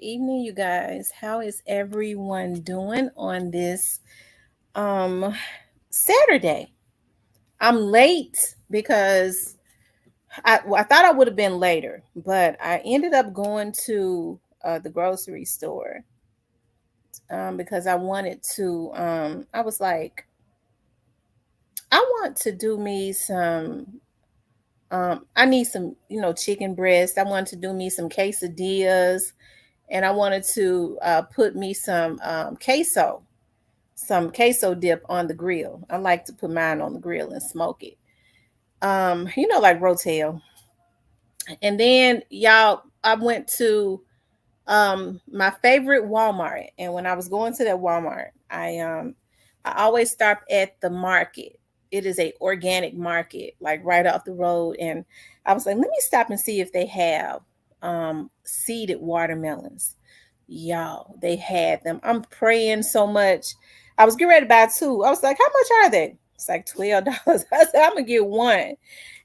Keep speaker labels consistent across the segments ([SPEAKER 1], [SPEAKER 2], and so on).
[SPEAKER 1] evening, you guys. How is everyone doing on this um Saturday? I'm late because I thought I would have been later, but I ended up going to the grocery store because I wanted to. I was like, I want to do me some. I need some, chicken breast. I wanted to do me some quesadillas, and I wanted to put me some queso dip on the grill. I like to put mine on the grill and smoke it. Like rotel. And then y'all, I went to my favorite Walmart, and when I was going to that Walmart, I always stop at the market. It is a organic market, like right off the road, and I was like, let me stop and see if they have seeded watermelons. Y'all, they had them. I'm praying so much. I was getting ready to buy two. I was like, how much are they? It's like $12. I said, I'm gonna get one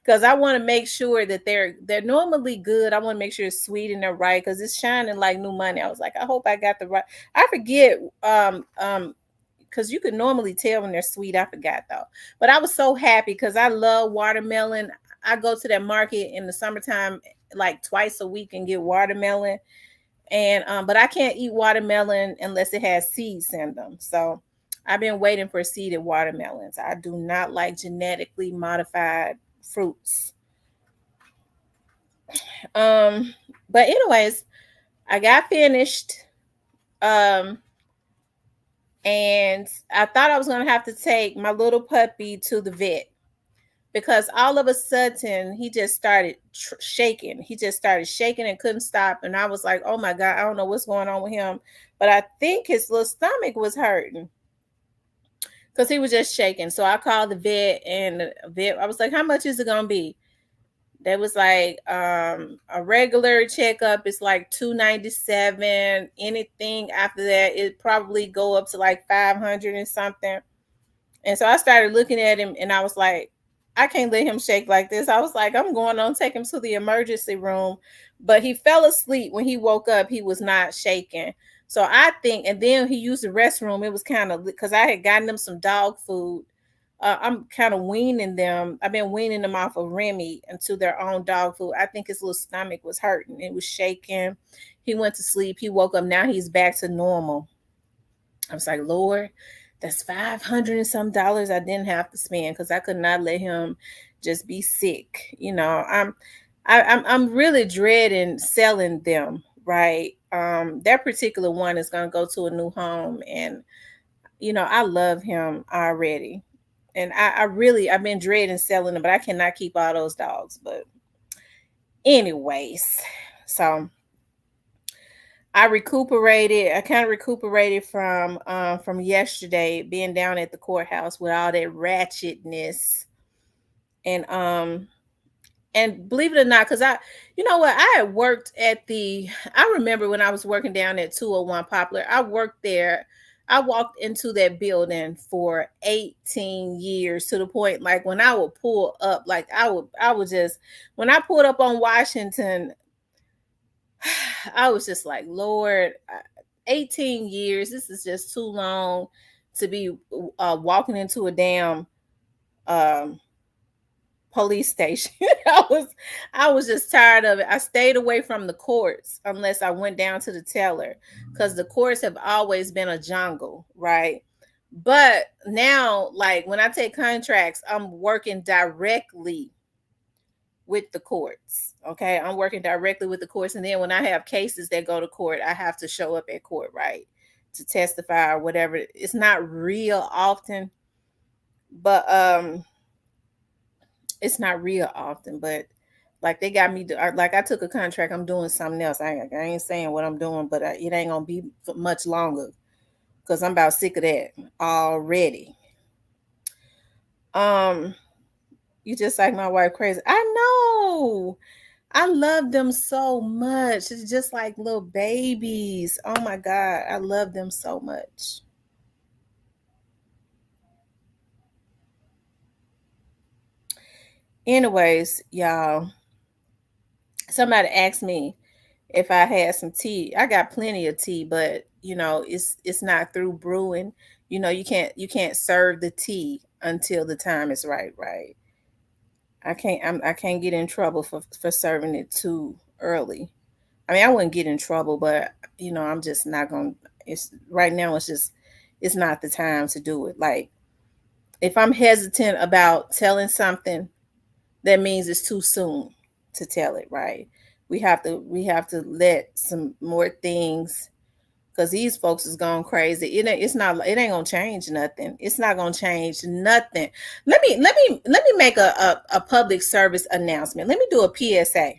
[SPEAKER 1] because I want to make sure that they're normally good. I want to make sure it's sweet and they're right because it's shining like new money. I was like, I hope I got the right. I forget because you could normally tell when they're sweet. I forgot though, but I was so happy because I love watermelon. I go to that market in the summertime like twice a week and get watermelon, and but I can't eat watermelon unless it has seeds in them. So I've been waiting for seeded watermelons. I do not like genetically modified fruits. Um, but anyways, I got finished. Um, and I thought I was gonna have to take my little puppy to the vet because all of a sudden he just started shaking. He just started shaking and couldn't stop. And I was like, oh my God, I don't know what's going on with him. But I think his little stomach was hurting because he was just shaking. So I called the vet, and the vet, I was like, how much is it going to be? That was like a regular checkup is like $297. Anything after that, it probably go up to like 500 and something. And so I started looking at him, and I was like, I can't let him shake like this. I was like, I'm going on, take him to the emergency room. But he fell asleep. When he woke up, he was not shaking. So I think, and then he used the restroom. It was kind of because I had gotten them some dog food. I'm kind of weaning them. I've been weaning them off of Remy into their own dog food. I think his little stomach was hurting. It was shaking. He went to sleep. He woke up. Now he's back to normal. I was like, Lord, that's 500 and some dollars I didn't have to spend because I could not let him just be sick. I'm really dreading selling them, right? That particular one is gonna go to a new home, and I love him already. And I've been dreading selling them, but I cannot keep all those dogs. But anyways, so I kind of recuperated from yesterday being down at the courthouse with all that ratchetness. And and believe it or not, because you know what, I had worked at I remember when I was working down at 201 Poplar. I worked there. I walked into that building for 18 years, to the point like when I would pull up, like I would just, when I pulled up on Washington, I was just like, Lord, 18 years, this is just too long to be walking into a damn um, police station. I was I was just tired of it. I stayed away from the courts unless I went down to the teller because the courts have always been a jungle, right? But now, like when I take contracts, I'm working directly with the courts. Okay. I'm working directly with the courts. And then when I have cases that go to court, I have to show up at court, right? To testify or whatever. It's not real often, but it's not real often, but like they got me like I took a contract, I'm doing something else. I ain't saying what I'm doing, but it ain't gonna be for much longer because I'm about sick of that already. Um, you just like my wife crazy. I know. I love them so much. It's just like little babies. Oh my God. I love them so much. Anyways, y'all, somebody asked me if I had some tea. I got plenty of tea, but it's not through brewing. You can't serve the tea until the time is right, right? I can't get in trouble for serving it too early. I mean, I wouldn't get in trouble, but I'm just not going to it's right now it's not the time to do it. Like if I'm hesitant about telling something, that means it's too soon to tell it, right? We have to let some more things, because these folks is going crazy. It ain't gonna change nothing. It's not gonna change nothing. Let me make a public service announcement. Let me do a PSA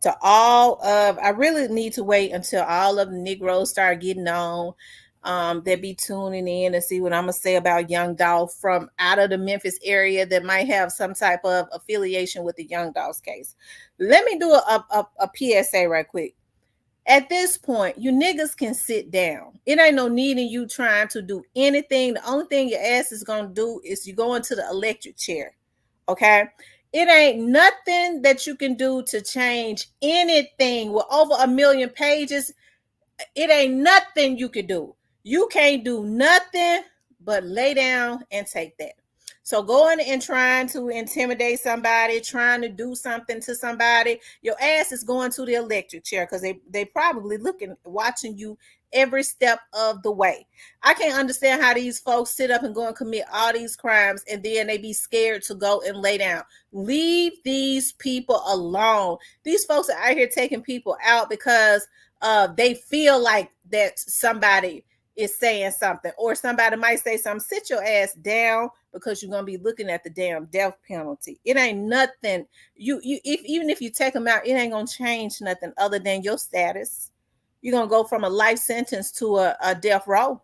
[SPEAKER 1] to all of. I really need to wait until all of the Negroes start getting on. They'll be tuning in to see what I'm gonna say about Young Dolph from out of the Memphis area that might have some type of affiliation with the Young Dolph's case. Let me do a PSA right quick. At this point, you niggas can sit down. It ain't no need in you trying to do anything. The only thing your ass is gonna do is you go into the electric chair. Okay? It ain't nothing that you can do to change anything. With over 1 million pages, it ain't nothing you could do. You can't do nothing but lay down and take that. So going and trying to intimidate somebody, trying to do something to somebody, your ass is going to the electric chair, because they probably watching you every step of the way. I can't understand how these folks sit up and go and commit all these crimes and then they be scared to go and lay down. Leave these people alone. These folks are out here taking people out because they feel like that somebody is saying something, or somebody might say something. Sit your ass down, because you're gonna be looking at the damn death penalty. It ain't nothing. Even if you take them out, it ain't gonna change nothing other than your status. You're gonna go from a life sentence to a death row.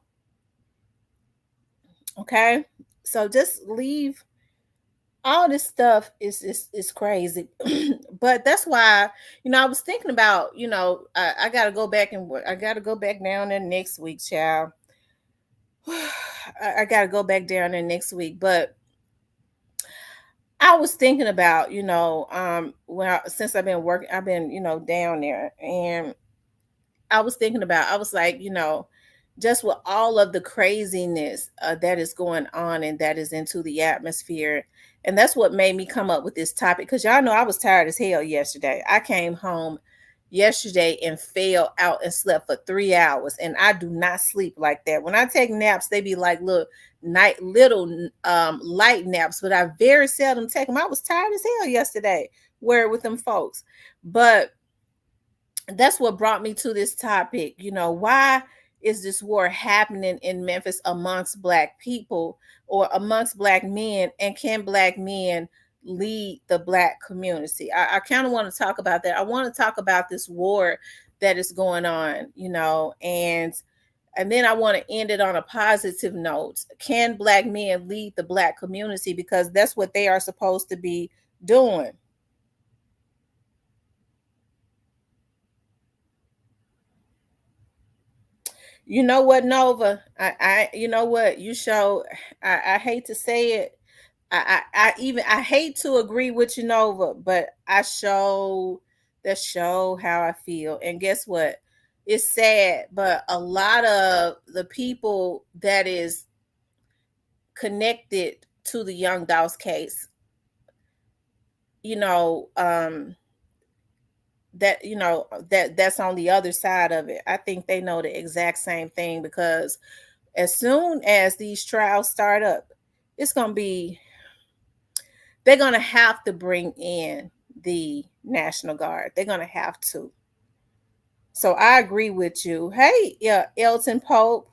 [SPEAKER 1] Okay, so just leave. All this stuff is crazy. But that's why I was thinking about, I gotta go back and I gotta go back down there next week, child. I gotta go back down there next week. But I was thinking about, since I've been working, I've been, down there, and I was thinking about, I was like, just with all of the craziness that is going on and that is into the atmosphere. And that's what made me come up with this topic, because y'all know I was tired as hell yesterday. I came home yesterday and fell out and slept for 3 hours, and I do not sleep like that. When I take naps, they be like little light naps, but I very seldom take them. I was tired as hell yesterday, with them folks. But that's what brought me to this topic. Why is this war happening in Memphis amongst Black people, or amongst Black men? And can Black men lead the Black community? I kind of want to talk about that. I want to talk about this war that is going on, and then I want to end it on a positive note. Can Black men lead the Black community? Because that's what they are supposed to be doing. You know what, Nova? You know what? You show. I hate to say it. I hate to agree with you, Nova, but I show how I feel. And guess what? It's sad, but a lot of the people that is connected to the Young Dolph case, you know, um, that's on the other side of it. I think they know the exact same thing, because as soon as these trials start up, it's gonna be they're gonna have to bring in the National Guard. They're gonna have to. So I agree with you. Hey, yeah, Elton Pope.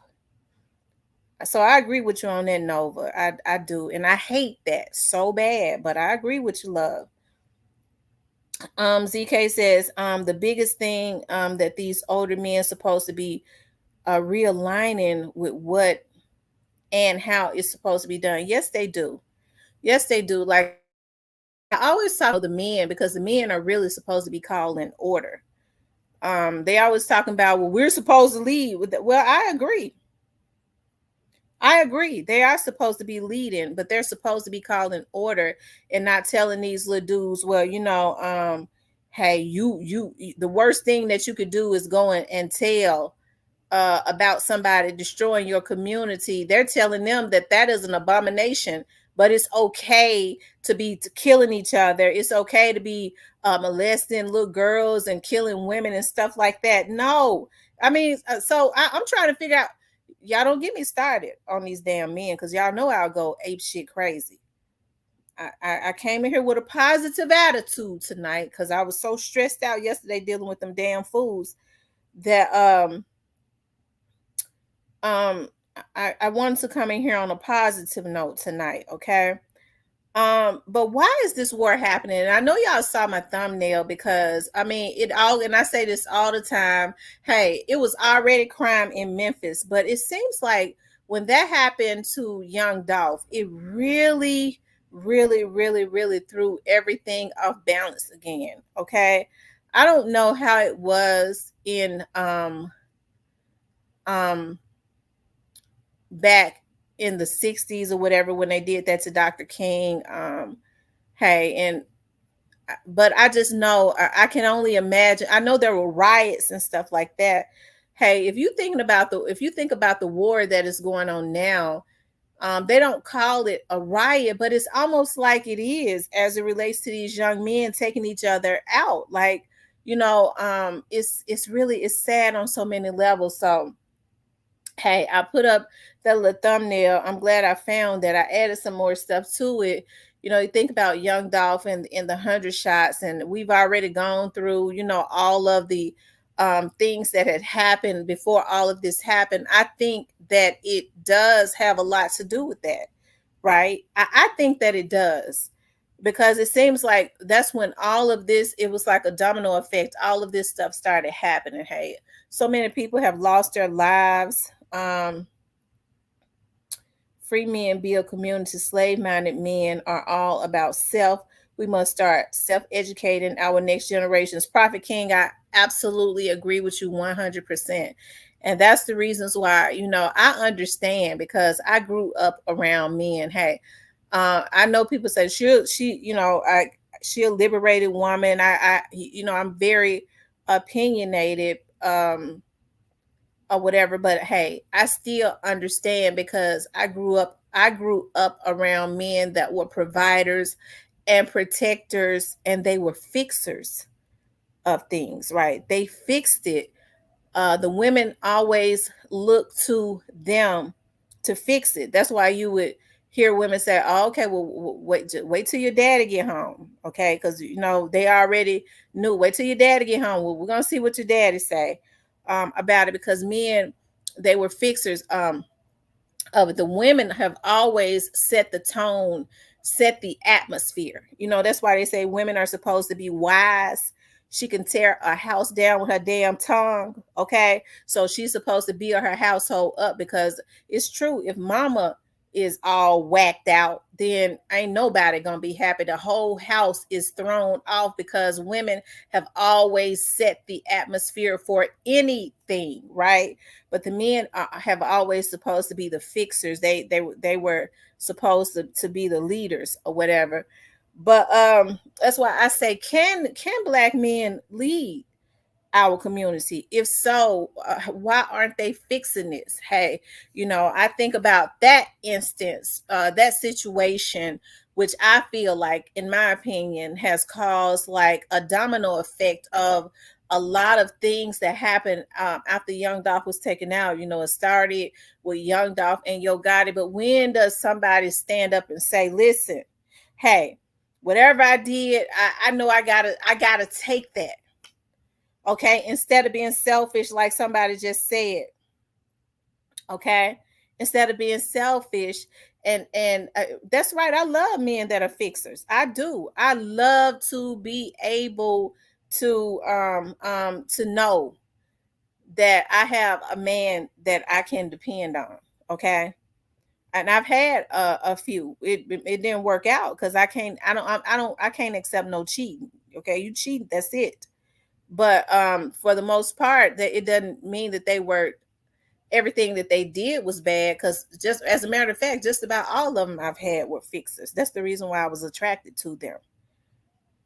[SPEAKER 1] So I agree with you on that, Nova. I do, and I hate that so bad, but I agree with you, love. ZK says the biggest thing that these older men supposed to be realigning with what and how it's supposed to be done. Yes, they do. Yes, they do. Like I always talk to the men, because the men are really supposed to be called in order. They always talking about, well, we're supposed to lead with that. Well, I agree. I agree. They are supposed to be leading, but they're supposed to be called in order, and not telling these little dudes, well, hey, you the worst thing that you could do is go and tell about somebody destroying your community. They're telling them that that is an abomination, but it's okay to be killing each other. It's okay to be molesting little girls and killing women and stuff like that. No, I mean, I'm trying to figure out. Y'all don't get me started on these damn men, because y'all know I'll go ape shit crazy. I came in here with a positive attitude tonight because I was so stressed out yesterday dealing with them damn fools that um I wanted to come in here on a positive note tonight, okay? But why is this war happening? And I know y'all saw my thumbnail, because I mean it all, and I say this all the time. Hey, it was already crime in Memphis, but it seems like when that happened to Young Dolph, it really, really, really, really threw everything off balance again. Okay. I don't know how it was in um back in the 60s or whatever when they did that to Dr. King. Hey, and but I just know I can only imagine. I know there were riots and stuff like that. Hey, if you think about the war that is going on now, they don't call it a riot, but it's almost like it is as it relates to these young men taking each other out. Like, it's sad on so many levels. So hey, I put up that little thumbnail. I'm glad I found that. I added some more stuff to it. You think about Young Dolph and in the 100 shots, and we've already gone through, all of the things that had happened before all of this happened. I think that it does have a lot to do with that, right? I think that it does, because it seems like that's when all of this, it was like a domino effect. All of this stuff started happening. Hey, so many people have lost their lives. Free men build community. Slave-minded men are all about self. We must start self-educating our next generations. Prophet King, I absolutely agree with you 100%. And that's the reasons why, I understand, because I grew up around men. Hey, I know people say she a liberated woman. I'm very opinionated. Or whatever, but hey, I still understand, because I grew up around men that were providers and protectors, and they were fixers of things, right? They fixed it. The women always look to them to fix it. That's why you would hear women say, "Oh, okay, well, wait till your daddy get home, okay?" Because they already knew. Wait till your daddy get home. Well, we're gonna see what your daddy say about it, because men, they were fixers. Of it. The women have always set the tone, set the atmosphere. That's why they say women are supposed to be wise. She can tear a house down with her damn tongue. Okay. So she's supposed to build her household up, because it's true. If mama is all whacked out, then ain't nobody gonna be happy. The whole house is thrown off, because women have always set the atmosphere for anything, right? But the men have always supposed to be the fixers. They were supposed to be the leaders or whatever. But that's why I say, can black men lead our community? If so, why aren't they fixing this? Hey, I think about that instance, that situation, which I feel like, in my opinion, has caused like a domino effect of a lot of things that happened after Young Dolph was taken out. It started with Young Dolph and Yo Gotti, but when does somebody stand up and say, "Listen, hey, whatever I did, I know I gotta take that." Okay, instead of being selfish, like somebody just said. Okay, instead of being selfish, and that's right. I love men that are fixers. I do. I love to be able to know that I have a man that I can depend on. Okay, and I've had a few. It didn't work out, because I can't accept no cheating. Okay, you cheat, that's it. But for the most part, that it doesn't mean that they were, everything that they did was bad, because just as a matter of fact, just about all of them I've had were fixers. That's the reason why I was attracted to them.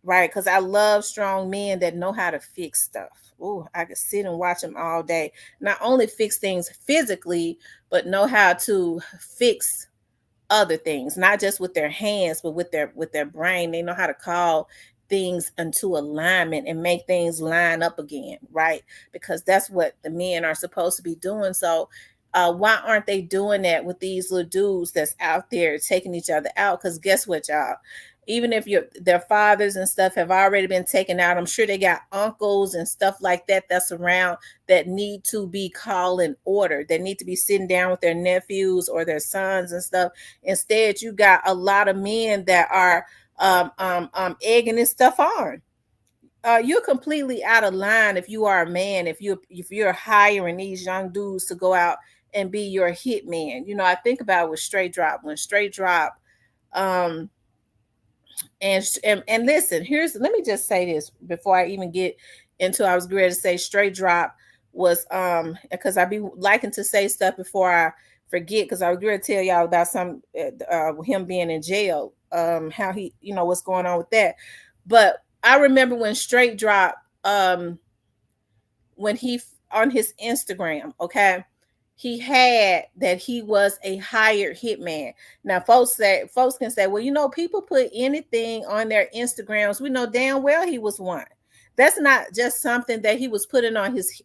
[SPEAKER 1] right? Because I love strong men that know how to fix stuff. Ooh, I could sit and watch them all day. Not only fix things physically, but know how to fix other things, not just with their hands, but with their brain. They know how to call things into alignment and make things line up again, right? Because that's what the men are supposed to be doing. So why aren't they doing that with these little dudes that's out there taking each other out? Because guess what, y'all? Even if their fathers and stuff have already been taken out, I'm sure they got uncles and stuff like that that's around that need to be called in order. They need to be sitting down with their nephews or their sons and stuff. Instead, you got a lot of men that are egging this stuff on. You're completely out of line if you are a man. If you're hiring these young dudes to go out and be your hit man. You know, I think about with Straight Drop when Straight Drop, um, and listen, let me just say this before I even get into. I was ready to say Straight Drop was because I be liking to say stuff before I forget, because I was going to tell y'all about some him being in jail, how he, what's going on with that. But I remember when Straight Drop, when he on his Instagram, okay, he had that he was a hired hitman. Now, folks can say, well, people put anything on their Instagrams. We know damn well he was one. That's not just something that he was putting on his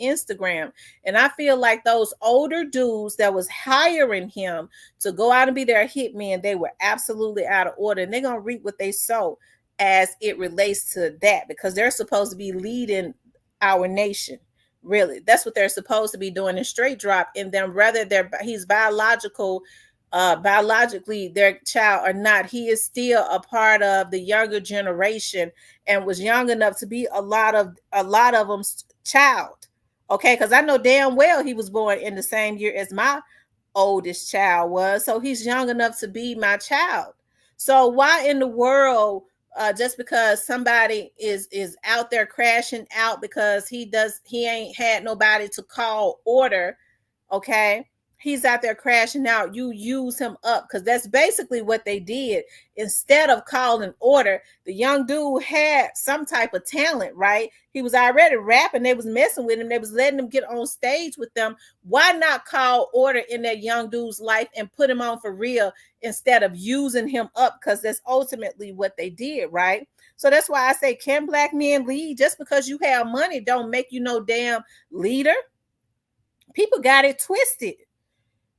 [SPEAKER 1] Instagram. And I feel like those older dudes that was hiring him to go out and be their hitman, they were absolutely out of order, and they're gonna reap what they sow as it relates to that, because they're supposed to be leading our nation. Really, that's what they're supposed to be doing in Straight Drop. And then whether he's biologically their child or not, he is still a part of the younger generation and was young enough to be a lot of them's child. Okay, because I know damn well he was born in the same year as my oldest child was, so he's young enough to be my child. So why in the world, just because somebody is out there crashing out because he ain't had nobody to call order, okay, he's out there crashing out, you use him up, because that's basically what they did. Instead of calling order, the young dude had some type of talent, right? He was already rapping, they was messing with him, they was letting him get on stage with them. Why not call order in that young dude's life and put him on for real instead of using him up? Because that's ultimately what they did, right? So that's why I say, can black men lead? Just because you have money don't make you no damn leader. People got it twisted.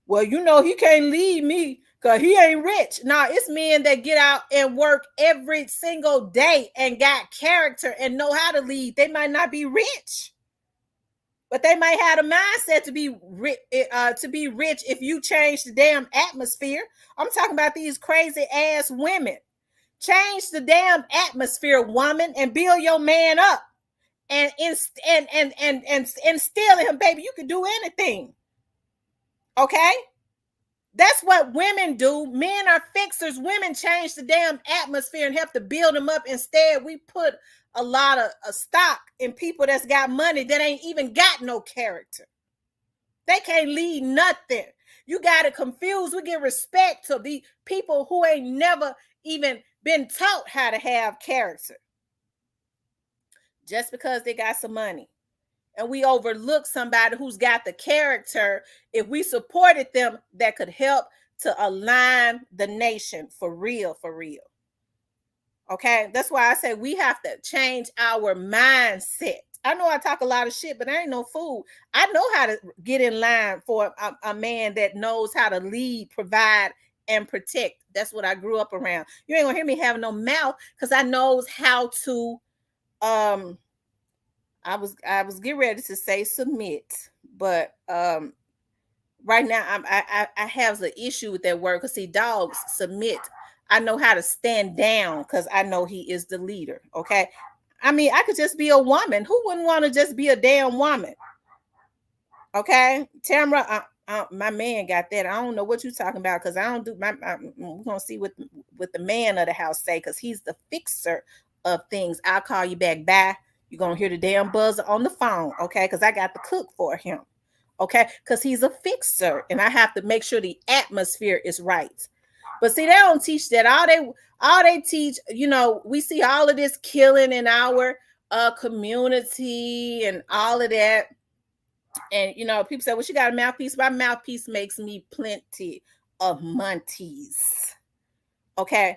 [SPEAKER 1] Well, he can't lead me because he ain't rich. Now, it's men that get out and work every single day and got character and know how to lead. They might not be rich, but they might have a mindset to be rich if you change the damn atmosphere. I'm talking about these crazy ass women. Change the damn atmosphere, woman, and build your man up. And instill in him, baby, you can do anything. Okay? That's what women do. Men are fixers. Women change the damn atmosphere and help to build them up. Instead, we put a lot of stock in people that's got money that ain't even got no character. They can't lead nothing. You got it confused. We give respect to the people who ain't never even been taught how to have character. Just because they got some money. And we overlook somebody who's got the character, if we supported them, that could help to align the nation for real, for real. Okay, that's why I say we have to change our mindset. I know I talk a lot of shit, but I ain't no fool. I know how to get in line for a man that knows how to lead, provide, and protect. That's what I grew up around. You ain't gonna hear me having no mouth, because I knows how to I was getting ready to say submit, but right now I have the issue with that word, because see, dogs submit. I know how to stand down because I know he is the leader. Okay, I mean, I could just be a woman. Who wouldn't want to just be a damn woman? Okay, Tamara, my man got that. I don't know what you're talking about, because I don't do we're gonna see what the man of the house say, because he's the fixer of things. I'll call you back. Bye. You're gonna hear the damn buzzer on the phone, okay? Because I got to cook for him, okay? Because he's a fixer, and I have to make sure the atmosphere is right. But see, they don't teach that. All they teach, we see all of this killing in our community and all of that. And people say, well, she got a mouthpiece. My mouthpiece makes me plenty of monties. Okay.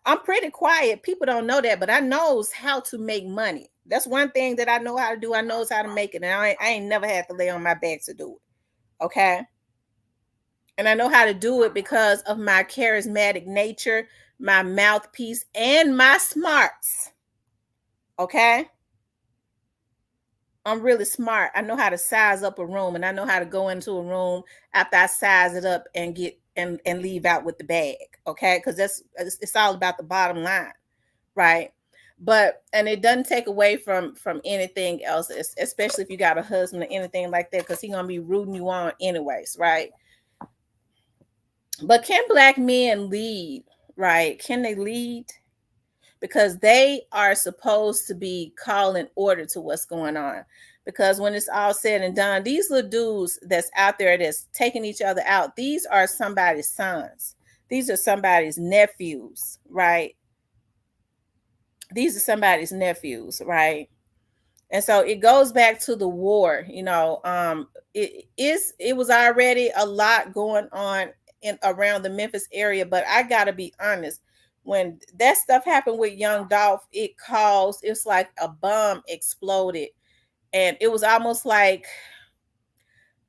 [SPEAKER 1] I'm pretty quiet. People don't know that, but I knows how to make money. That's one thing that I know how to do. I knows how to make it. And I ain't never had to lay on my back to do it. Okay. And I know how to do it because of my charismatic nature, my mouthpiece, and my smarts. Okay. I'm really smart. I know how to size up a room, and I know how to go into a room after I size it up and get and leave out with the bag. Okay. Because it's all about the bottom line. Right. And it doesn't take away from anything else, especially if you got a husband or anything like that, because he's gonna be rooting you on anyways, right? But can black men lead? Right? Can they lead? Because they are supposed to be calling order to what's going on. Because when it's all said and done, these little dudes that's out there that's taking each other out, these are somebody's sons. These are somebody's nephews, right? These are somebody's nephews, right? And so it goes back to the war. It was already a lot going on in around the Memphis area, but I gotta be honest. When that stuff happened with Young Dolph, it's like a bomb exploded, and it was almost like,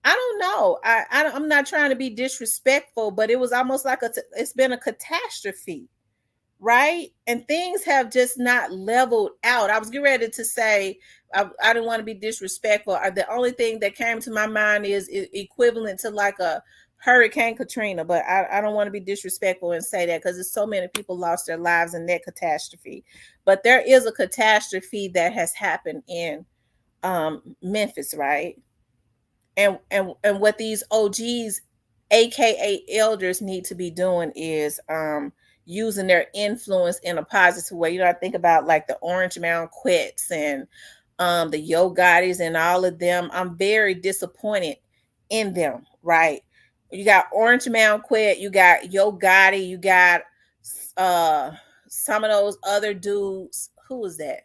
[SPEAKER 1] I don't know. I'm not trying to be disrespectful, but it was almost like it's been a catastrophe, right? And things have just not leveled out. I was getting ready to say, I didn't want to be disrespectful. The only thing that came to my mind is equivalent to like a Hurricane Katrina, but I don't want to be disrespectful and say that, because there's so many people lost their lives in that catastrophe. But there is a catastrophe that has happened in Memphis, right? And what these OGs, aka elders, need to be doing is using their influence in a positive way. I think about like the Orange Mound Quets and the Yo Gottis and all of them. I'm very disappointed in them, right? You got Orange Mound Quet, you got Yo Gotti, you got some of those other dudes. Who was that?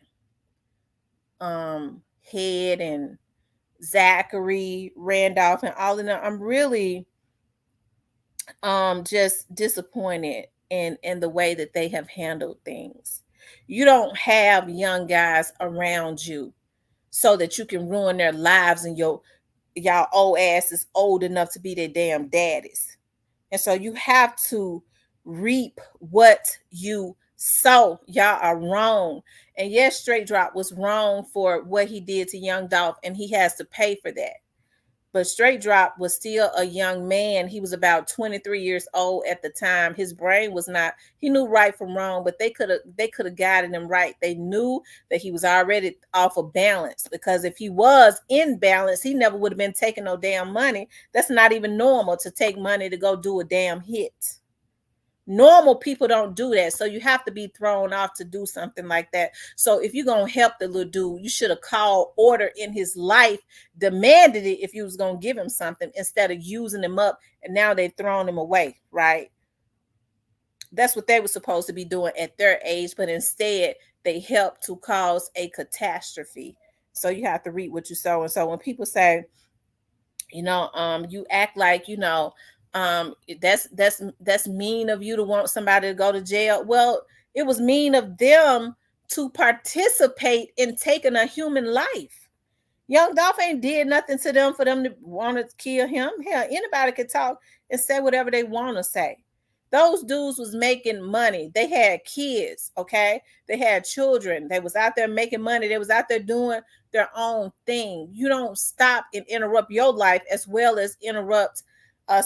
[SPEAKER 1] Head and Zachary, Randolph, and all of them. I'm really just disappointed in the way that they have handled things. You don't have young guys around you so that you can ruin their lives, and y'all old ass is old enough to be their damn daddies. And so you have to reap what you sow. Y'all are wrong. And yes, Straight Drop was wrong for what he did to Young Dolph, and he has to pay for that. But Straight Drop was still a young man. He was about 23 years old at the time. His brain was not, he knew right from wrong, but they could have guided him right. They knew that he was already off of balance, because if he was in balance, he never would have been taking no damn money. That's not even normal, to take money to go do a damn hit. Normal people don't do that. So you have to be thrown off to do something like that. So if you're going to help the little dude, you should have called order in his life, demanded it if you was going to give him something, instead of using him up, and now they've thrown him away, right? That's what they were supposed to be doing at their age, but instead they helped to cause a catastrophe. So you have to read what you sow. And so when people say, you act like, that's mean of you to want somebody to go to jail. Well, it was mean of them to participate in taking a human life. Young Dolph ain't did nothing to them for them to want to kill him. Hell, anybody could talk and say whatever they want to say. Those dudes was making money. They had kids, okay? They had children. They was out there making money. They was out there doing their own thing. You don't stop and interrupt your life as well as interrupt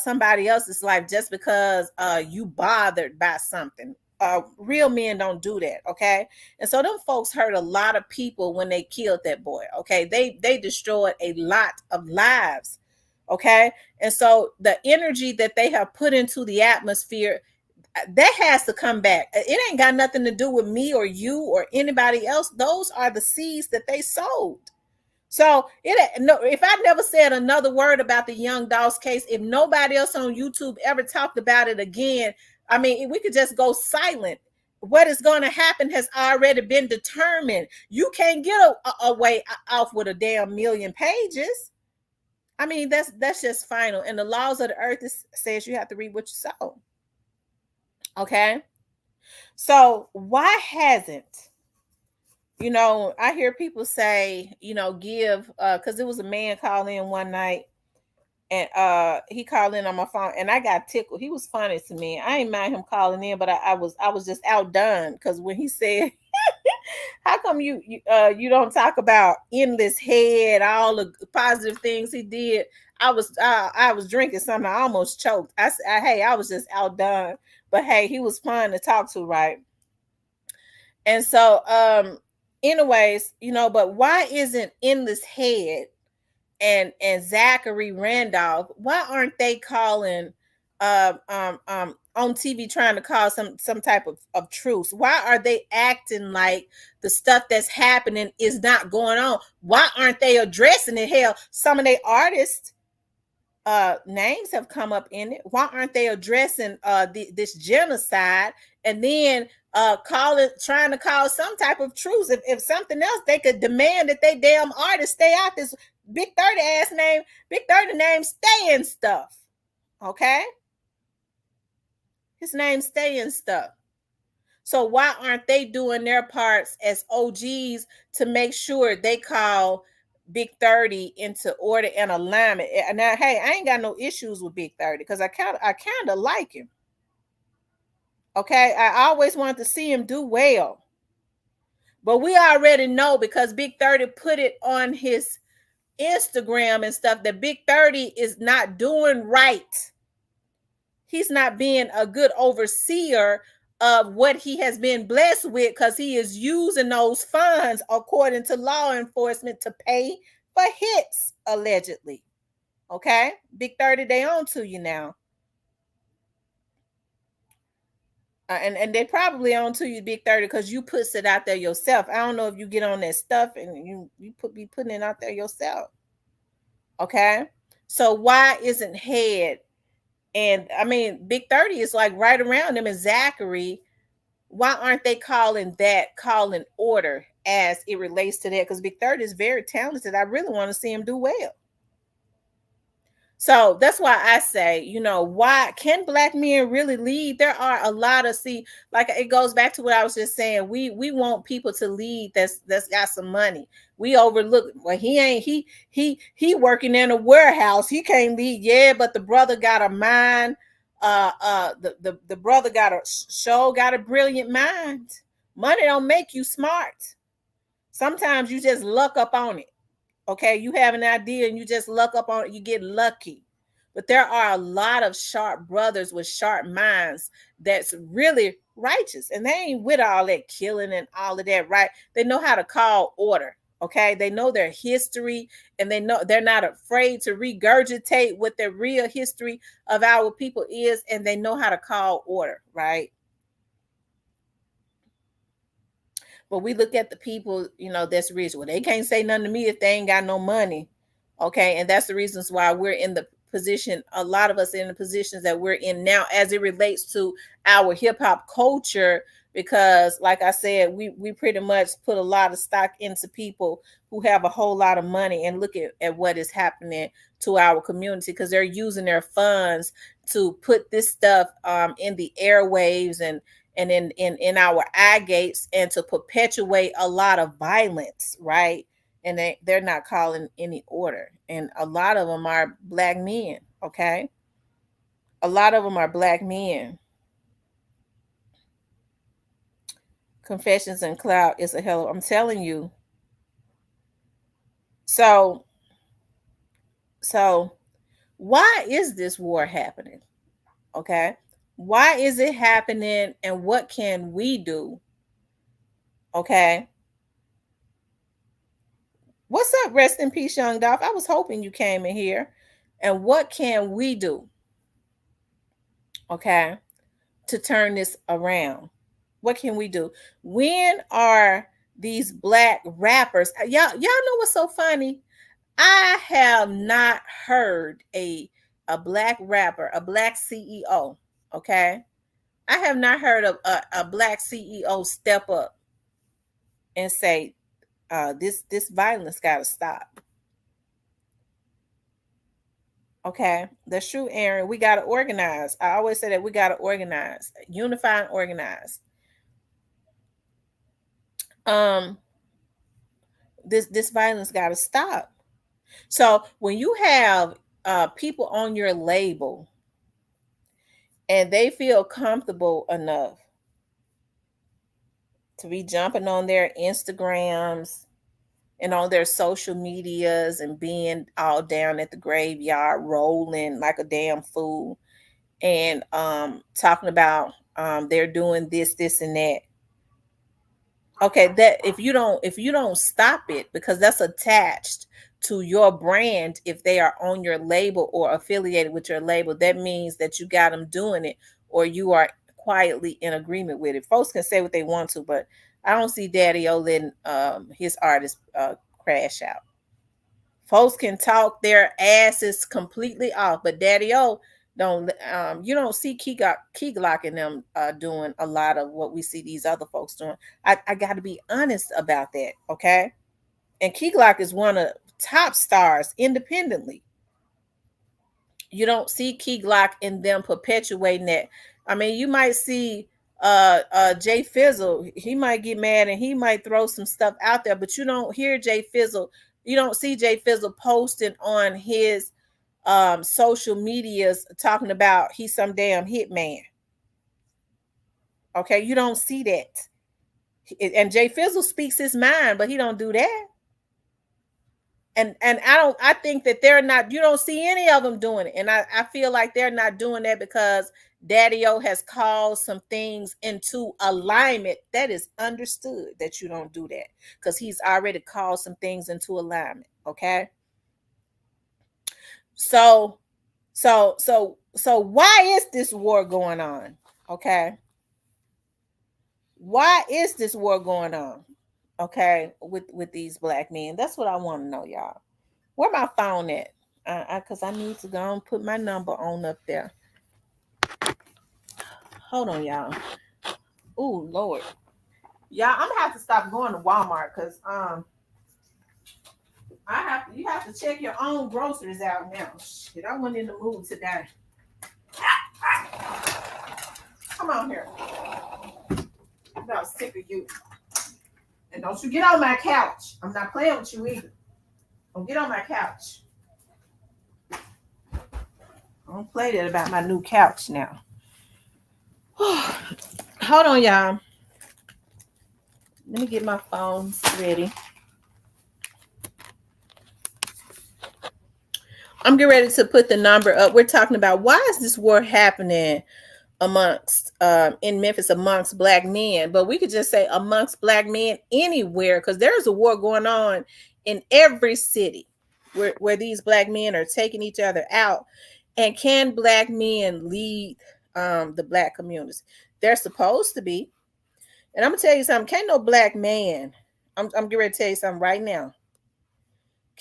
[SPEAKER 1] somebody else's life just because you bothered by something. Real men don't do that, okay? And so them folks hurt a lot of people when they killed that boy, okay? They destroyed a lot of lives, okay? And so the energy that they have put into the atmosphere, that has to come back. It ain't got nothing to do with me or you or anybody else. Those are the seeds that they sowed. So if I never said another word about the Young Dolph case, if nobody else on YouTube ever talked about it again, I mean, we could just go silent. What is going to happen has already been determined. You can't get away off with a damn million pages. I mean, that's just final. And the laws of the earth says you have to reap what you sow. Okay. So why hasn't, I hear people say, give, because there was a man call in one night, and he called in on my phone, and I got tickled. He was funny to me. I ain't mind him calling in, but I was just outdone, because when he said, how come you don't talk about endless head, all the positive things he did? I was drinking something. I almost choked. Hey, I was just outdone. But hey, he was fun to talk to, right? And so, anyways, but why isn't endless head and Zachary Randolph, why aren't they calling on TV trying to cause some type of truce? Why are they acting like the stuff that's happening is not going on? Why aren't they addressing it? Hell, some of their artists names have come up in it. Why aren't they addressing this genocide, and then trying to cause some type of truce? If something else, they could demand that they damn artists stay out this Big 30 ass name. Big 30 name stay in stuff. Okay, his name stay in stuff. So why aren't they doing their parts as OGs to make sure they call Big 30 into order and alignment? Now, hey, I ain't got no issues with Big 30, because I kind of like him. Okay, I always wanted to see him do well, but we already know, because Big 30 put it on his Instagram and stuff, that Big 30 is not doing right. He's not being a good overseer of what he has been blessed with, because he is using those funds, according to law enforcement, to pay for hits, allegedly. Okay, Big 30, they on to you now. And they probably on to you, Big 30, because you puts it out there yourself. I don't know if you get on that stuff and you be putting it out there yourself. Okay, so why isn't Head, and I mean Big 30 is like right around them, and Zachary, why aren't they calling order as it relates to that? Because Big 30 is very talented. I really want to see him do well. So that's why I say, why can black men really lead? There are a lot of, like, it goes back to what I was just saying. We want people to lead that's got some money. We overlook, well, he working in a warehouse. He can't lead. Yeah, but the brother got a mind. The brother got a brilliant mind. Money don't make you smart. Sometimes you just luck up on it. Okay, you have an idea and you just luck up on it, you get lucky. But there are a lot of sharp brothers with sharp minds that's really righteous, and they ain't with all that killing and all of that, right? They know how to call order. Okay, they know their history, and they know they're not afraid to regurgitate what the real history of our people is, and they know how to call order, right? But we look at the people, that's rich. Well, they can't say nothing to me if they ain't got no money. Okay. And that's the reasons why we're in the position, a lot of us in the positions that we're in now, as it relates to our hip hop culture. Because, like I said, we pretty much put a lot of stock into people who have a whole lot of money, and look at what is happening to our community, because they're using their funds to put this stuff in the airwaves and in our eye gates, and to perpetuate a lot of violence, right? And they're not calling any order. And a lot of them are black men, okay? A lot of them are black men. Confessions and Cloud is a hell of, I'm telling you. So why is this war happening? Okay? Why is it happening, and what can we do? Okay? What's up? Rest in peace, Young Dolph. I was hoping you came in here. And what can we do? Okay? To turn this around. What can we do? When are these black rappers? Y'all know what's so funny? I have not heard a black rapper, a black CEO, okay, I have not heard of a black CEO step up and say, this violence got to stop. Okay, that's true, Aaron. We got to organize. I always say that we got to organize, unify and organize. Um, this violence got to stop. So when you have people on your label and they feel comfortable enough to be jumping on their Instagrams and on their social medias and being all down at the graveyard rolling like a damn fool and talking about they're doing this and that. Okay, that if you don't stop it, because that's attached to your brand, if they are on your label or affiliated with your label, that means that you got them doing it, or you are quietly in agreement with it. Folks can say what they want to, but I don't see Daddy O letting his artists crash out. Folks can talk their asses completely off, but Daddy O don't. You don't see Key Glock and them doing a lot of what we see these other folks doing. I got to be honest about that, okay? And Key Glock is one of top stars independently. You don't see Key Glock and them perpetuating that. I mean, you might see Jay Fizzle. He might get mad and he might throw some stuff out there, but you don't hear Jay Fizzle. You don't see Jay Fizzle posting on his social medias talking about he's some damn hitman. Okay, you don't see that. And Jay Fizzle speaks his mind, but he don't do that. And I think that they're not, you don't see any of them doing it. And I feel like they're not doing that because Daddy O has called some things into alignment. That is understood that you don't do that because he's already called some things into alignment. Okay. So why is this war going on? Okay. Why is this war going on? Okay, with these black men. That's what I want to know, y'all. Where my phone at? Cause I need to go and put my number on up there. Hold on, y'all. Oh Lord, y'all. I'm gonna have to stop going to Walmart because you have to check your own groceries out now. Shit, I wasn't in the mood today. Come on here. I'm about sick of you. And don't you get on my couch. I'm not playing with you either. Don't get on my couch. I don't play that about my new couch now. Hold on, y'all. Let me get my phone ready. I'm getting ready to put the number up. We're talking about why is this war happening amongst in Memphis amongst black men, but we could just say amongst black men anywhere because there's a war going on in every city where these black men are taking each other out. And can black men lead the black communities? They're supposed to be. And I'm gonna tell you something. Can't no black man. I'm getting ready to tell you something right now.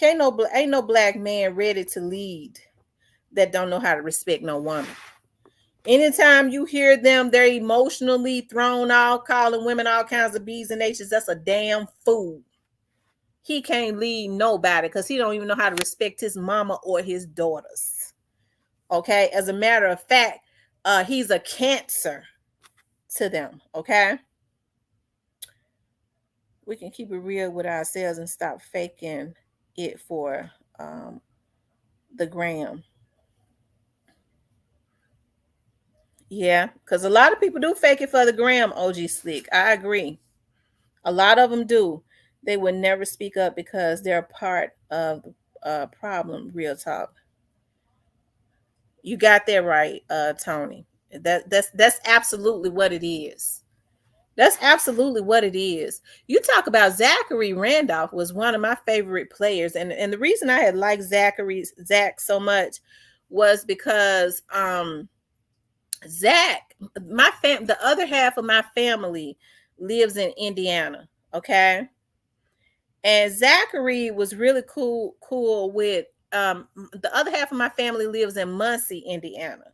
[SPEAKER 1] Ain't no black man ready to lead that don't know how to respect no woman. Anytime you hear them, they're emotionally thrown out, calling women all kinds of B's and H's. That's a damn fool. He can't lead nobody because he don't even know how to respect his mama or his daughters. Okay, as a matter of fact, he's a cancer to them. Okay, we can keep it real with ourselves and stop faking it for the gram. Yeah, because a lot of people do fake it for the gram, OG Slick. I agree. A lot of them do. They would never speak up because they're part of the problem, real talk. You got that right, Tony. That's absolutely what it is. That's absolutely what it is. You talk about Zachary Randolph was one of my favorite players, and the reason I had liked Zach so much was because Zach, the other half of my family lives in Indiana. Okay, and Zachary was really cool with the other half of my family lives in Muncie, Indiana.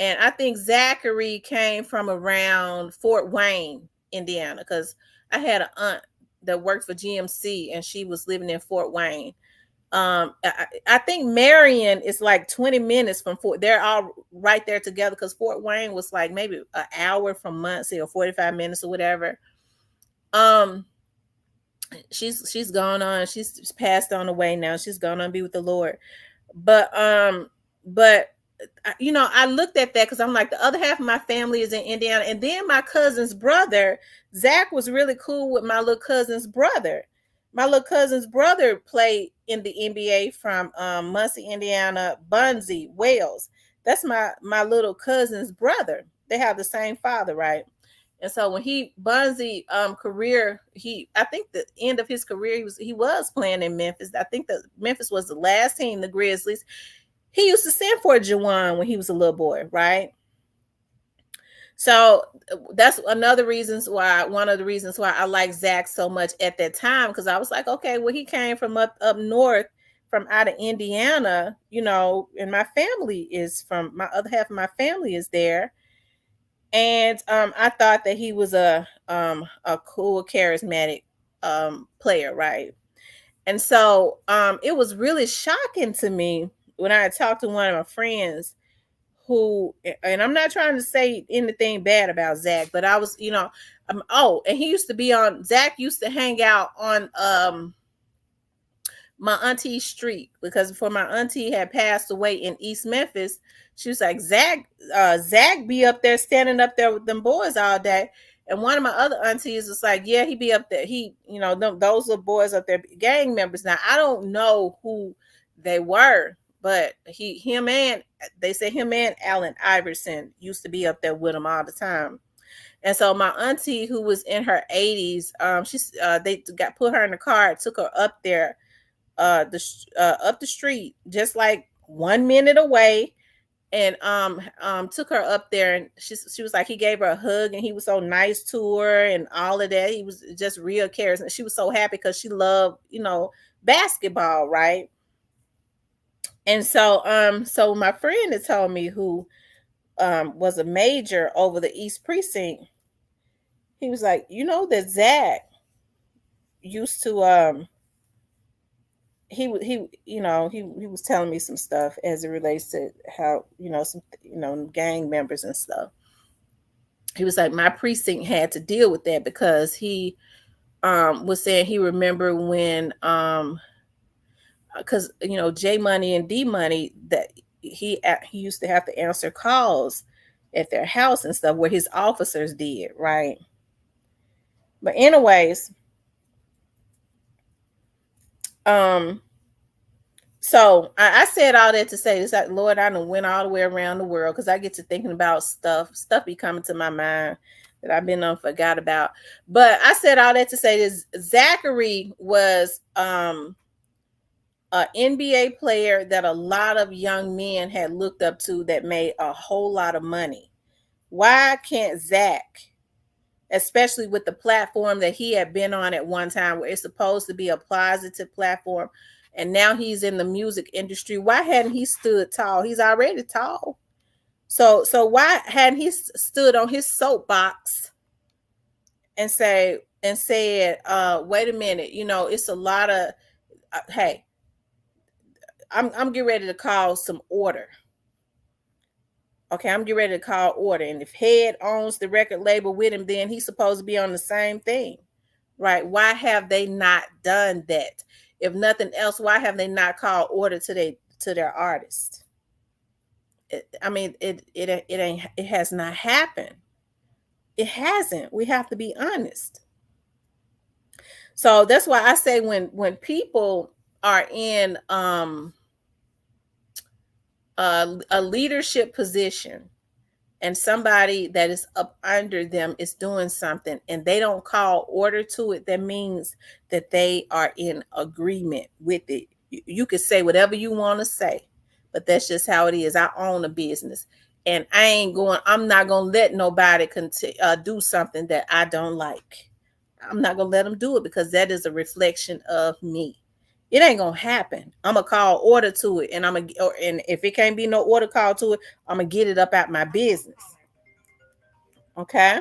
[SPEAKER 1] And I think Zachary came from around Fort Wayne, Indiana, because I had an aunt that worked for GMC and she was living in Fort Wayne. I think Marion is like 20 minutes from Fort. They're all right there together because Fort Wayne was like maybe an hour from Muncie or 45 minutes or whatever. She's gone on. She's passed on away now. She's gone on to be with the Lord. But I looked at that because I'm like, the other half of my family is in Indiana, and then my cousin's brother Zach was really cool with my little cousin's brother. My little cousin's brother played in the NBA from Muncie, Indiana, Bunzi, Wales. That's my little cousin's brother. They have the same father, right? And so when Bunzi career, I think the end of his career, he was playing in Memphis. I think that Memphis was the last team, the Grizzlies. He used to send for Jawan when he was a little boy, right? So that's one of the reasons why I like Zach so much at that time, because I was like, okay, well, he came from up north, from out of Indiana, and my other half of my family is there. And I thought that he was a cool, charismatic player, right? And so it was really shocking to me when I talked to one of my friends who, and I'm not trying to say anything bad about Zach, but I was, and Zach used to hang out on my auntie's street, because before my auntie had passed away in East Memphis, she was like, Zach be up there, standing up there with them boys all day. And one of my other aunties was like, yeah, he be up there. Those little boys up there, gang members. Now, I don't know who they were, but him and Allen Iverson used to be up there with him all the time. And so my auntie, who was in her 80s, they put her in the car, took her up there, up the street, just like 1 minute away, and took her up there, and she was like, he gave her a hug, and he was so nice to her and all of that. He was just real caring. She was so happy because she loved, basketball, right? And so my friend had told me, who was a major over the East Precinct, he was like, that Zach used to he was telling me some stuff as it relates to how, some gang members and stuff. He was like, my precinct had to deal with that because he was saying he remembered when because J Money and D Money, that he used to have to answer calls at their house and stuff, where his officers did, right? But anyways, so I said all that to say this, like, Lord, I done went all the way around the world, because I get to thinking about stuff be coming to my mind that I've been forgot about. But I said all that to say this: Zachary was an NBA player that a lot of young men had looked up to, that made a whole lot of money. Why can't Zach, especially with the platform that he had been on at one time, where it's supposed to be a positive platform, and now he's in the music industry, why hadn't he stood tall? He's already tall. So why hadn't he stood on his soapbox and said, wait a minute, it's a lot of, hey, I'm getting ready to call some order. Okay, I'm getting ready to call order. And if Head owns the record label with him, then he's supposed to be on the same thing, right? Why have they not done that? If nothing else, why have they not called order to their artist? It has not happened. It hasn't. We have to be honest. So that's why I say when people are in a leadership position, and somebody that is up under them is doing something and they don't call order to it, that means that they are in agreement with it. You could say whatever you want to say, but that's just how it is. I own a business, and I'm not going to let nobody do something that I don't like. I'm not going to let them do it, because that is a reflection of me. It ain't gonna happen. I'm gonna call order to it, and and if it can't be no order call to it, I'm gonna get it up out my business. Okay.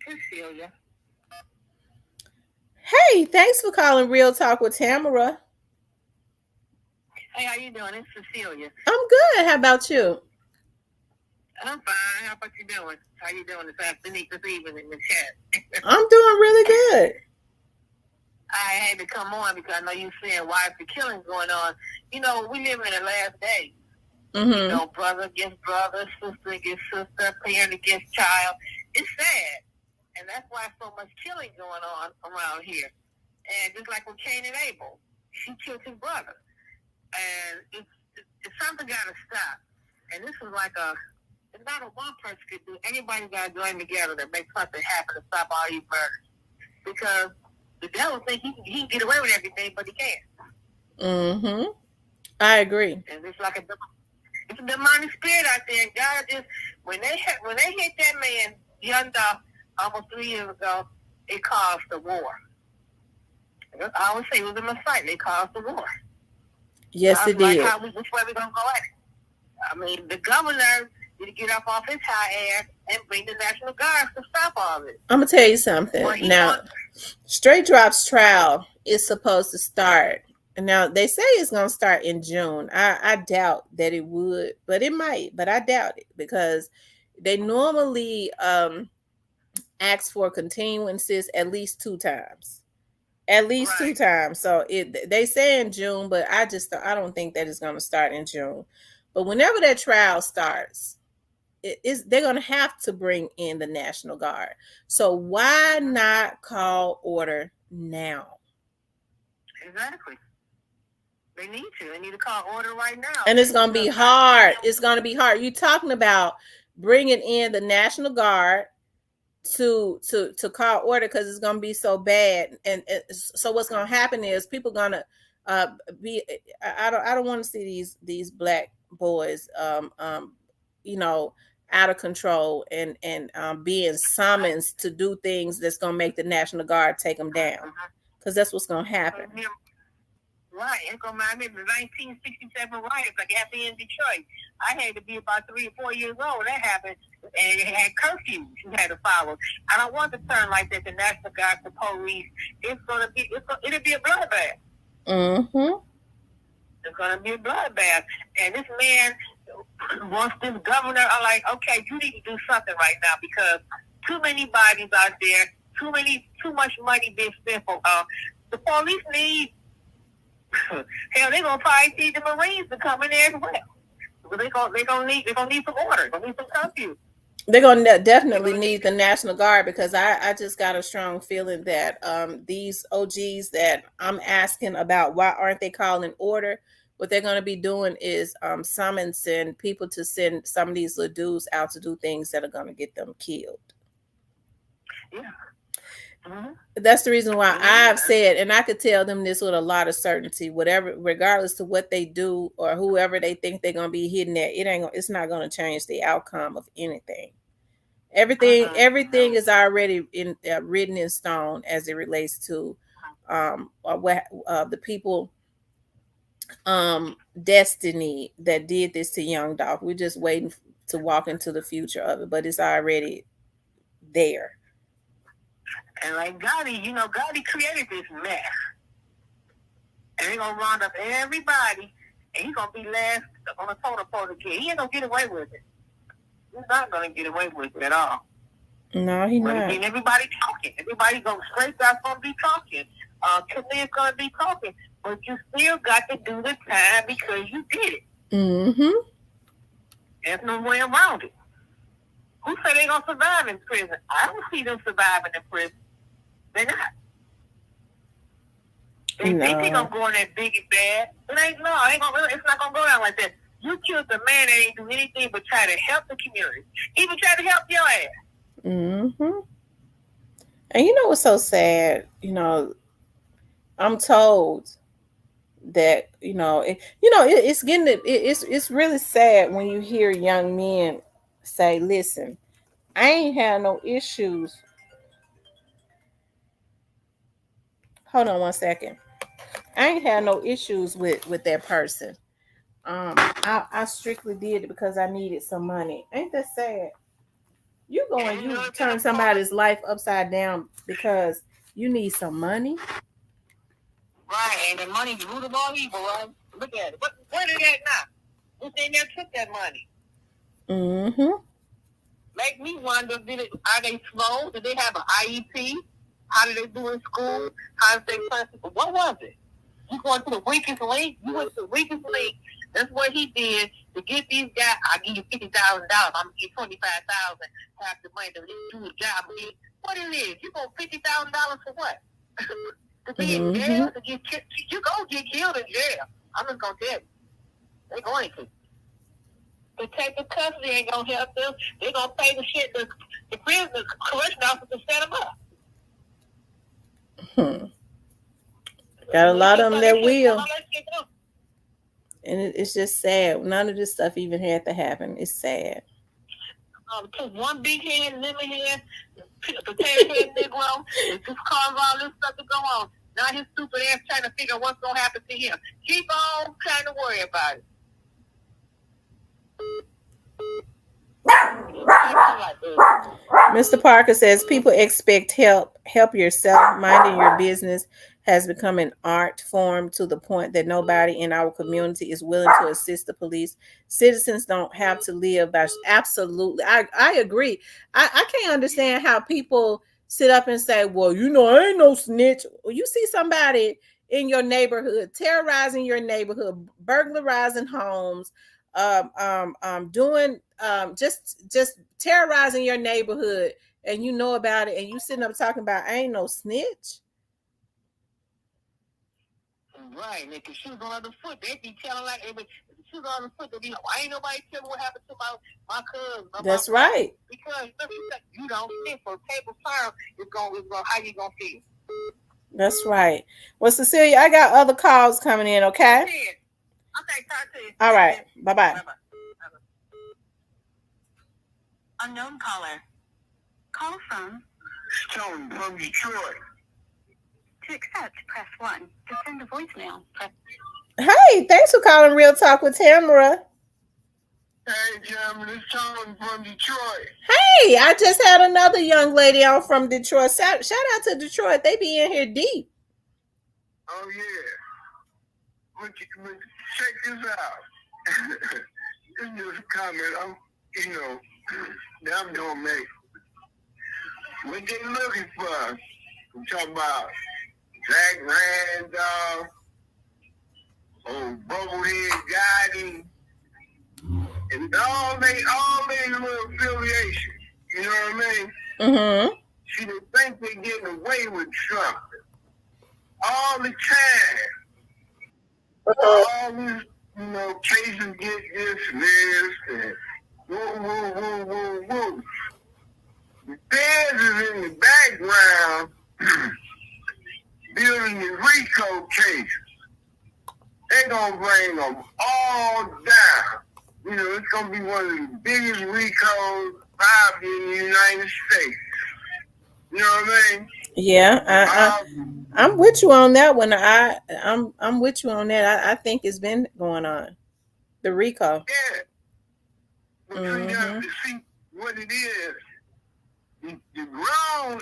[SPEAKER 2] Cecilia.
[SPEAKER 1] Hey, thanks for calling Real Talk with Tamara.
[SPEAKER 2] Hey, how you doing? It's Cecilia.
[SPEAKER 1] I'm good. How about you?
[SPEAKER 2] I'm fine. How about you doing? How you doing this afternoon, this evening in the chat?
[SPEAKER 1] I'm doing really good.
[SPEAKER 2] I had to come on because I know you saying why is the killing going on. You know, we live in the last days.
[SPEAKER 1] Mm-hmm.
[SPEAKER 2] You know, brother against brother, sister against sister, parent against child. It's sad. And that's why so much killing going on around here. And just like with Cain and Abel, she killed his brother. And it's something got to stop. And this is like it's not a one person could do. Anybody got to join together to make something happen to stop all these murders. Because the devil thinks he can get away with everything, but he can't.
[SPEAKER 1] Mm-hmm. I agree.
[SPEAKER 2] And it's like it's a demonic spirit out there. And God just when they hit that man, Young Dolph, almost 3 years ago, it caused the war. I always say it was a mistake. They caused the war.
[SPEAKER 1] Yes, it did.
[SPEAKER 2] Which way we gonna go at it? I mean, the governor need to get up off his high ass and bring the National Guard to stop all this.
[SPEAKER 1] I'm gonna tell you something. Now, Straight Drop's trial is supposed to start. Now they say it's gonna start in June. I doubt that it would, but it might. But I doubt it because they normally ask for continuances at least 2 times. At least
[SPEAKER 2] Right.
[SPEAKER 1] 2 times. So they say in June, but I don't think that it's gonna start in June. But whenever that trial starts, they're going to have to bring in the National Guard. So why not call order now?
[SPEAKER 2] Exactly. They need to. They need to call order right now.
[SPEAKER 1] And it's going to be hard. It's going to be hard. You're talking about bringing in the National Guard to call order because it's going to be so bad. And so what's going to happen is people going to be. I don't want to see these black boys you know, out of control and being summoned to do things that's going to make the National Guard take them down, because that's what's going to happen.
[SPEAKER 2] Right. It's going to remind me of the 1967 riots like happened in Detroit. I had to be about 3 or 4 years old when that happened, and it had curfews you had to follow. I don't want to turn like that. The National Guard, the police. It'll be a bloodbath.
[SPEAKER 1] Mm-hmm.
[SPEAKER 2] It's going to be a bloodbath. And this man, once this governor are like, okay, you need to do something right now because too many bodies out there, too much money being spent for the police need. Hell, they're gonna probably need the Marines to come in there as well. They're gonna need some order. They're gonna need some curfew.
[SPEAKER 1] They're gonna definitely need the National Guard because I just got a strong feeling that these OGs that I'm asking about why aren't they calling order, what they're going to be doing is summoning people to send some of these little dudes out to do things that are going to get them killed.
[SPEAKER 2] Yeah. Mm-hmm.
[SPEAKER 1] That's the reason why I've said, and I could tell them this with a lot of certainty, whatever, regardless to what they do or whoever they think they're going to be hitting at, it's not going to change the outcome of anything. Everything is already written in stone as it relates to the people destiny that did this to Young Dolph. We're just waiting to walk into the future of it, but it's already there.
[SPEAKER 2] And like Gotti, Gotti created this mess. And he's gonna round up everybody and he's gonna be last on the totem pole again. He ain't gonna get away with it. He's not gonna get away with it at all.
[SPEAKER 1] No, he's not.
[SPEAKER 2] Again, everybody talking. Everybody gonna straight up gonna be talking. Cornelius gonna be talking. But you still got to do the time because you did it.
[SPEAKER 1] Mm-hmm.
[SPEAKER 2] There's no way around it. Who said they're going to survive in prison? I don't see them surviving in prison. They're not. They think they're going to go in there big and bad. It's not going to go down like that. You killed a man that ain't do anything but try to help the community. Even try to help your ass.
[SPEAKER 1] Mm-hmm. And you know what's so sad? I'm told that it's really sad when you hear young men say, listen, I ain't had no issues Hold on one second. I ain't had no issues with that person. I strictly did it because I needed some money. Ain't that sad? You go and you turn somebody's life upside down because you need some money.
[SPEAKER 2] Right, and the money's the root of all evil, right? Look at it. Where did that now? If they never took that money.
[SPEAKER 1] Mm-hmm.
[SPEAKER 2] Make me wonder, are they slow? Did they have an IEP? How did they do in school? How did they plan? What was it? You going to the weakest link? You went to the weakest link. That's what he did to get these guys. I give you $50,000. I'm gonna give $25,000. Half the money to do the job. What it is? You want $50,000 for what? To be in jail? To get killed? You gonna get killed in jail? I'm just gonna tell you. They're going to. The take the custody ain't gonna help them. They're gonna pay the shit the prisoner correction officer to set them up.
[SPEAKER 1] Got a lot of them that will. And it's just sad. None of this stuff even had to happen. It's sad.
[SPEAKER 2] Because one big head, lemon head, potato head Negro, and just cause all this stuff to go on. Now his stupid ass trying to figure out what's gonna happen to him. Keep on trying to worry about it.
[SPEAKER 1] Mr. Parker says people expect help. Help yourself. Minding your business has become an art form to the point that nobody in our community is willing to assist the police. Citizens don't have to live by. Absolutely. I agree. I can't understand how people sit up and say, well, you know, I ain't no snitch. You see somebody in your neighborhood terrorizing your neighborhood, burglarizing homes, doing just terrorizing your neighborhood, and you know about it, and you sitting up talking about I ain't no snitch.
[SPEAKER 2] Right, and if the shoes on the foot, they be telling like if the shoes on the foot, they be like, ain't nobody tell me what happened to my cousin.
[SPEAKER 1] That's right.
[SPEAKER 2] Because you don't think for table time it's going how you gonna feel.
[SPEAKER 1] That's right. Well, Cecilia, I got other calls coming in, okay?
[SPEAKER 2] Okay, talk to you.
[SPEAKER 1] All right. Bye-bye.
[SPEAKER 2] Unknown caller. Call from Detroit. To accept, press 1. To send a voicemail, press.
[SPEAKER 1] Hey, thanks for calling Real Talk with Tamara.
[SPEAKER 2] Hey, Tamara, this Tom from Detroit.
[SPEAKER 1] Hey, I just had another young lady on from Detroit. Shout out to Detroit. They be in here deep.
[SPEAKER 2] Oh, yeah. But check this out. This is just a comment. I'm doing make. What they looking for? I'm talking about Jack Randolph, old Bubblehead Gotti, and all they little affiliations. You know what I mean?
[SPEAKER 1] Mm-hmm.
[SPEAKER 2] See, they think they're getting away with something all the time. All these, cases get dismissed and woo. The feds is in the background building the RICO cases. They're going to bring them all down. It's going to be one of the biggest RICOs probably in the United States. You know what I mean?
[SPEAKER 1] Yeah, I'm with you on that one. I'm with you on that. I think it's been going on. The RICO.
[SPEAKER 2] Yeah. But you got to see what it is. The grown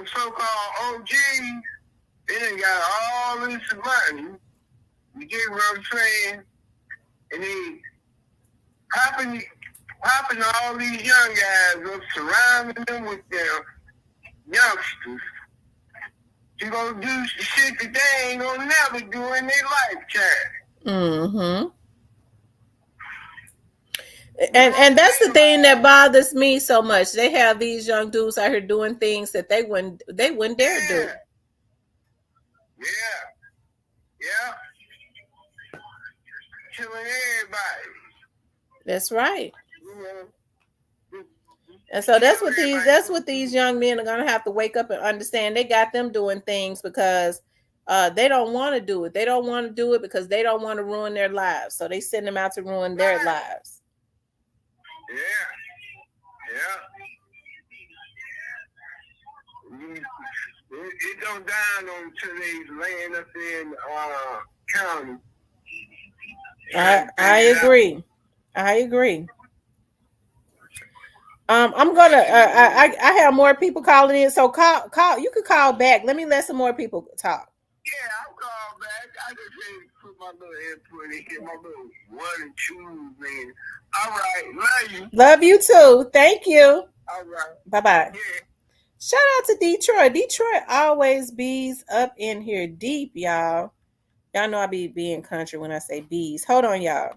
[SPEAKER 2] so-called OGs, they done got all this money. You get what I'm saying? And they popping all these young guys up, surrounding them with their youngsters. You gonna do shit that they ain't gonna never do in their lifetime.
[SPEAKER 1] Mm-hmm. And that's the thing that bothers me so much. They have these young dudes out here doing things that they wouldn't dare do.
[SPEAKER 2] Yeah. Killing everybody.
[SPEAKER 1] That's right. And so that's what these young men are gonna have to wake up and understand. They got them doing things because they don't want to do it. They don't want to do it because they don't want to ruin their lives. So they send them out to ruin their lives.
[SPEAKER 2] Yeah. It don't down on until they land up in county.
[SPEAKER 1] I agree. I agree. I'm gonna. I have more people calling in, so call. You could call back. Let me let some more people talk.
[SPEAKER 2] Yeah, I'll call back. I just need to put my little input in here, my little one and two, man. All right, love you.
[SPEAKER 1] Love you too. Thank you.
[SPEAKER 2] All right.
[SPEAKER 1] Bye bye.
[SPEAKER 2] Yeah.
[SPEAKER 1] Shout out to Detroit. Detroit always bees up in here deep, y'all. Y'all know I be being country when I say bees. Hold on, y'all.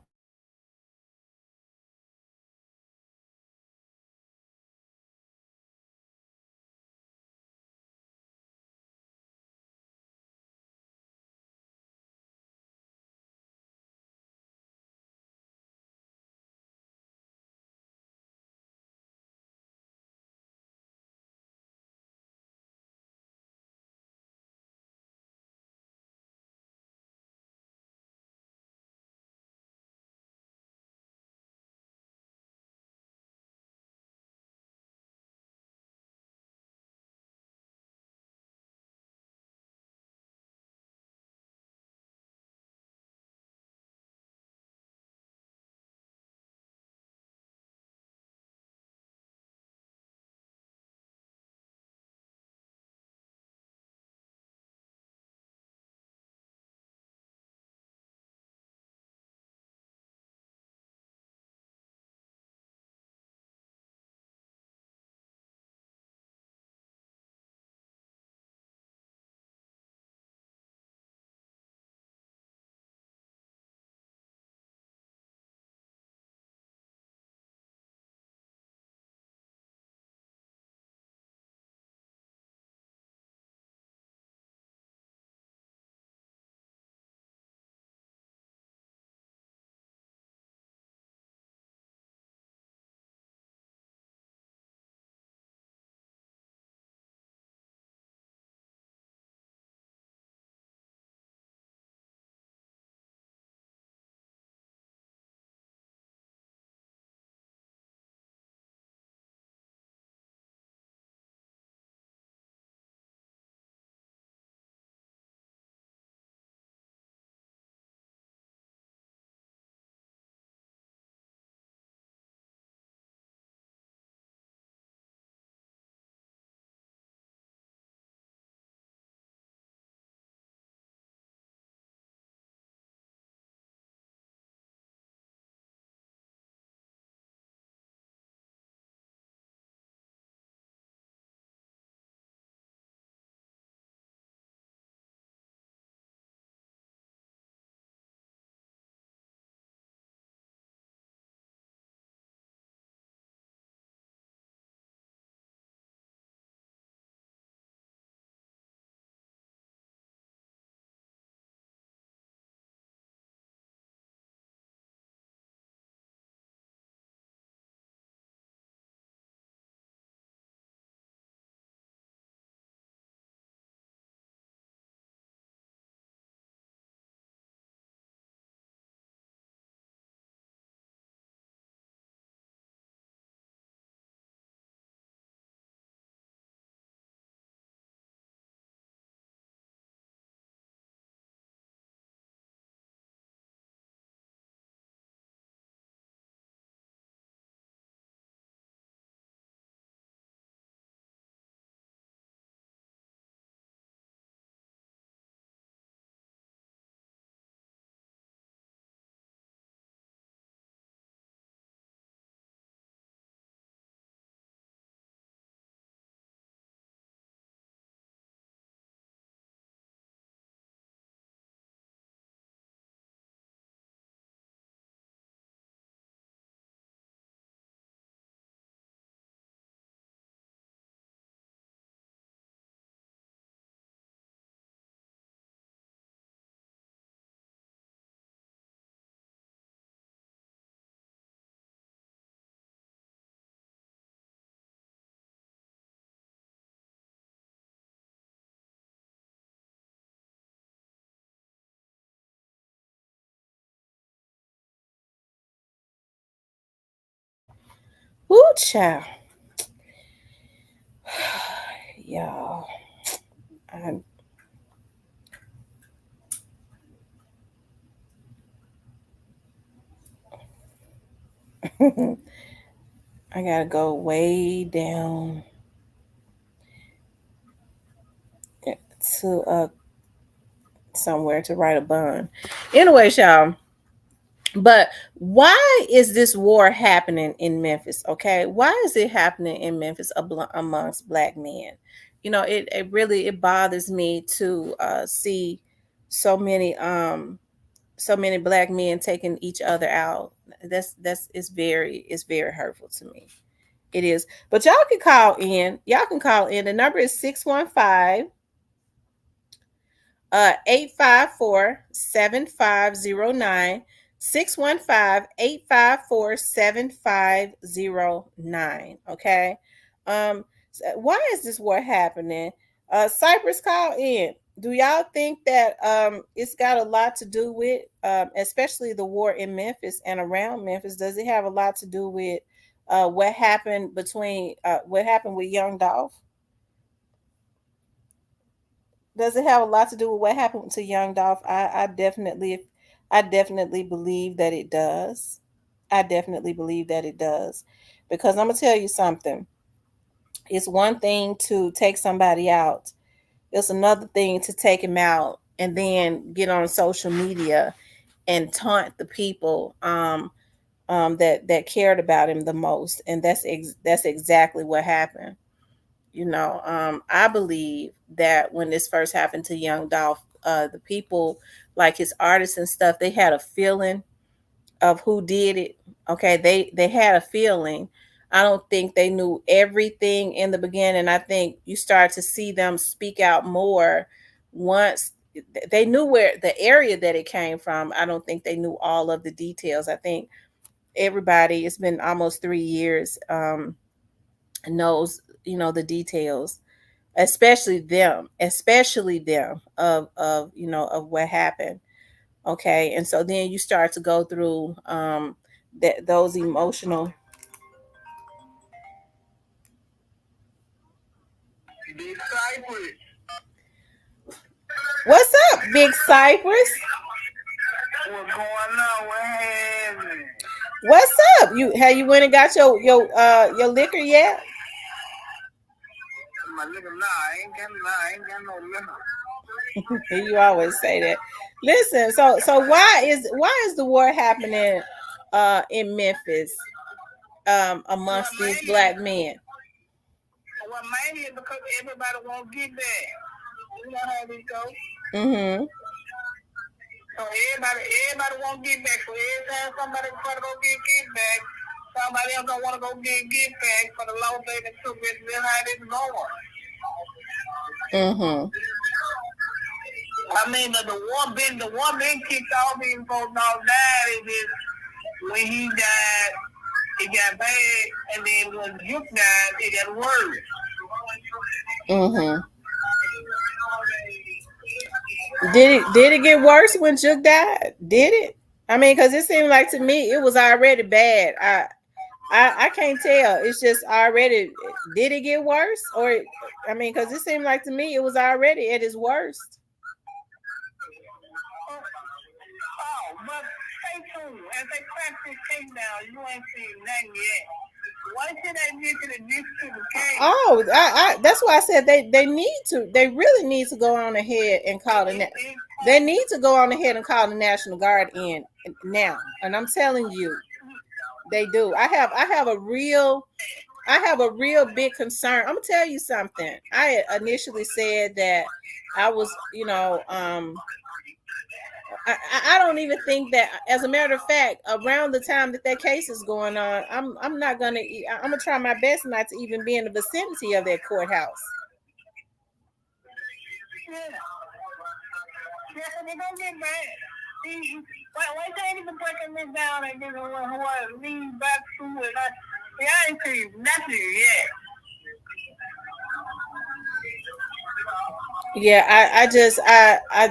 [SPEAKER 1] Woo, child. Y'all. I gotta go way down to somewhere to write a bun. Anyways, y'all. But why is this war happening in Memphis? Okay, why is it happening in Memphis amongst black men? It really it bothers me to see so many so many black men taking each other out. That's it's very hurtful to me. It is. But y'all can call in. Y'all can call in. The number is 615 854-7509. 615-854-7509. Okay. Why is this war happening? Cypress, call in. Do y'all think that it's got a lot to do with especially the war in Memphis and around Memphis? Does it have a lot to do with what happened with Young Dolph? Does it have a lot to do with what happened to Young Dolph? I definitely believe that it does. I definitely believe that it does. Because I'm gonna tell you something. It's one thing to take somebody out. It's another thing to take him out and then get on social media and taunt the people that cared about him the most. And that's exactly what happened. I believe that when this first happened to Young Dolph, the people, like his artists and stuff, they had a feeling of who did it. Okay, they had a feeling. I don't think they knew everything in the beginning. I think you start to see them speak out more once they knew where the area that it came from. I don't think they knew all of the details. I think everybody, it's been almost 3 years, knows the details, especially them of of what happened. Okay, and so then you start to go through those emotional.
[SPEAKER 2] Big Cypress.
[SPEAKER 1] What's up, Big Cypress?
[SPEAKER 2] What's going on? What happening?
[SPEAKER 1] What's up? You went and got your liquor yet?
[SPEAKER 2] My liquor, I ain't got no liquor.
[SPEAKER 1] You always say that. Listen, so why is the war happening in Memphis amongst these black men?
[SPEAKER 2] Well, mainly because everybody won't get back. You know how this goes.
[SPEAKER 1] Mm-hmm.
[SPEAKER 2] So everybody won't get back. So every time somebody try to go get back, somebody else don't want to go get back for the low they took it. That's how this going.
[SPEAKER 1] Mm-hmm.
[SPEAKER 2] I mean, the one been kicked off even folks all died is this, when he died, it got bad, and then when Juke died, it got worse.
[SPEAKER 1] Mm-hmm. Did it get worse when Juke died? Did it? I mean, because it seemed like to me it was already bad. I can't tell. It's just already. Did it get worse, or I mean, because it seemed like to me it was already at its worst.
[SPEAKER 2] Oh, but stay tuned. As they crack this case down, you ain't seen nothing yet. Once they get to the case.
[SPEAKER 1] Oh, that's why I said they really need to go on ahead and call they need to go on ahead and call the National Guard in now. And I'm telling you, they do. I have a real big concern. I'm gonna tell you something. I initially said that I was, I don't even think that, as a matter of fact, around the time that case is going on, I'm gonna try my best not to even be in the vicinity of that courthouse.
[SPEAKER 2] Yeah, they're gonna get mad. Why they even breaking this down and giving what lead back to it? I ain't seen nothing yet.
[SPEAKER 1] Yeah,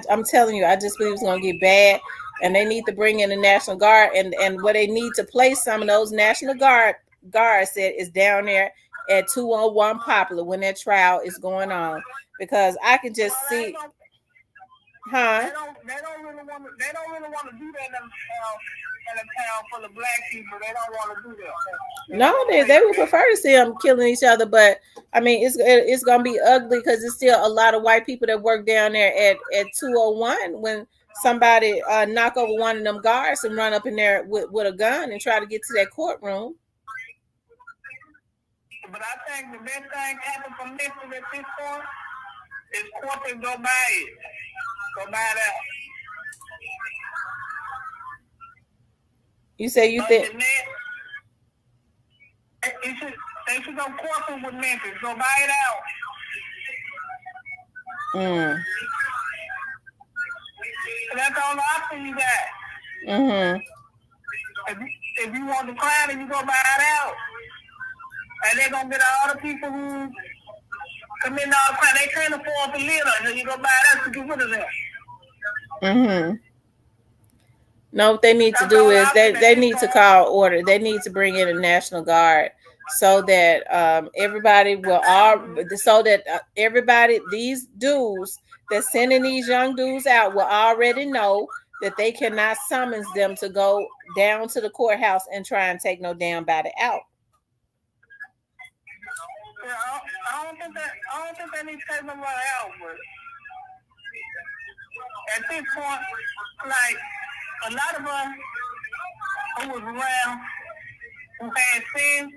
[SPEAKER 1] I'm telling you, I just believe it's gonna get bad, and they need to bring in the National Guard, and what they need to place some of those National Guards that is down there at 201 Popular when that trial is going on, because I can just see.
[SPEAKER 2] Huh? They don't really want to. They don't really want to do that in a town full of black people. They don't want to do that.
[SPEAKER 1] No, they would prefer to see them killing each other, but I mean, it's gonna be ugly because it's still a lot of white people that work down there at 201 when somebody knock over one of them guards and run up in there with a gun and try to get to that courtroom.
[SPEAKER 2] But I think the best thing happened from Memphis at this point is corporate go buy it. Go buy it out.
[SPEAKER 1] You say you think?
[SPEAKER 2] They should go corporate with Memphis. Go buy it out. So that's all the option you got. If you want the crime, then you go buy it out. And they're going to get all the people who commit all the crime. They can't afford to live, so you go buy it out to get rid of them.
[SPEAKER 1] No, what they need to do is they need to call order. They need to bring in a National Guard so that everybody will everybody, these dudes that's sending these young dudes out will already know that they cannot summons them to go down to the courthouse and try and take no damn body out.
[SPEAKER 2] Yeah, I don't think they need to take nobody out, but at this point, like, a lot of us who was around, who had sins,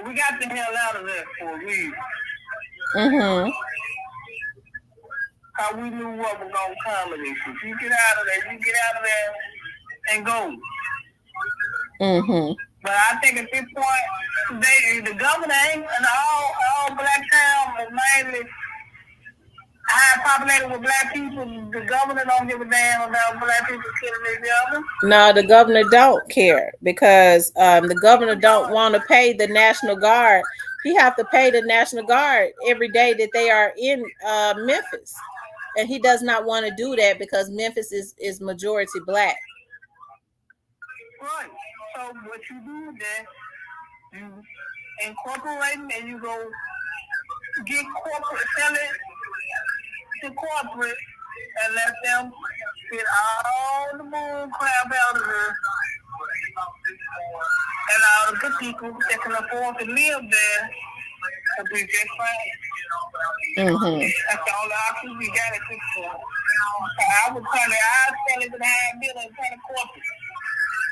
[SPEAKER 2] we got the hell out of there for a reason. How we knew what was going to come of this. If you get out of there and go. But I think at this point, the governor ain't, and all black towns are mainly high populated with black people. The governor don't give a damn about black people killing each other.
[SPEAKER 1] No, the governor don't care because the governor don't want to pay the National Guard. He have to pay the National Guard every day that they are in Memphis, and he does not want to do that because Memphis is majority black.
[SPEAKER 2] Right. So what you do then, you incorporate and you go get corporate, sell it to corporate, and let them get all the bull crap out of her. And all the good people that can afford to live there will be just fine. That's the only option we got at this point. I would sell it to the high bill and turn it corporate.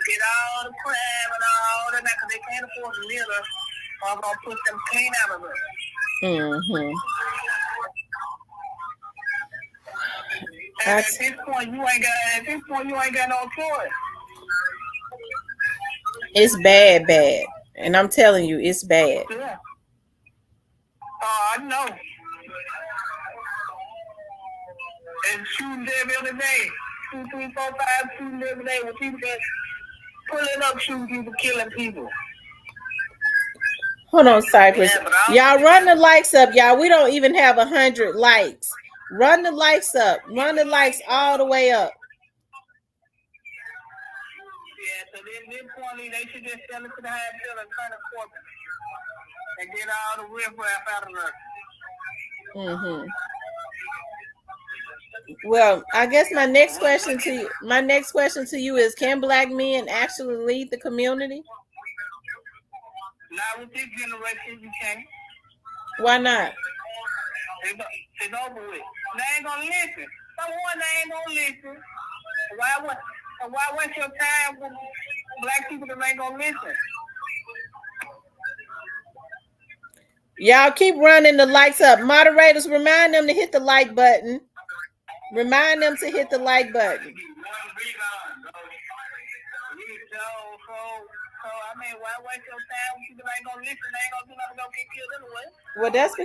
[SPEAKER 2] Get all the crab and all that because they can't afford to live there. I'm going to put them clean out of there. And at this point, you ain't got no choice.
[SPEAKER 1] It's bad, and I'm telling you, it's bad.
[SPEAKER 2] Yeah. I know. And shooting them every day. 2, 3, 4, 5 shooting every day with people that pulling up, shooting people, killing people.
[SPEAKER 1] Hold on, Cypress. Y'all run the likes up, y'all. We don't even have 100 likes. Run the likes up. Run the likes all the way up.
[SPEAKER 2] Yeah, so then they should just sell it to the high bill and turn it corporate and get all the riffraff out of there.
[SPEAKER 1] Well, I guess my next question to you is: can black men actually lead the community?
[SPEAKER 2] Not with this generation, you can't.
[SPEAKER 1] Why not?
[SPEAKER 2] It's over with. They ain't gonna listen. Someone they ain't gonna listen. Why waste your time with black people that ain't gonna listen?
[SPEAKER 1] Y'all keep running the likes up. Moderators, remind them to hit the like button. Remind them to hit the like button.
[SPEAKER 2] Why waste your time when people ain't gonna listen? They ain't gonna do nothing, gonna get killed anyway.
[SPEAKER 1] Well, that's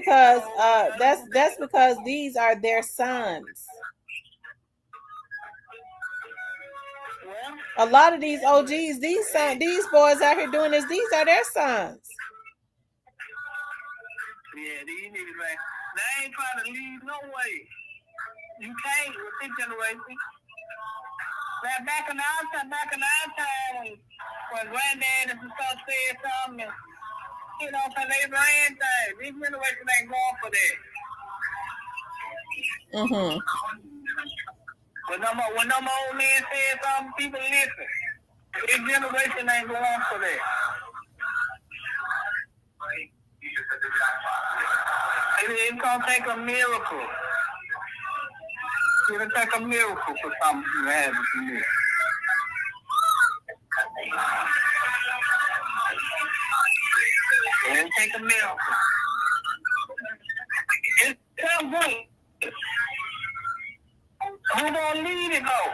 [SPEAKER 1] because these are their sons. A lot of these OGs, these boys out here doing this, these are their sons.
[SPEAKER 2] Yeah, these niggas, man. They ain't trying to leave no way. You can't with this generation. Back in our time, when granddad and stuff said something, he You know, because they ran things. These generations ain't going for that.
[SPEAKER 1] Mm-hmm.
[SPEAKER 2] When them old men said something, people listen. This generation ain't going for that. It's gonna take a miracle. It's gonna take a miracle for something to happen to me. It'll take a miracle. It's so good. Who gonna lead it though?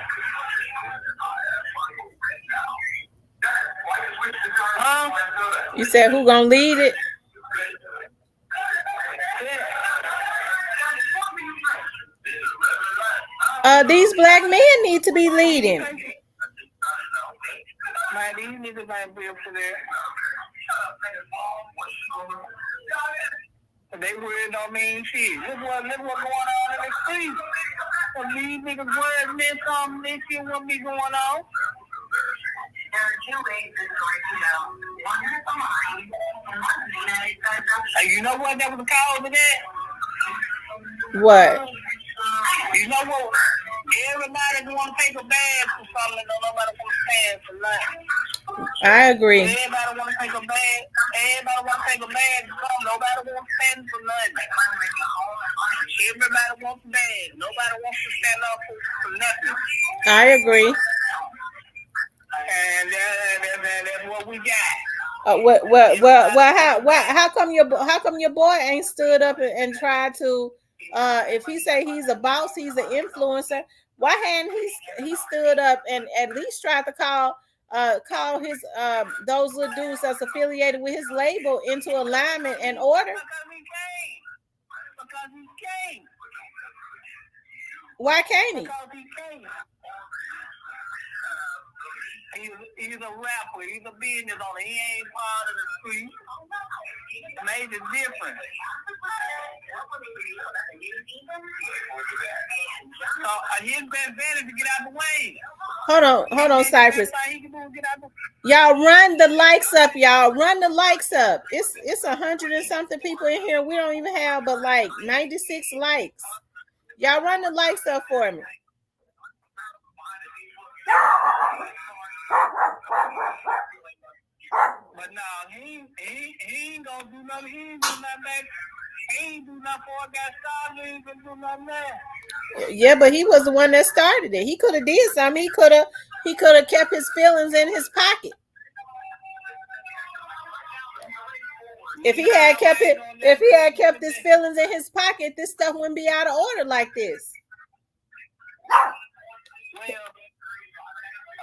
[SPEAKER 2] Huh?
[SPEAKER 1] You said who gonna lead it? These black men need to be leading.
[SPEAKER 2] Man, these niggas ain't built for that. They worried don't mean shit. Look what's going on in the street. If these niggas worried meant something, this shit wouldn't be going on. You know what that was the cause of that?
[SPEAKER 1] What?
[SPEAKER 2] You know what? Everybody want to take a bag for something, and nobody want to stand for nothing.
[SPEAKER 1] I agree.
[SPEAKER 2] Everybody want to take a bag. Everybody want to take a bag for something. Nobody want to stand for nothing. Everybody wants a bag. Nobody wants to stand up for nothing.
[SPEAKER 1] I agree.
[SPEAKER 2] And that's what we got.
[SPEAKER 1] How come your boy ain't stood up and tried to? If he say he's a boss, he's an influencer. Why hadn't he stood up and at least tried to call his those little dudes that's affiliated with his label into alignment and order?
[SPEAKER 2] Because he can't.
[SPEAKER 1] Why can't he?
[SPEAKER 2] Because he can't. He's a rapper. He's a business owner. He ain't part of the street. Made it different. So his best bet is to get out the way.
[SPEAKER 1] Hold on, Cypress. Y'all run the likes up, y'all. Run the likes up. It's 100 and something people in here. We don't even have but like 96 likes. Y'all run the likes up for me.
[SPEAKER 2] But no, he ain't gonna do nothing. He ain't do nothing back. He ain't do nothing before I got started. He ain't gonna do nothing now.
[SPEAKER 1] Yeah, but he was the one that started it. He could have did something. He could have kept his feelings in his pocket. If he had kept his feelings in his pocket, this stuff wouldn't be out of order like this.
[SPEAKER 2] Well,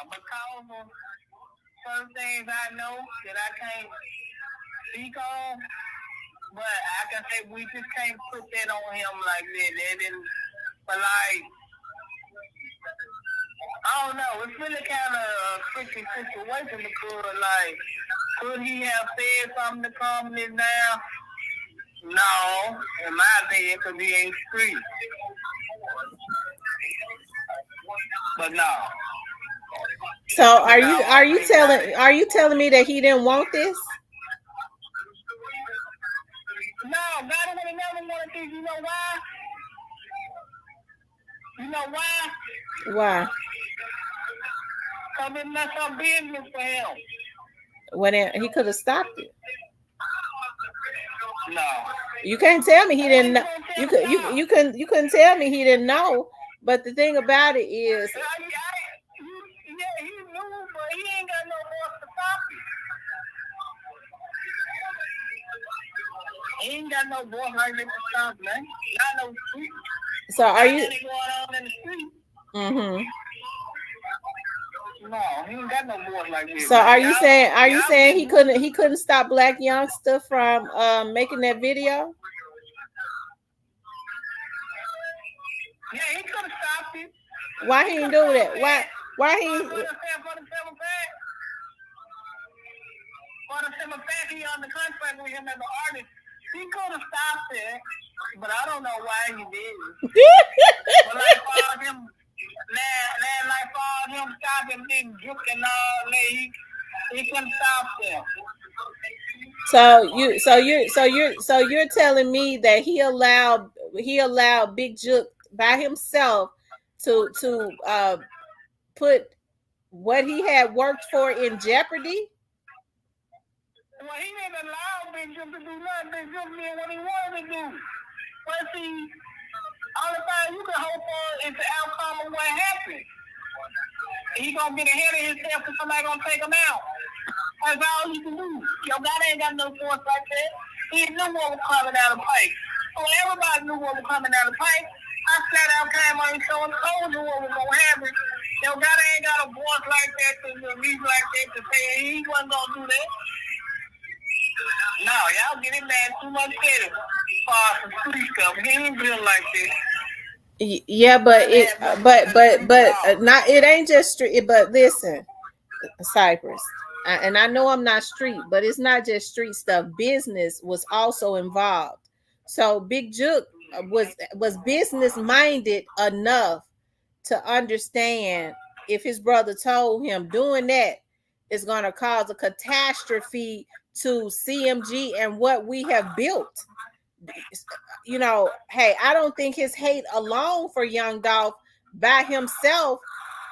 [SPEAKER 2] because of certain things I know that I can't speak on, but I can say we just can't put that on him like that. But like, I don't know. It's really kind of a tricky situation because, like, could he have said something to calm this down? No, in my opinion, because he ain't street. But no.
[SPEAKER 1] So are you telling me that he didn't want this?
[SPEAKER 2] No, God would have never wanted this. You know why? You know why?
[SPEAKER 1] Why?
[SPEAKER 2] Because it messed up business for him.
[SPEAKER 1] When he could have stopped it.
[SPEAKER 2] No.
[SPEAKER 1] You can't tell me he didn't know. You couldn't tell me he didn't know. But the thing about it is,
[SPEAKER 2] yeah, he knew, but he ain't got no more to stop it. He ain't got no voice like that to stop, man. Not no street.
[SPEAKER 1] So are you?
[SPEAKER 2] Going on in the street.
[SPEAKER 1] Mm-hmm.
[SPEAKER 2] No, he ain't got no voice like that.
[SPEAKER 1] So are you saying he couldn't stop Black Youngster from making that video?
[SPEAKER 2] Yeah, he could have stopped it.
[SPEAKER 1] Why he didn't do that? Why he?
[SPEAKER 2] For the simple fact he on the contract with him as an artist, he could have stopped it, but I don't know why he didn't. But like for him, like for him stopping big Juke and all that, he couldn't stop them.
[SPEAKER 1] So you're telling me that he allowed Big Juke by himself to put what he had worked for in jeopardy?
[SPEAKER 2] Well, he didn't allow Big Juke to do nothing. Big Juke did what he wanted to do. But see, only thing you can hope for is the outcome of what happened. He gonna get ahead of himself and somebody gonna take him out. That's all he can do. Your God ain't got no force like that. He knew what was coming down the pipe. So everybody knew what was coming down the pipe. I flat out came on the show and told you what was gonna happen. Your God ain't got a voice like that to release like that to say he wasn't gonna do that. No, y'all get it man too much credit for some street stuff. He ain't built like this.
[SPEAKER 1] Yeah, but not. It ain't just street. But listen, Cypress, and I know I'm not street, but it's not just street stuff. Business was also involved. So Big Juke was business minded enough to understand if his brother told him doing that is going to cause a catastrophe to CMG and what we have built. You know, hey, I don't think his hate alone for Young Dolph by himself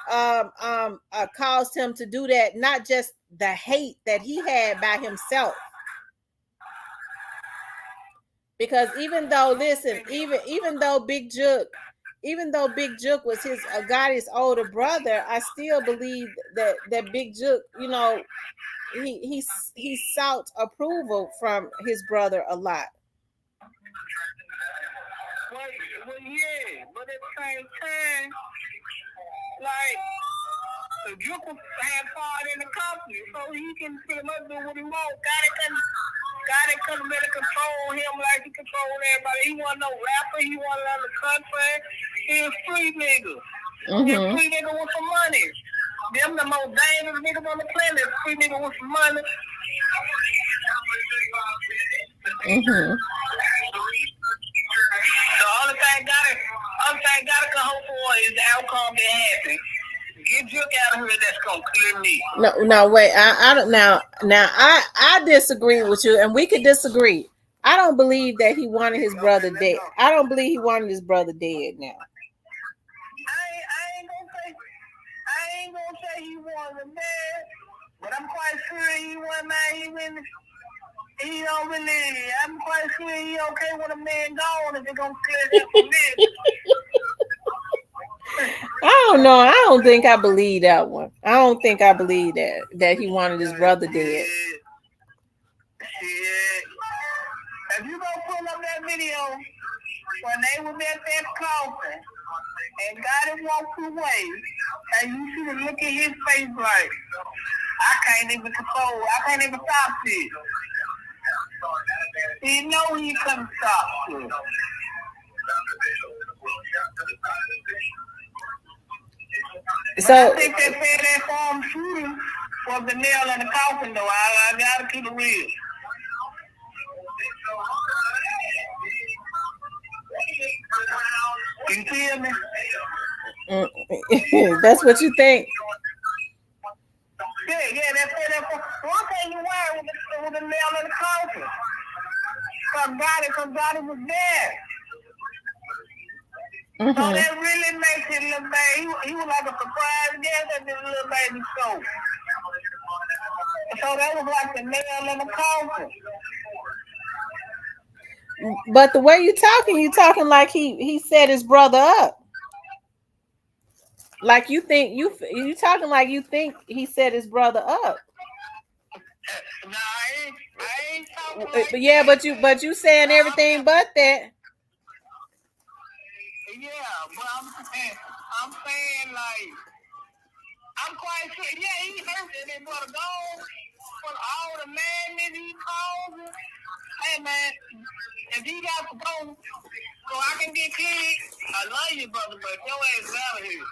[SPEAKER 1] caused him to do that. Not just the hate that he had by himself, because even though Big Juke was his Gotti's older brother, I still believe that Big Juke, you know, he sought approval from his brother a lot.
[SPEAKER 2] Well, yeah, but at the same time, like, the Juke had part in the company, so he can pretty much do what he wants. Gotti couldn't really control him like he controlled everybody. He wasn't no rapper. He wasn't on the country. He was street nigga. He was street nigga with some money. Them the most dangerous niggas on the planet. Street nigga with some money. The only thing Gotti can hope for is the outcome that happens. Get Juke out of here, that's gonna clear me.
[SPEAKER 1] No, wait. I don't now. I disagree with you, and we could disagree. I don't believe that he wanted his brother dead. I don't believe he wanted his brother dead now.
[SPEAKER 2] I ain't gonna say he wanted him dead, but I'm quite sure he wasn't mad. He don't really. I'm quite sure he okay with a man gone if they're gonna clear him from this.
[SPEAKER 1] I don't know. I don't think I believe that one. I don't think I believe that he wanted his brother dead.
[SPEAKER 2] Shit. If you go pull up that video when they was at that coffin and Gotti walked away, and you see the look in his face like, I can't even stop this. He know he couldn't stop this. So I think they said that farm shooting was the nail in the coffin, though. I gotta keep it real. You feel me?
[SPEAKER 1] That's what you think?
[SPEAKER 2] Yeah, that's it. One thing you wear was the nail in the coffin. Because Gotti was there. So that really makes it look bad. He was like a surprise guest at this little baby show. So that was like the nail in the coffin.
[SPEAKER 1] But the way you talking like he set his brother up. Like you think you talking like you think he set his brother up.
[SPEAKER 2] No, I ain't talking like
[SPEAKER 1] yeah, that. but you saying everything but that.
[SPEAKER 2] Yeah, but I'm saying like I'm quite sure. Yeah, he hurt it, and but go for all the madness he caused. Hey man, if he got to go so I can get kids, I love you, brother, but your ass is out of here.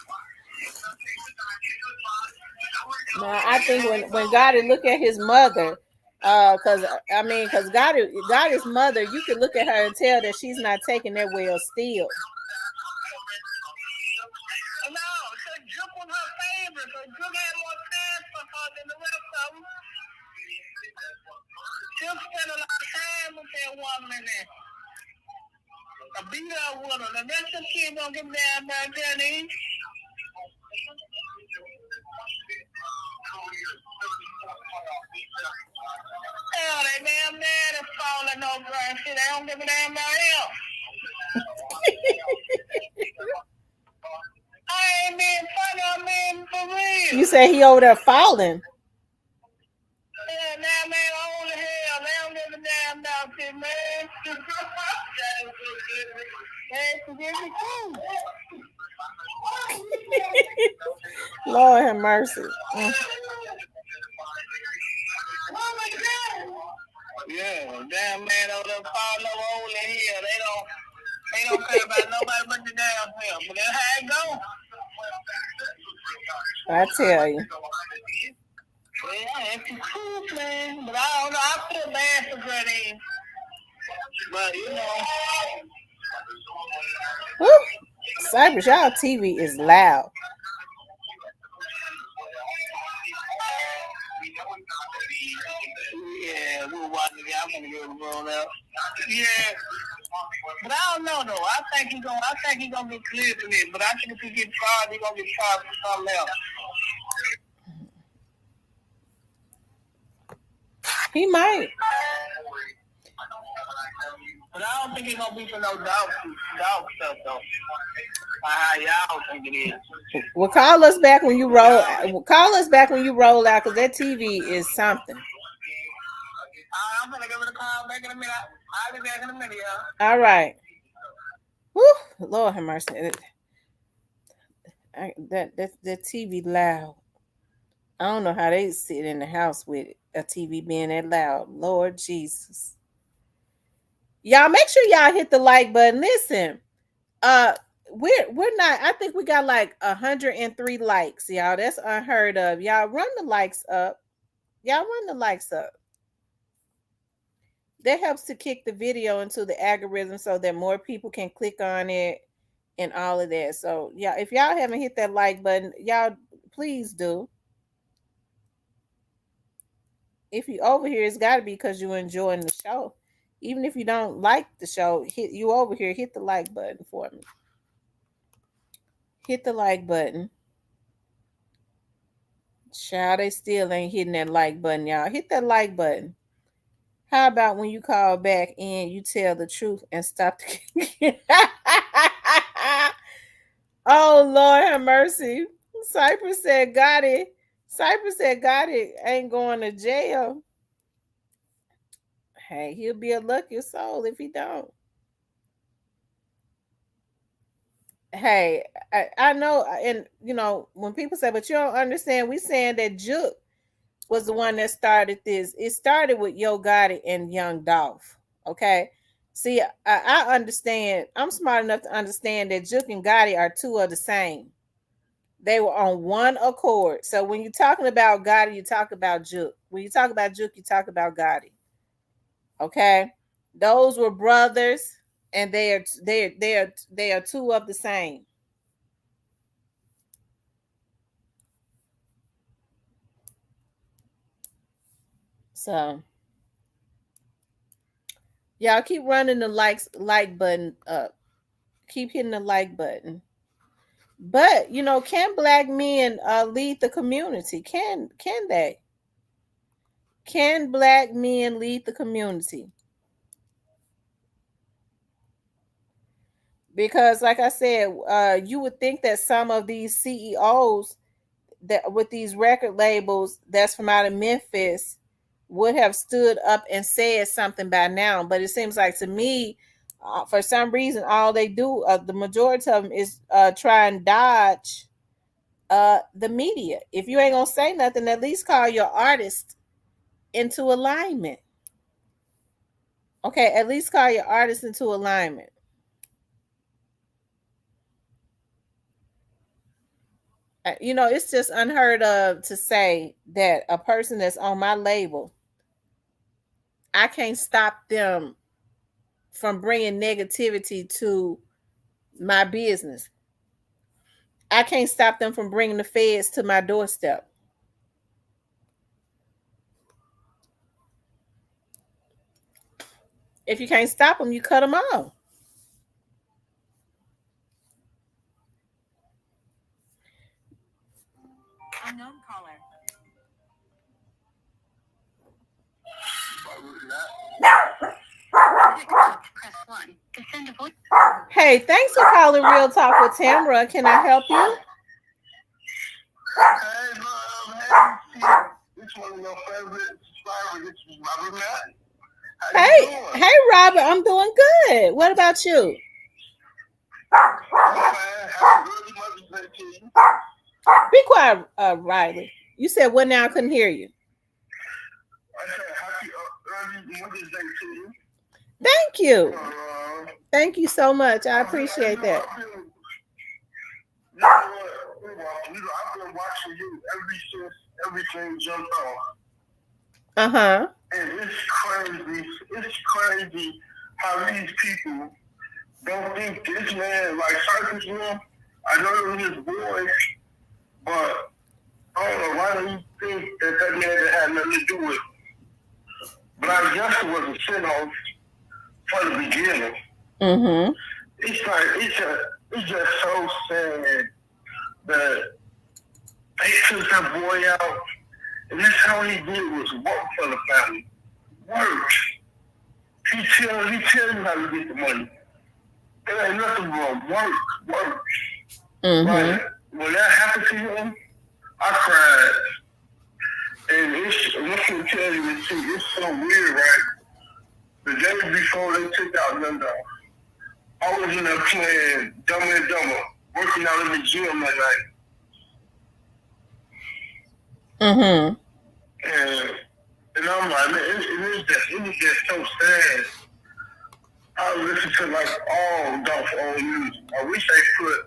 [SPEAKER 1] No, I think when Gotti look at his mother, because Gotti's mother, you can look at her and tell that she's not taking that well still.
[SPEAKER 2] No, so Juke was her favorite, so Juke had more time for her than the rest of them. Juke woman in there. I beat up with her. The rest of the kids don't give a damn about Johnny. Hell, they damn mad and falling over and shit. They don't give a damn about him. I ain't being funny, I'm being for real.
[SPEAKER 1] You say he over there falling.
[SPEAKER 2] Yeah, now man, old as hell. They don't give a damn about shit, man.
[SPEAKER 1] Lord have mercy.
[SPEAKER 2] Yeah, damn man over there falling over old as hell. They don't care about nobody but the damn hell. But that's how it go.
[SPEAKER 1] I tell you.
[SPEAKER 2] Yeah, it's the truth, man. But I don't know. I feel bad for Granny. But, you know.
[SPEAKER 1] Woo. Cypress, y'all TV is loud.
[SPEAKER 2] Yeah, we'll watch it. I'm gonna get it rolled out. Yeah. But I don't know though. I think he's gonna be clear to me. But I think if he gets charged, he's gonna get charged for something else.
[SPEAKER 1] He might.
[SPEAKER 2] But I don't think he's gonna be for no dog stuff though. How y'all think it is?
[SPEAKER 1] Well, call us back when you roll. Call us back when you roll out, because that TV is something.
[SPEAKER 2] I'm gonna give it a call back in a minute. I'll be back in a minute, y'all.
[SPEAKER 1] All right. Woo, Lord have mercy. That TV loud. I don't know how they sit in the house with a TV being that loud. Lord Jesus. Y'all make sure y'all hit the like button. Listen, we're not. I think we got like 103 likes, y'all. That's unheard of. Y'all run the likes up. Y'all run the likes up. That helps to kick the video into the algorithm so that more people can click on it and all of that. So yeah, if y'all haven't hit that like button, y'all please do. If you over here, it's got to be because you're enjoying the show. Even if you don't like the show, hit you over here, hit the like button for me. Hit the like button. Child, they still ain't hitting that like button, y'all. Hit that like button. How about when you call back and you tell the truth and stop the Oh, Lord have mercy. Cypress said Gotti. Cypress said Gotti ain't going to jail. Hey, he'll be a lucky soul if he don't. Hey, I know, and you know, when people say, but you don't understand, we saying that Juke was the one that started this. It started with Yo Gotti and Young Dolph. Okay. See, I understand. I'm smart enough to understand that Juke and Gotti are two of the same. They were on one accord. So when you're talking about Gotti, you talk about Juke. When you talk about Juke, you talk about Gotti. Okay. Those were brothers, and they are two of the same. So y'all keep running the like button up. Keep hitting the like button. But you know, can black men lead the community? Can they? Can black men lead the community? Because, like I said, you would think that some of these CEOs that with these record labels that's from out of Memphis would have stood up and said something by now. But it seems like to me, for some reason, all they do, the majority of them, is try and dodge the media. If you ain't gonna say nothing, at least call your artist into alignment. Okay, at least call your artist into alignment. You know, it's just unheard of to say that a person that's on my label, I can't stop them from bringing negativity to my business. I can't stop them from bringing the feds to my doorstep. If you can't stop them, you cut them off.
[SPEAKER 2] Unknown caller. Press 1 to send a voice.
[SPEAKER 1] Hey, thanks for calling Real Talk with Tamara. Can I help you?
[SPEAKER 3] Hey, love. Hey, this one of your favorite subscribers. This is Robert Matt. How you doing?
[SPEAKER 1] Hey, Robert. I'm doing good. What about you?
[SPEAKER 3] I'm fine. Happy early Mother's Day to you.
[SPEAKER 1] Be quiet, Riley. You said what now? I couldn't hear you.
[SPEAKER 3] I said happy early Mother's Day to you.
[SPEAKER 1] Thank you. Thank you so much. I appreciate that.
[SPEAKER 3] You know what? I've been watching you since everything jumped off.
[SPEAKER 1] Uh-huh.
[SPEAKER 3] And it's crazy. It's crazy how these people don't think this man, like Circus Room, I know it was his boy, but I don't know why do you think that man had nothing to do with it. But I guess it was a send-off for the beginning.
[SPEAKER 1] Mm-hmm.
[SPEAKER 3] It's like, it's just so sad that they took that boy out, and that's how he did was work for the family. Work. He tell you how to get the money. There ain't nothing wrong. Work.
[SPEAKER 1] Mm-hmm.
[SPEAKER 3] Like, when that happened to him, I cried. And what can tell you, it's so weird, right? The day before they took out Young Dolph, I was in there playing Dumber and Dumber, working out in the gym that night.
[SPEAKER 1] Mm-hmm.
[SPEAKER 3] And I'm like, man, it was just so sad. I listen to like all Dolph old music. I wish they put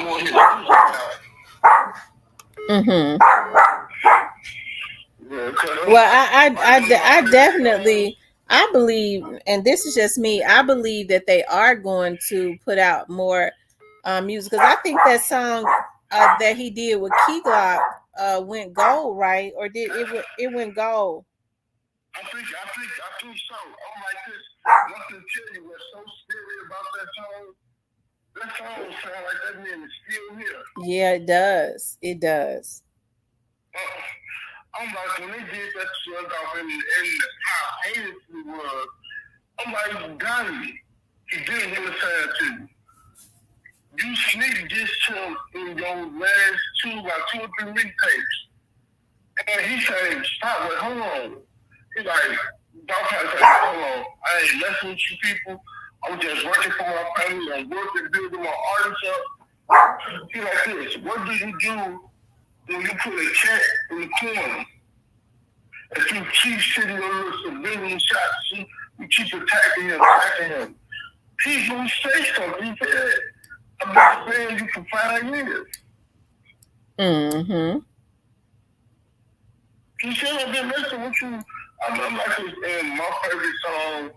[SPEAKER 3] more of his music out.
[SPEAKER 1] Mm-hmm.
[SPEAKER 3] Yeah,
[SPEAKER 1] well, I definitely, I believe, and this is just me, I believe that they are going to put out more music, because I think that song that he did with Key Glock went gold, right? Or did it went gold?
[SPEAKER 3] I think so. I'm like this. What to tell you what's so scary about that song? That song sound like that man is still here.
[SPEAKER 1] Yeah, it does. It does.
[SPEAKER 3] I'm like, when they did that shit off and how heinous it was, I'm like, Gotti, he didn't want to say it to you. You sneak this to him in your last about 2 or 3 mixtapes. And he said, stop it, hold on. He's like, Dolph had to say, hold on, I ain't messing with you people. I'm just working for my family. I'm working, building my artists up. He's like this, what do you do when you put a cat in the corner? If you keep sitting on little civilian shots, you keep attacking him. People say something. He said, I've been saying you for 5 years.
[SPEAKER 1] Mm-hmm.
[SPEAKER 3] He said, I've been messing with you. I'm like, and my favorite song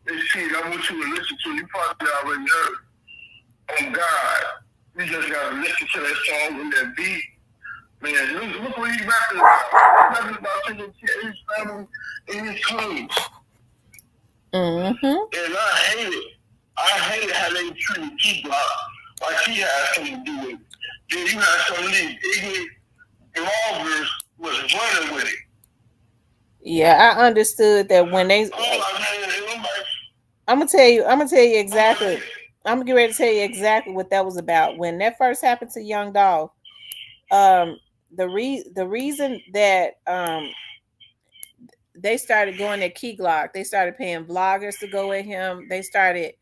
[SPEAKER 3] is shit I want you to listen to. You probably already heard. On God. You just gotta listen to that song and that beat. Man, look what he's rapping about. He's rapping about taking care of his family and his kids.
[SPEAKER 1] Mm-hmm.
[SPEAKER 3] And I hate how they treat Key Glock like he has something to do with it. Then you have some of these ignorant bloggers was running with it.
[SPEAKER 1] Yeah, I understood that when they. I'm gonna tell you exactly. I'm gonna get ready to tell you exactly what that was about. When that first happened to Young Dolph, the reason that they started going at Key Glock, they started paying vloggers to go at him. They started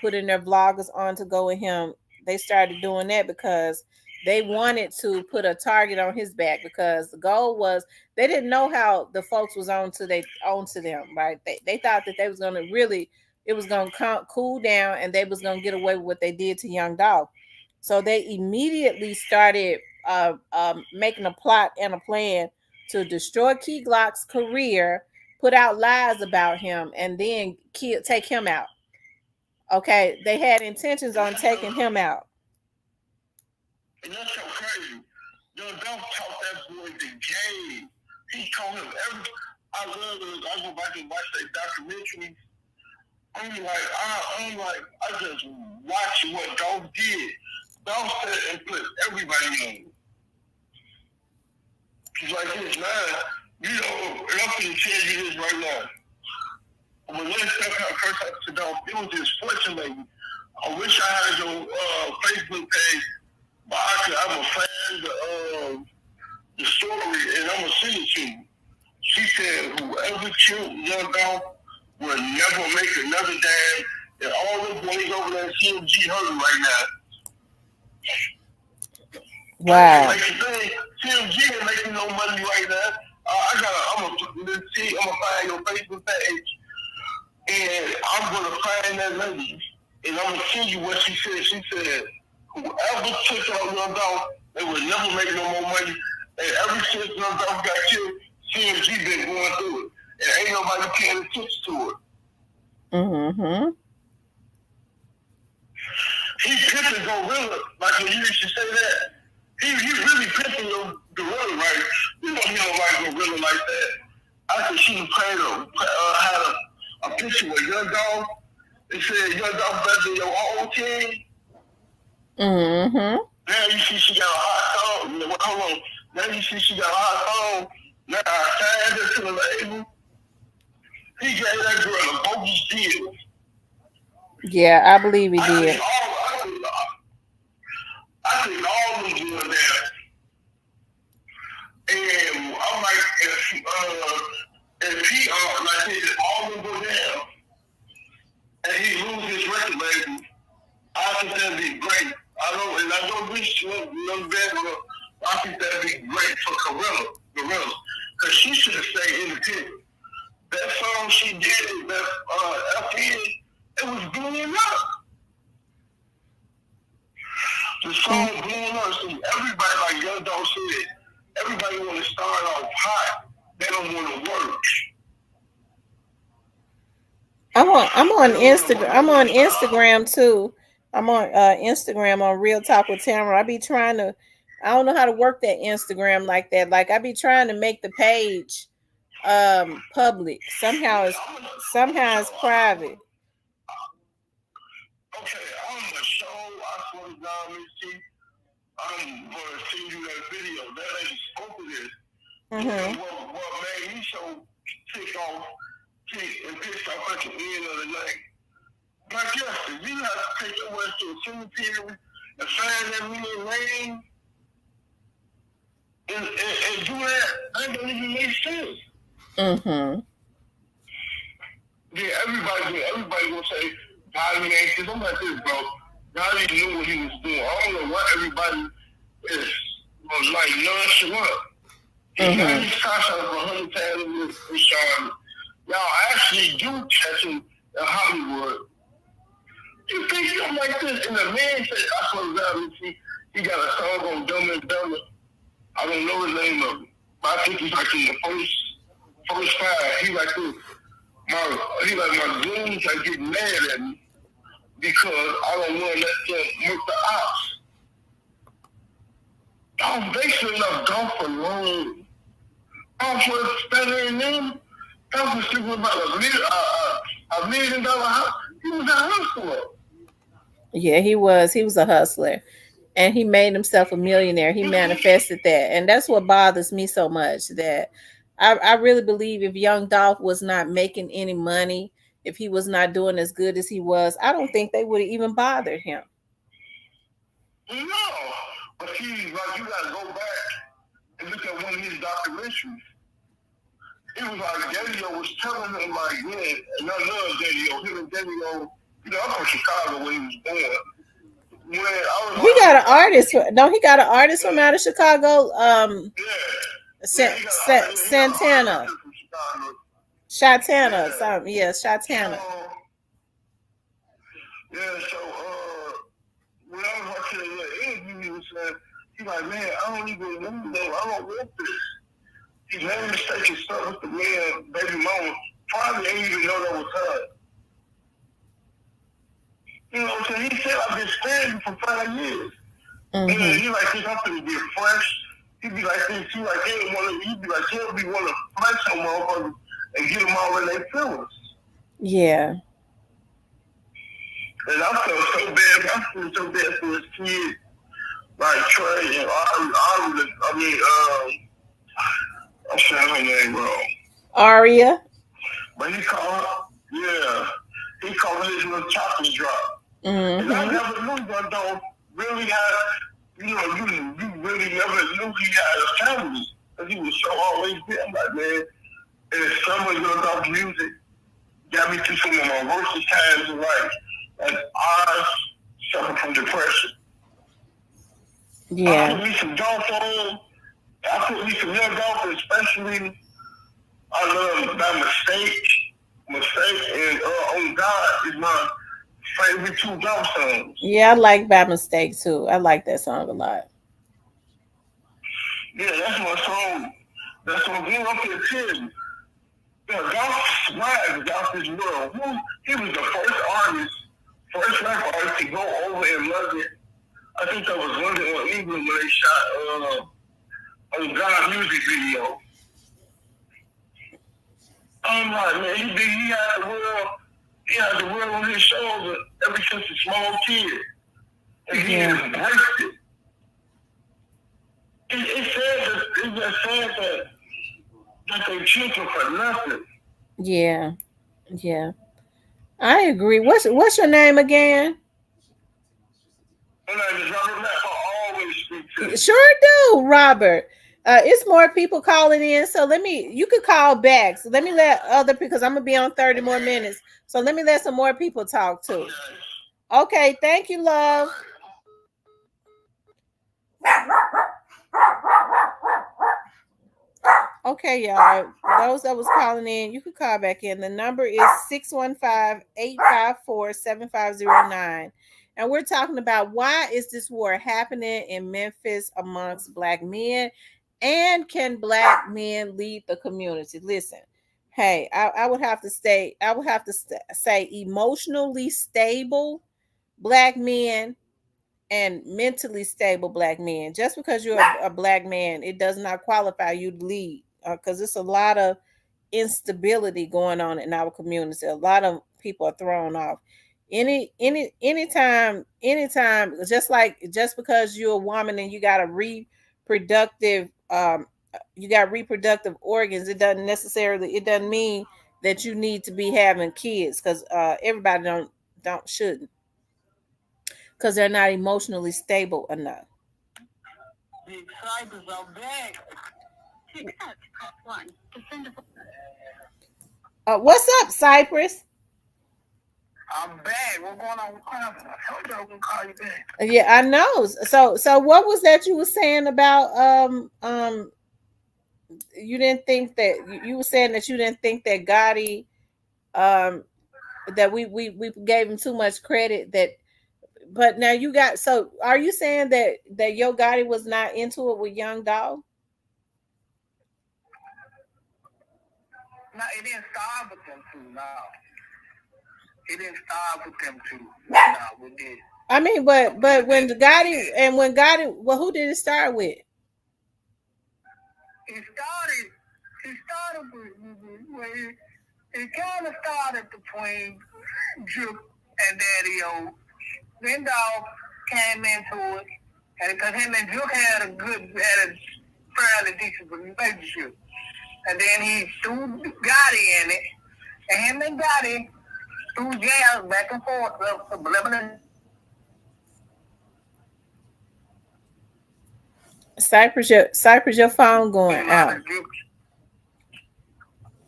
[SPEAKER 1] putting their vloggers on to go at him. They started doing that because they wanted to put a target on his back, because the goal was they didn't know how the folks was on to them, right? They thought that they was gonna it was gonna cool down and they was gonna get away with what they did to Young Dolph. So they immediately started making a plot and a plan to destroy Key Glock's career, put out lies about him, and then take him out. Okay, they had intentions on taking him out.
[SPEAKER 3] And that's so crazy. Young Dolph taught that boy the game. He told him everything. I love it. I go back and watch that documentary. I'm like, I just watch what Dolph did. Dolph said and put everybody on. It's like this, man. You know, and I'm going to tell you this right now. When this stuff first happened to Dolph, it was this fortune lady. I wish I had your Facebook page, but I'm a fan of the story, and I'm going to send it to you. She said, whoever killed Young Dolph will never make another dime, and all the boys over there at CMG hurting right now.
[SPEAKER 1] Wow.
[SPEAKER 3] Like you say, CMG ain't making no money right now. I'm gonna find your Facebook page, and I'm gonna find that lady, and I'm gonna tell you what she said. She said, whoever took out Young Dolph, they will never make no more money. And ever since Young Dolph got killed, CMG been going through it, and ain't nobody paying attention to it.
[SPEAKER 1] Mm-hmm.
[SPEAKER 3] He pimping Gorilla, like you used to say that. He really pimping your Gorilla, right? You know he don't like Gorilla like that. After she had a picture with Young Dolph, it said Young Dolph better than your whole team.
[SPEAKER 1] Mm-hmm.
[SPEAKER 3] Now you see she got a hot song. Hold on. Now you see she got a hot song. Now I signed her to the label. He gave that girl a bogus deal.
[SPEAKER 1] Yeah, I believe he did.
[SPEAKER 3] I think all of them doing that. And I'm like, if he like this, all of them go down, and he lose his record label, I think that'd be great. I don't wish no better. I think that'd be great for Gorilla, because she should have stayed independent. That song she did, that FN, it was blowing up. The song blowing up. See, everybody, like Young Dolph said, everybody want to start off hot. They don't want to work.
[SPEAKER 1] I'm on Instagram. I'm on Instagram too. I'm on Instagram on Real Talk with Tamara. I be trying to. I don't know how to work that Instagram like that. Like I be trying to make the page public. Somehow it's private.
[SPEAKER 3] Okay, I'm gonna show. I swear to God, Miss T, I'm gonna send you that video. That lady spoke of this.
[SPEAKER 1] Mm-hmm.
[SPEAKER 3] What made me so ticked off and pissed off at the end of the night? Like yesterday, you have to take your ass to a cemetery and find that mean lane and do that. That don't even make sense.
[SPEAKER 1] Mm-hmm.
[SPEAKER 3] Yeah, everybody gonna say, Gotti ain't, because I'm like this, bro. Gotti knew what he was doing. I don't know what everybody is like nonchalant. Mm-hmm. Now he's cashapp for 100 times with Charlotte. Y'all actually do catch him in Hollywood. You think something like this? And the man said, I swear to God, he got a song on Dumb and Dumber. I don't know the name of it. But I think he's like in the first five. He like this. My goons are getting mad at me because I don't want to let them make the ops. I'm basically enough Dolph alone. Dolph was better than them. Dolph was thinking about $1 million house. He was a hustler.
[SPEAKER 1] Yeah, he was. He was a hustler. And he made himself a millionaire. He manifested that. And that's what bothers me so much, that I really believe if Young Dolph was not making any money, if he was not doing as good as he was, I don't think they would have even bothered him.
[SPEAKER 3] No. But see, like, you got to go back and look at one of his documentaries. It was like Daddy-O was telling him, like, yeah, and I love Daddy-O. Him and Daddy-O, you know, I'm from Chicago when he was born. He
[SPEAKER 1] got an artist. No, he got an artist from out of Chicago. Santana. Shatana. Something. Yeah, Shatana.
[SPEAKER 3] Yeah, so when I was watching the interview, he was saying, he's like, man, I don't even know. I don't want this. He made a mistake and stuck with the man, baby mama. Probably ain't even know that was her. You know what I'm saying? He said, I've been standing for 5 years. Mm-hmm. And he like, this, I'm going to get fresh. He'd be like this. He'd be like, he'll be want to flex on motherfuckers and get them all in their feelings.
[SPEAKER 1] Yeah.
[SPEAKER 3] And I feel so bad. I feel so bad for his kids, like Trey and Ari. I'm saying her name wrong.
[SPEAKER 1] Aria.
[SPEAKER 3] But he called, yeah, he called his little chocolate drop.
[SPEAKER 1] Mm-hmm.
[SPEAKER 3] And I never knew Young Dolph really had, you really never knew he had a family. Because he was so always there. I'm like, man, and some of Young Dolph music got me through some of my worst times in life. And I suffer from depression.
[SPEAKER 1] Yeah.
[SPEAKER 3] I put me some Dolph on. I put me some Young Dolph, especially I love By Mistake, and On God is my favorite two Dolph songs.
[SPEAKER 1] Yeah, I like By Mistake too. I like that song a lot.
[SPEAKER 3] Yeah, that's my song. That's what I'm up here telling you. Yeah, Dolph swag out this world. He was the first rap artist to go over in London. I think that was London or England when they shot On God music video. I'm like, man, he had the world on his shoulders ever since a small kid. And he embraced it. It's just sad that they treat him for nothing.
[SPEAKER 1] Yeah. Yeah. I agree. What's your name again?
[SPEAKER 3] And I just Robert Matt, I always speak to him.
[SPEAKER 1] Sure do, Robert. It's more people calling in, so you could call back. So let me let other people, because I'm gonna be on 30 more minutes. So let me let some more people talk too. Okay, thank you, love. Okay, y'all. Those that was calling in, you could call back in. The number is 615-854-7509. And we're talking about why is this war happening in Memphis amongst black men, and can black men lead the community? Listen, hey, I would have to say emotionally stable black men and mentally stable black men. Just because you're a black man, it does not qualify you to lead, because it's a lot of instability going on in our community. A lot of people are thrown off. Anytime, just because you're a woman and you got a reproductive organs, it doesn't mean that you need to be having kids, because everybody shouldn't, because they're not emotionally stable enough.
[SPEAKER 2] The Cypress are back. To accept, press 1. To send a...
[SPEAKER 1] What's up, Cypress?
[SPEAKER 3] I'm back. What's going on? I told you I was gonna call you back.
[SPEAKER 1] Yeah, I know. So what was that you were saying about you didn't think that you were saying that you didn't think that Gotti that we gave him too much credit, but now you got, so are you saying that Yo Gotti was not into it with Young Dolph?
[SPEAKER 3] No, it didn't start with them two. No, it didn't start with them two. No, it did.
[SPEAKER 1] I mean, but when Gotti, well, who did it start with?
[SPEAKER 3] It started with it kind of started between Juke and Daddy-O. Then Dolph came into it, and because him and Juke had a fairly decent relationship. And then he threw Gotti in it, and him and Gotti threw jazz back and forth for Lebanon.
[SPEAKER 1] Cypress, your phone going out.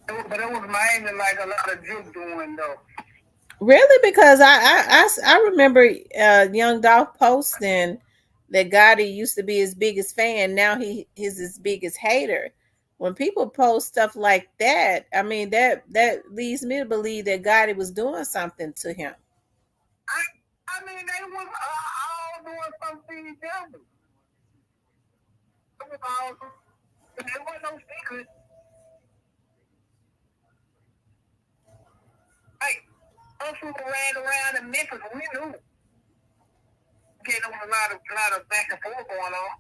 [SPEAKER 3] But it was mainly like a lot of Juke doing though.
[SPEAKER 1] Really? Because I remember Young Dolph posting that Gotti used to be his biggest fan. Now he's his biggest hater. When people post stuff like that, I mean that leads me to believe that Gotti was doing something to him.
[SPEAKER 3] I mean, they was all doing something together. There was no secret. Hey, us who ran around in Memphis, we knew. Okay, there was a lot of back and forth going on.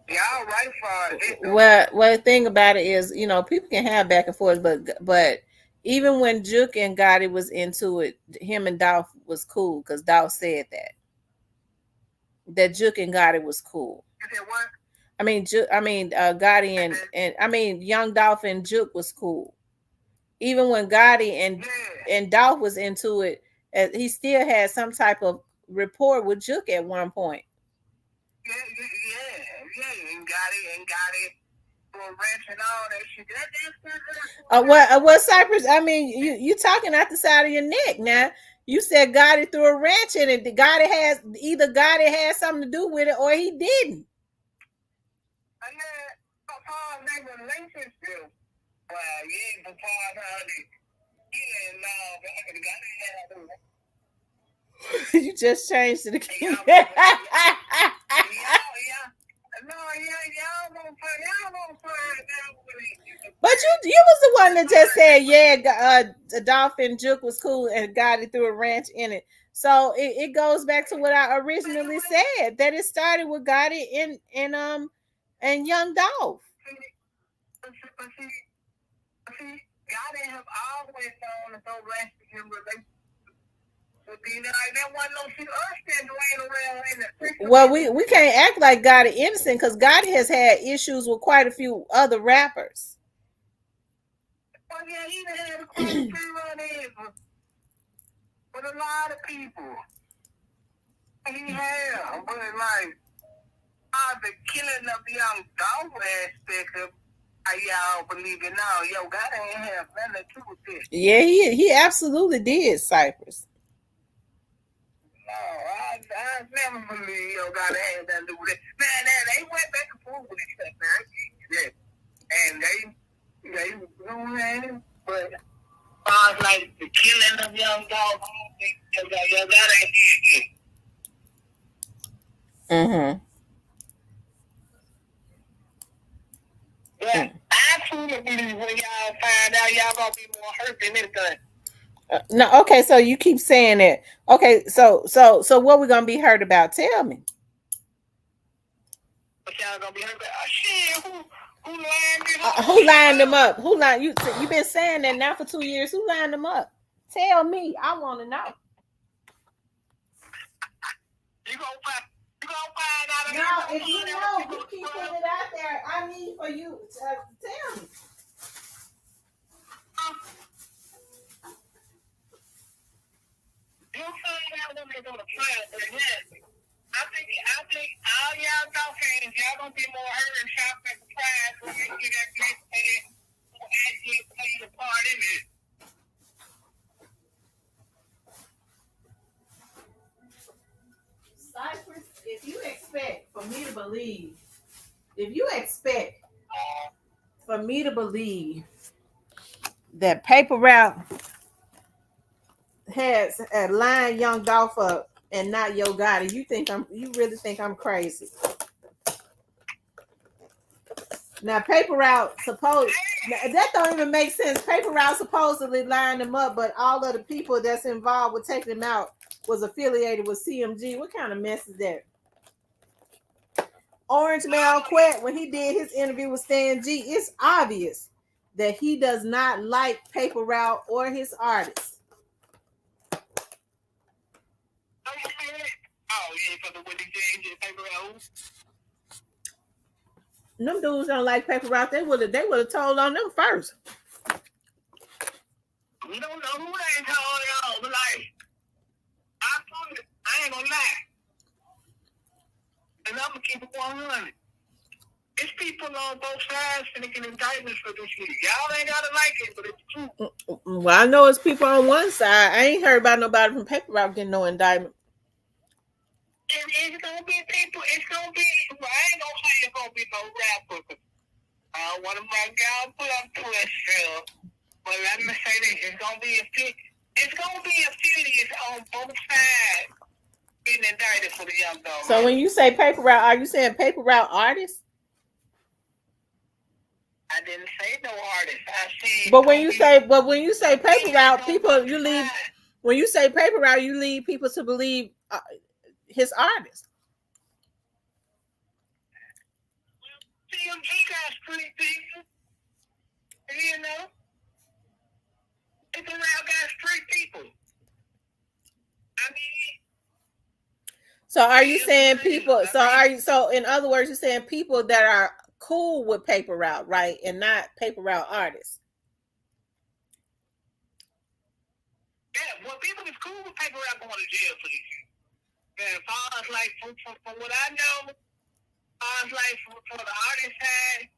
[SPEAKER 2] Y'all right for it.
[SPEAKER 1] Well, the thing about it is, people can have back and forth, but even when Juke and Gotti was into it, him and Dolph was cool because Dolph said that Juke and Gotti was cool.
[SPEAKER 2] You said what?
[SPEAKER 1] Gotti and Young Dolph and Juke was cool. Even when Gotti and Dolph was into it, he still had some type of rapport with Juke at one point.
[SPEAKER 2] Yeah, and Gotti. And all that shit.
[SPEAKER 1] What Cypress? You talking out the side of your neck now. You said Gotti threw a wrench in it. Gotti had something to do with it or he didn't. You just changed it again. But you was the one that just said, Dolph and Juke was cool and Gotti threw a wrench in it. So it goes back to what I originally said, that it started with Gotti and Young Dolph.
[SPEAKER 2] Gotti have always known to go rest in relationship.
[SPEAKER 1] Well, we can't act like Gotti innocent because Gotti has had issues with quite a few other rappers.
[SPEAKER 2] Well, yeah, he had a few run-ins with a lot of people. He had, but the killing of the Young Dolph aspect of how y'all believe it now. Yo, Gotti ain't have nothing to do with this.
[SPEAKER 1] Yeah, he absolutely did, Cypress.
[SPEAKER 2] No, I never believe Gotti had nothing to do with it. Man, they went back and forth with each other. And they was doing it, but like the killing of Young Dolph, Gotti ain't did it.
[SPEAKER 1] Mm-hmm.
[SPEAKER 2] Yeah, I truly believe when y'all find out, y'all gonna be more hurt than anything.
[SPEAKER 1] No, okay, so you keep saying that. Okay, so what we gonna be hurt about? Tell me.
[SPEAKER 2] What y'all gonna be hurt about? Shit, who lined them up?
[SPEAKER 1] Who lined them up? Who lined you? You been saying that now for 2 years. Who lined them up? Tell me. I want to know.
[SPEAKER 2] You gonna find out.
[SPEAKER 1] No, if you know, you keep putting it out there. I need for you to tell me.
[SPEAKER 2] You find out when they're gonna trial, but yeah, I think all y'all Dolphins, y'all gonna be more hurt and shocked and surprised when you see that next man who actually played a part in it.
[SPEAKER 1] Cypress, if you expect for me to believe that Paper Route has a line Young Dolph up and not Yo Gotti, you really think I'm crazy? Now Paper Route that don't even make sense. Paper Route supposedly lined them up, but all of the people that's involved with taking them out was affiliated with CMG. What kind of mess is that? Orange Malquette, when he did his interview with Stan G, it's obvious that he does not like Paper Route or his artists.
[SPEAKER 2] Oh, yeah, for the Willie James and Paper Route.
[SPEAKER 1] Them dudes don't like Paper Route. They would have told on them first.
[SPEAKER 2] We don't know who they told y'all, but I ain't gonna lie. And I'm gonna keep it 100. It's people on both sides and they get indictments for this shit. Y'all ain't gotta like it, but it's true.
[SPEAKER 1] Well, I know it's people on one side. I ain't heard about nobody from Paper Route getting no indictment.
[SPEAKER 2] It's gonna be people. It's gonna be. Well, I ain't gonna say it's gonna be no rappers. I don't want to bring y'all put up pressure, but let me say this: it's gonna be affiliates on both sides getting indicted for the Young Dolph.
[SPEAKER 1] So when you say Paper Route, are you saying Paper Route artists?
[SPEAKER 2] I didn't say no artists. I said.
[SPEAKER 1] But when you say Paper Route, people you leave. When you say Paper Route, you lead people to believe his artists.
[SPEAKER 2] got street people. You know? It's around got street people. I mean,
[SPEAKER 1] so are you saying people? So in other words, you're saying people that are cool with paper route, right, and not paper route artists.
[SPEAKER 2] Yeah, well, people that's cool with paper route going to jail for this. And as far as like from what I know, as far as like for the artist side,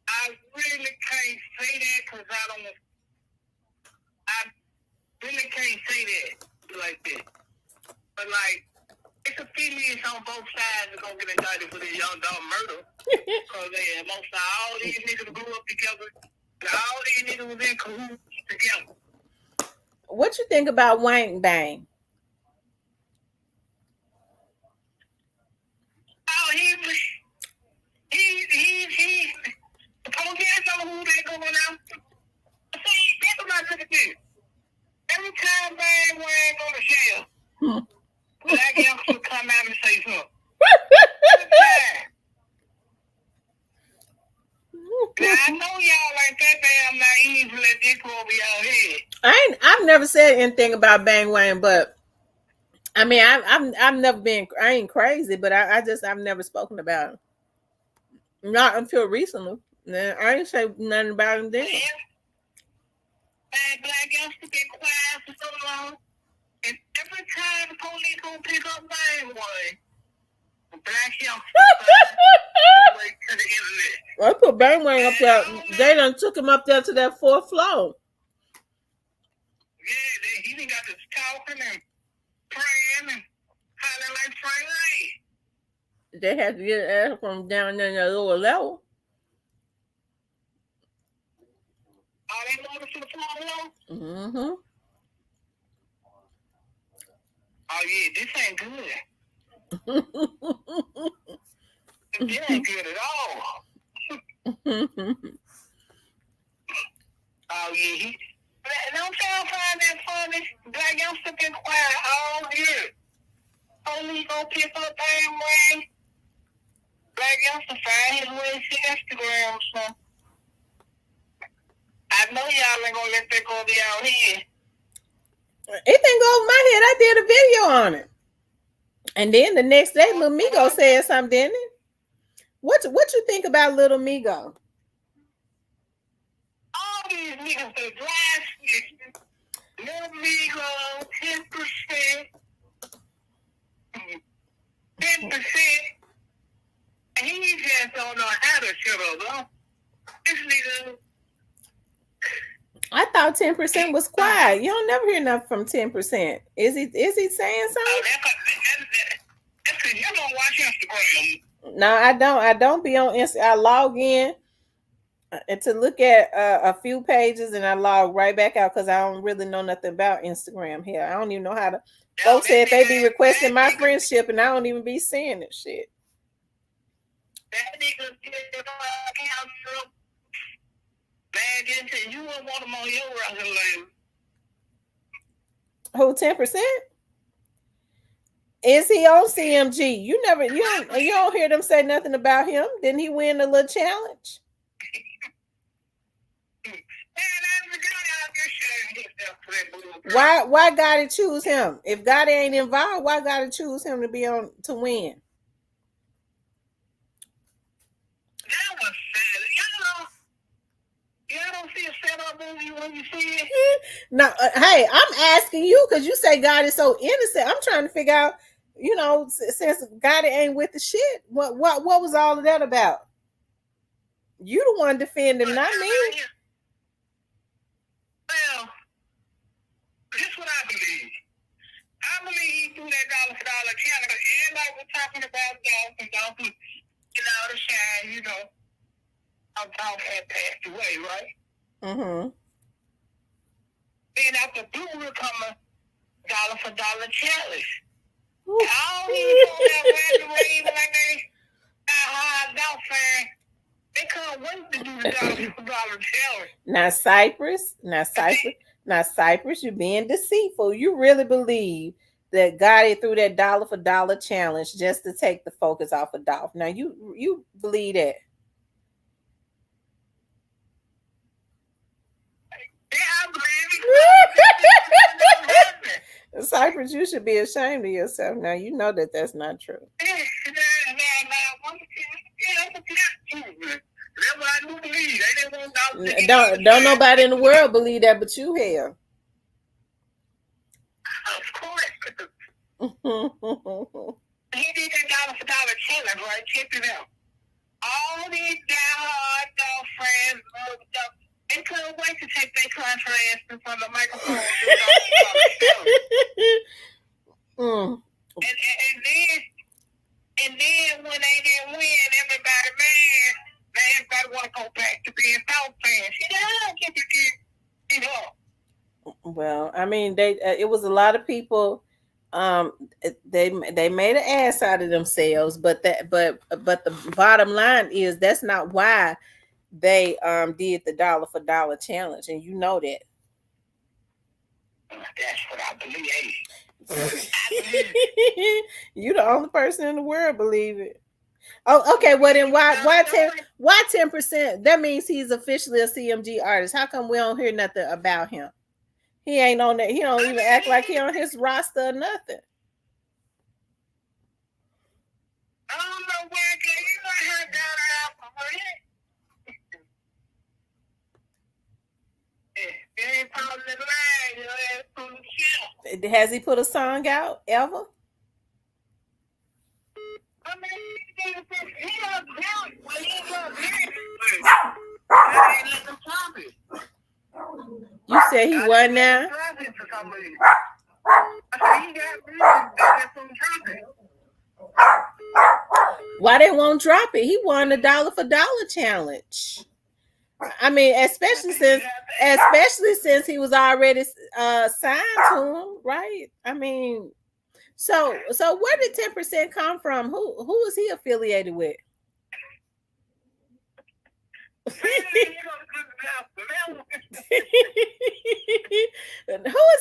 [SPEAKER 2] I really can't say that because I really can't say that like that. But like, it's affiliates on both sides that gonna get indicted for the Young Dolph murder. Because most of all these niggas grew up together. All these niggas was in cahoots together.
[SPEAKER 1] What you think about Wank Bang?
[SPEAKER 2] Oh, he the police don't know who they going after. See, think about look at this. Every time Bang Wang go to jail, black youngsters come out and say something. Now I know y'all like that damn naive to let this go over y'all head.
[SPEAKER 1] I've never said anything about Bang Wang, but I mean I've never been, I ain't crazy, but I've never spoken about it. Not until recently. I ain't say nothing about him then.
[SPEAKER 2] Black youngsters been quiet for so long, and every time the police gonna pick up Bang Wang, black youngsters way to the internet.
[SPEAKER 1] I put Bang Wang up there. They done took him up there to that 4th floor.
[SPEAKER 2] Yeah, he done got to talking and praying and hollering like Frank Ray.
[SPEAKER 1] They had to get ass from down there in the lower level.
[SPEAKER 2] Oh, they loaded to the 4th floor?
[SPEAKER 1] Mm-hmm.
[SPEAKER 2] Oh, yeah, this ain't good. This ain't good at all. Oh, yeah, don't y'all find that funny? Black youngster been quiet all year. Police gonna pick up Bang Wang. Black youngster find his way to Instagram or something. I know y'all ain't gonna let that go over y'all head.
[SPEAKER 1] It didn't go over my head. I did a video on it. And then the next day, Lil Migo said something, didn't it? What you think about Lil Migo?
[SPEAKER 2] All these niggas that drive snitching. Lil Migo, 10%. 10%. And he just don't know how to shut up, though. This nigga.
[SPEAKER 1] I thought 10% was quiet. You don't never hear nothing from 10%. Is he saying something?
[SPEAKER 2] Oh, that's because you don't watch Instagram.
[SPEAKER 1] No, I don't. I don't be on Instagram. I log in to look at a few pages and I log right back out because I don't really know nothing about Instagram here. I don't even know how to. Folks said they be requesting my friendship and I don't even be seeing this shit.
[SPEAKER 2] That nigga bad into you wouldn't want him on your record label.
[SPEAKER 1] Who, 10%? Is he on CMG? You don't hear them say nothing about him. Didn't he win the little challenge? Why Gotti choose him? If Gotti ain't involved, why Gotti choose him to be on to win?
[SPEAKER 2] That was sad. Y'all don't see a setup movie when you see it?
[SPEAKER 1] No, hey, I'm asking you because you say Gotti's so innocent. I'm trying to figure out, since Gotti ain't with the shit, what was all of that about? You the one defending, not me.
[SPEAKER 2] Well, this is what I believe. I believe he threw that dollar for dollar challenge. Everybody was talking about Dolph and Dolph was getting out of shine, how Dolph had passed away, right?
[SPEAKER 1] Mm-hmm.
[SPEAKER 2] Then after Blue will come a dollar for dollar challenge. I don't even know that way like they hard Dolph fan. They couldn't wait to do the dollar for dollar challenge. Now
[SPEAKER 1] Cypress, you're being deceitful. You really believe that Gotti threw that dollar for dollar challenge just to take the focus off of Dolph. Now you believe that? Cypress, you should be ashamed of yourself. Now you know that that's not true.
[SPEAKER 2] That's what I do believe. They didn't want
[SPEAKER 1] Don't nobody in the world believe that, but you have.
[SPEAKER 2] Of course. He did that dollar for dollar challenge, right? Check it out. All these down-hard dog friends, they couldn't wait to take their contrast in front of the microphone. And then when they didn't win, everybody mad. Now everybody want to go back to being South fans.
[SPEAKER 1] Well, I mean, it was a lot of people. They made an ass out of themselves, but the bottom line is that's not why they did the dollar for dollar challenge, and you know that.
[SPEAKER 2] That's what I believe.
[SPEAKER 1] You the only person in the world believe it. Oh, okay. Well, then why 10%? That means he's officially a CMG artist. How come we don't hear nothing about him? He ain't on that. He don't even act like he on his roster or nothing.
[SPEAKER 2] I don't know where you might have down
[SPEAKER 1] there. Has he put a song out ever?
[SPEAKER 2] I mean, he got
[SPEAKER 1] You said he won now? Why they won't drop it? He won the dollar for dollar challenge. I mean, especially since he was already signed to him, right? I mean, so where did 10% come from? Who is he affiliated with? Who is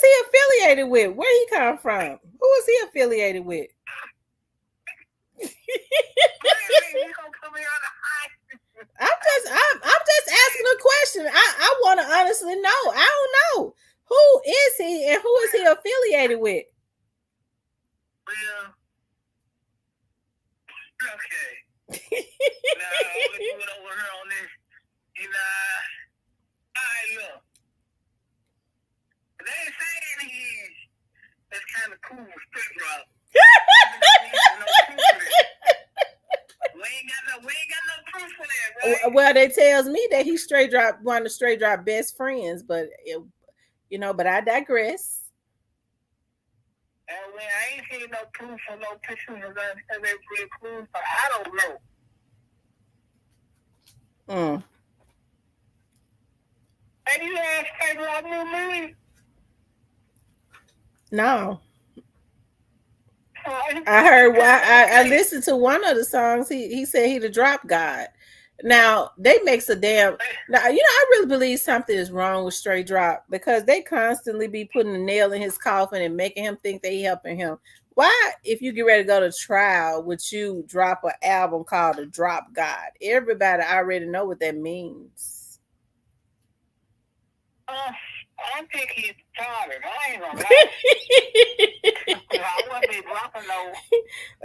[SPEAKER 1] he affiliated with? Where he come from? Who is he affiliated with? I'm just asking a question. I want to honestly know. I don't know. Who is he and who is he affiliated with?
[SPEAKER 2] Well, okay. Now, let's put over here on this. And, all right, look. They ain't saying that's kind of cool with straight drop. We ain't got no proof for that, right?
[SPEAKER 1] Well, they tells me that he one of the straight drop best friends, but but I digress.
[SPEAKER 2] And when I ain't seen no proof or no pictures of that, they really cool, but I don't know. Have you asked straight drop new movie?
[SPEAKER 1] No. I heard. I listened to one of the songs. He said he the drop god. Now they makes a damn. Now I really believe something is wrong with Straight Drop because they constantly be putting a nail in his coffin and making him think they helping him. Why, if you get ready to go to trial, would you drop an album called The Drop God? Everybody already know what that means.
[SPEAKER 2] I think he's tired. I ain't gonna lie.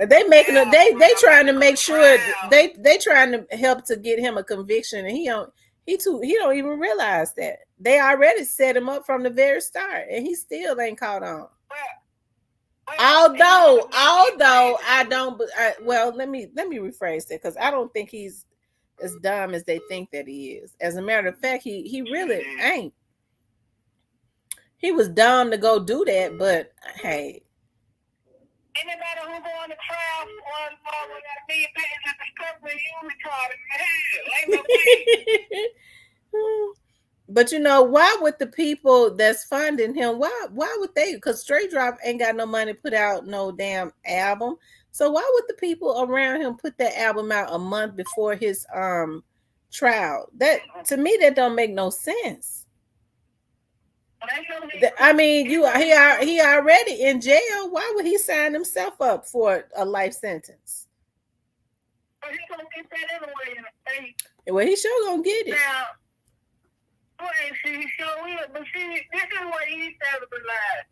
[SPEAKER 1] They making they trying to make sure they trying to help to get him a conviction, and he don't even realize that they already set him up from the very start, and he still ain't caught on. Although I don't. Well, let me rephrase that because I don't think he's as dumb as they think that he is. As a matter of fact, he really ain't. He was dumb to go do that, but hey.
[SPEAKER 2] Anybody who going to trial on that $1 million in the
[SPEAKER 1] But why would the people that's funding him? Why would they? Because Straight Drop ain't got no money to put out no damn album. So why would the people around him put that album out a month before his trial? That to me that don't make no sense. I mean, he already in jail. Why would he sign himself up for a life sentence?
[SPEAKER 2] Well, he's gonna get that anyway in the state.
[SPEAKER 1] Well, he sure gonna get it.
[SPEAKER 2] Now, he sure will. But see, this is what he said to be lied.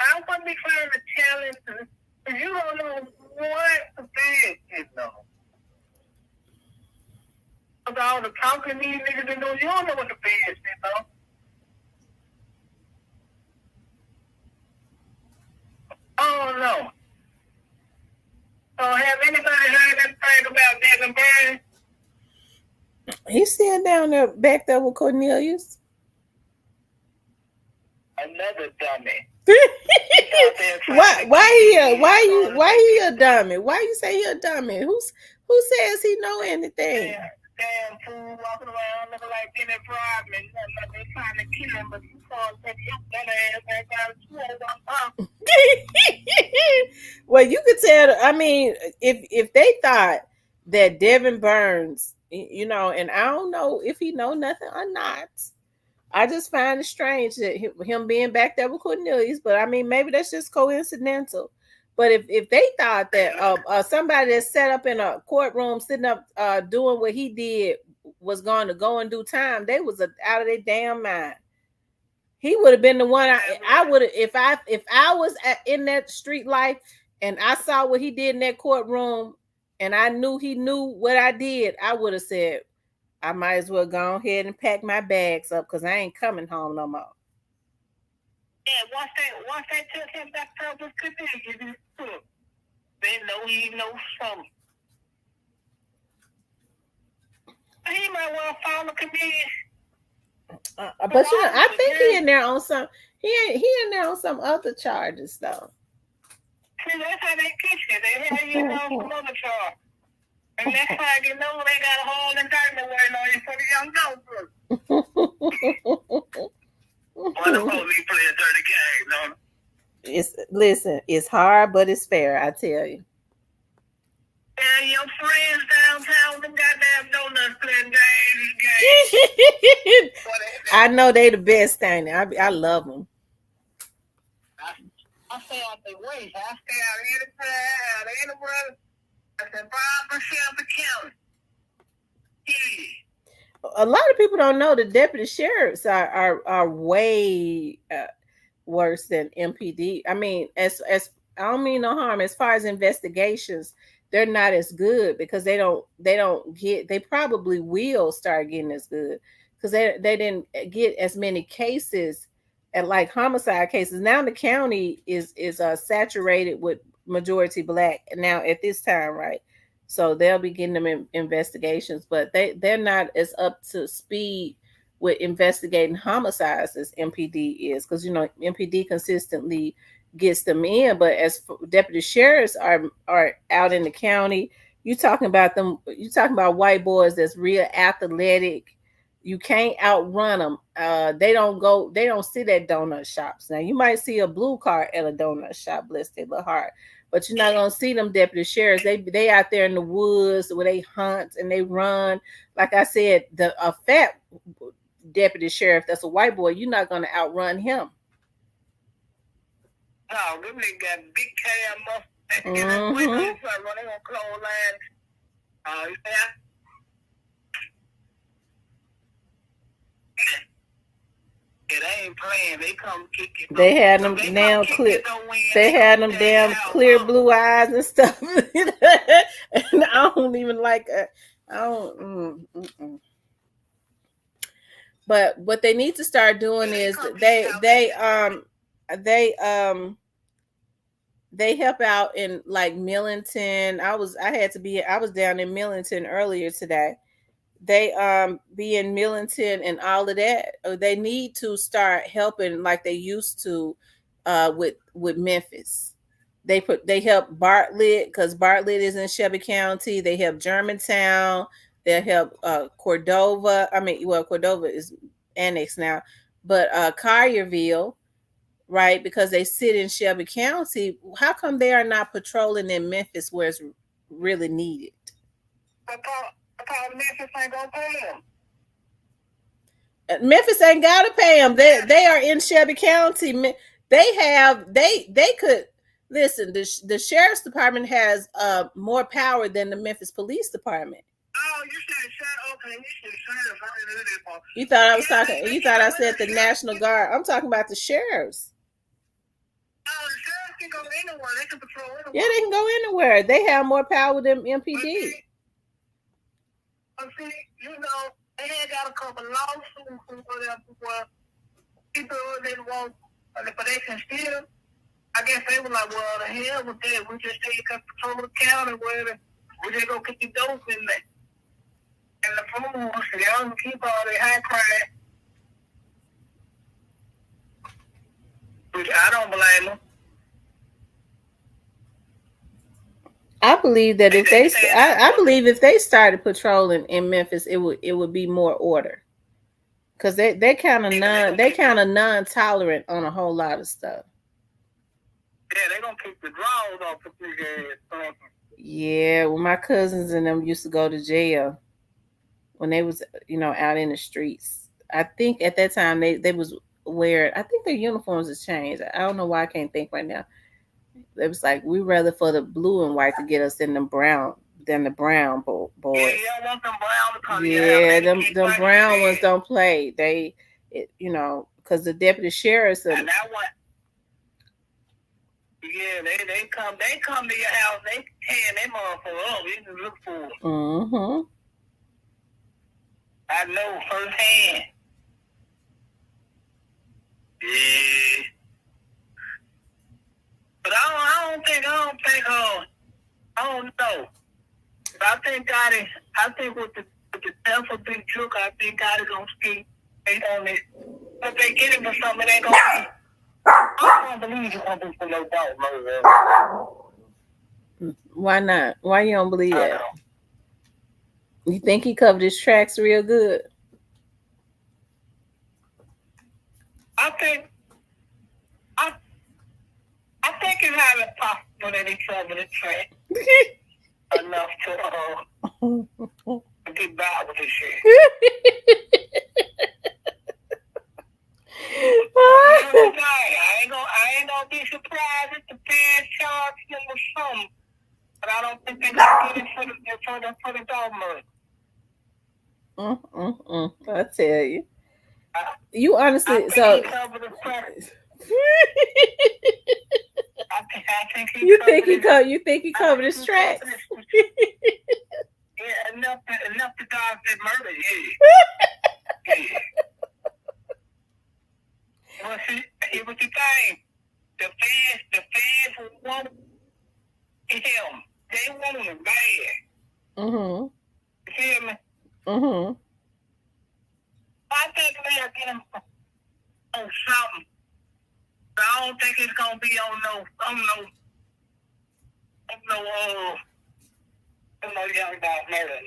[SPEAKER 2] I wouldn't be trying to challenge because you don't know what the bad is, though. Because all the talking these niggas been doing, you don't know what the bad is, though. Oh, no. So have anybody heard anything about Devin Burns?
[SPEAKER 1] He's still down there, back there with Cornelius.
[SPEAKER 2] Another dummy.
[SPEAKER 1] Why he a dummy? Why you say he a dummy? Who says he know anything?
[SPEAKER 2] Damn fool walking around looking like Dennis Rodman. They're trying to kill him, but you can't take that ass back down.
[SPEAKER 1] Well, you could tell. I mean, if they thought that Devin Burns, you know, and I don't know if he know nothing or not. I just find it strange that him being back there with Cornelius, but I mean, maybe that's just coincidental. But if they thought that somebody that sat up in a courtroom, sitting up doing what he did was going to go and do time, they was out of their damn mind. He would have been the one. I would have if I was in that street life and I saw what he did in that courtroom, and I knew he knew what I did, I would have said, I might as well go ahead and pack my bags up because I ain't coming home no more.
[SPEAKER 2] Yeah, once they took him back to his community, they know he knows something. He might well follow community.
[SPEAKER 1] But you know, I think he in there on some. He in there on some other charges though.
[SPEAKER 2] See, that's how they catch you. They have you on some other charge. And next time you know they got a whole indictment waiting on you for the Young Dolph. Well, the police play a dirty game, no?
[SPEAKER 1] It's hard, but it's fair, I tell you.
[SPEAKER 2] And your friends downtown, them goddamn donuts playing games.
[SPEAKER 1] I know they the best thing. I love them.
[SPEAKER 2] I stay out the way. I stay out anytime, out anywhere. I said, Bob, Shelby County.
[SPEAKER 1] A lot of people don't know the deputy sheriffs are way worse than MPD. I mean, as I don't mean no harm. As far as investigations, they're not as good because they probably will start getting as good because they didn't get as many cases at like homicide cases. Now the county is saturated with majority Black now at this time, right? So they'll be getting them investigations, but they're not as up to speed with investigating homicides as MPD is, because you know MPD consistently gets them in. But as deputy sheriffs are out in the county, you talking about white boys that's real athletic. You can't outrun them. They don't sit at donut shops. Now you might see a blue car at a donut shop, bless their little heart. But you're not gonna see them deputy sheriffs. They out there in the woods where they hunt and they run. Like I said, a fat deputy sheriff that's a white boy, you're not gonna outrun him.
[SPEAKER 2] No, them niggas got big cam mustache. They gonna clothesline. Yeah. They ain't playing. They come kicking.
[SPEAKER 1] They had them damn clear. They had them damn clear blue eyes and stuff. And I don't even like. But what they need to start doing is they help out in like Millington. I was down in Millington earlier today. They be in Millington and all of that. They need to start helping like they used to with Memphis. They help Bartlett because Bartlett is in Shelby County. They help Germantown. They help Cordova. Cordova is annexed now, but Collierville, right? Because they sit in Shelby County. How come they are not patrolling in Memphis where it's really needed?
[SPEAKER 2] Memphis ain't gonna pay them.
[SPEAKER 1] Memphis ain't gotta pay them. They are in Shelby County. They could listen. The sheriff's department has more power than the Memphis Police Department.
[SPEAKER 2] Oh, you said sheriff. Okay, you said sheriff. I didn't know that part.
[SPEAKER 1] You thought I was talking. You thought I said the National Guard. I'm talking about the sheriffs.
[SPEAKER 2] can go anywhere. They can patrol anywhere.
[SPEAKER 1] Yeah, they can go anywhere. They have more power than MPD.
[SPEAKER 2] But see, they had got a couple lawsuits or whatever where people didn't want, but they can still. I guess they were like, well, the hell with that. We just take up control of the county, whatever. We just go get the dope in there. And the fools, they don't keep all their high crime. Which I don't blame them.
[SPEAKER 1] I believe that I believe if they started patrolling in Memphis, it would be more order. Cause they kind of non-tolerant on a whole lot of stuff.
[SPEAKER 2] Yeah, they gonna keep the draws off the big ass.
[SPEAKER 1] Yeah, well, my cousins and them used to go to jail when they was out in the streets. I think at that time they was wearing. I think their uniforms has changed. I don't know why I can't think right now. It was like we rather for the blue and white to get us in the brown than the brown boys.
[SPEAKER 2] Yeah, I want them brown to come.
[SPEAKER 1] Yeah, them brown ones don't play. They, because the deputy sheriffs.
[SPEAKER 2] And that one. Yeah, they come to your house. They tear them motherfucker up. You can look for them.
[SPEAKER 1] Mm-hmm.
[SPEAKER 2] I know firsthand. Yeah. But I don't think, I don't know. But I think with the death of Big Juke, I think God is going to speak on it. If they get him for something, it ain't going to be. I don't believe you're going to be for no doubt, no.
[SPEAKER 1] Why not? Why you don't believe that? You think he covered his tracks real good?
[SPEAKER 2] I think it's highly possible that he covered his tracks enough to get by with this shit. I ain't gonna be surprised if the feds charge him with something, but I don't think they're gonna get it for the dog murder.
[SPEAKER 1] I tell you, you honestly
[SPEAKER 2] I think he
[SPEAKER 1] you think he covered his tracks?
[SPEAKER 2] Yeah, enough to dodge that murder. Yeah. Well, see, it was the thing. The feds want him. They want him bad.
[SPEAKER 1] Mm-hmm.
[SPEAKER 2] You feel me?
[SPEAKER 1] Mm-hmm.
[SPEAKER 2] I think they'll get him on something. But I don't think it's gonna be on no Young Dolph murder.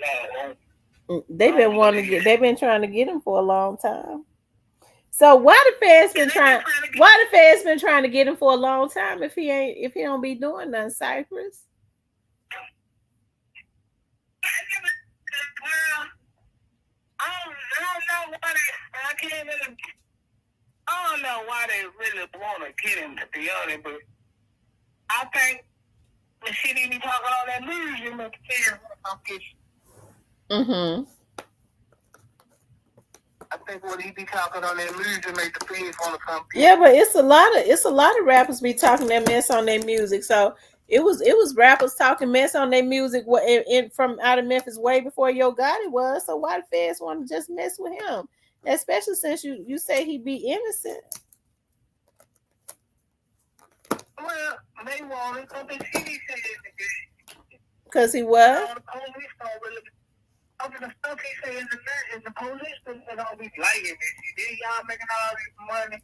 [SPEAKER 2] No.
[SPEAKER 1] They've been trying to get him for a long time. So why the feds been trying to get him for a long time if he don't be doing nothing, Cypress?
[SPEAKER 2] I don't know why they really want to get him, to be honest, but I think the shit he be talking all that music make the feds want to get
[SPEAKER 1] Mm-hmm.
[SPEAKER 2] I think what he be talking on that music make the feds want to come.
[SPEAKER 1] Yeah, but it's a lot of rappers be talking that mess on their music. So it was rappers talking mess on their music from out of Memphis way before Yo Gotti was. So why the feds want to just mess with him? Especially since you say he be innocent.
[SPEAKER 2] Well, they want it because the city said it.
[SPEAKER 1] Because he was?
[SPEAKER 2] The police don't really. After the stuff he said is the police don't be liking it. Then y'all making all this money.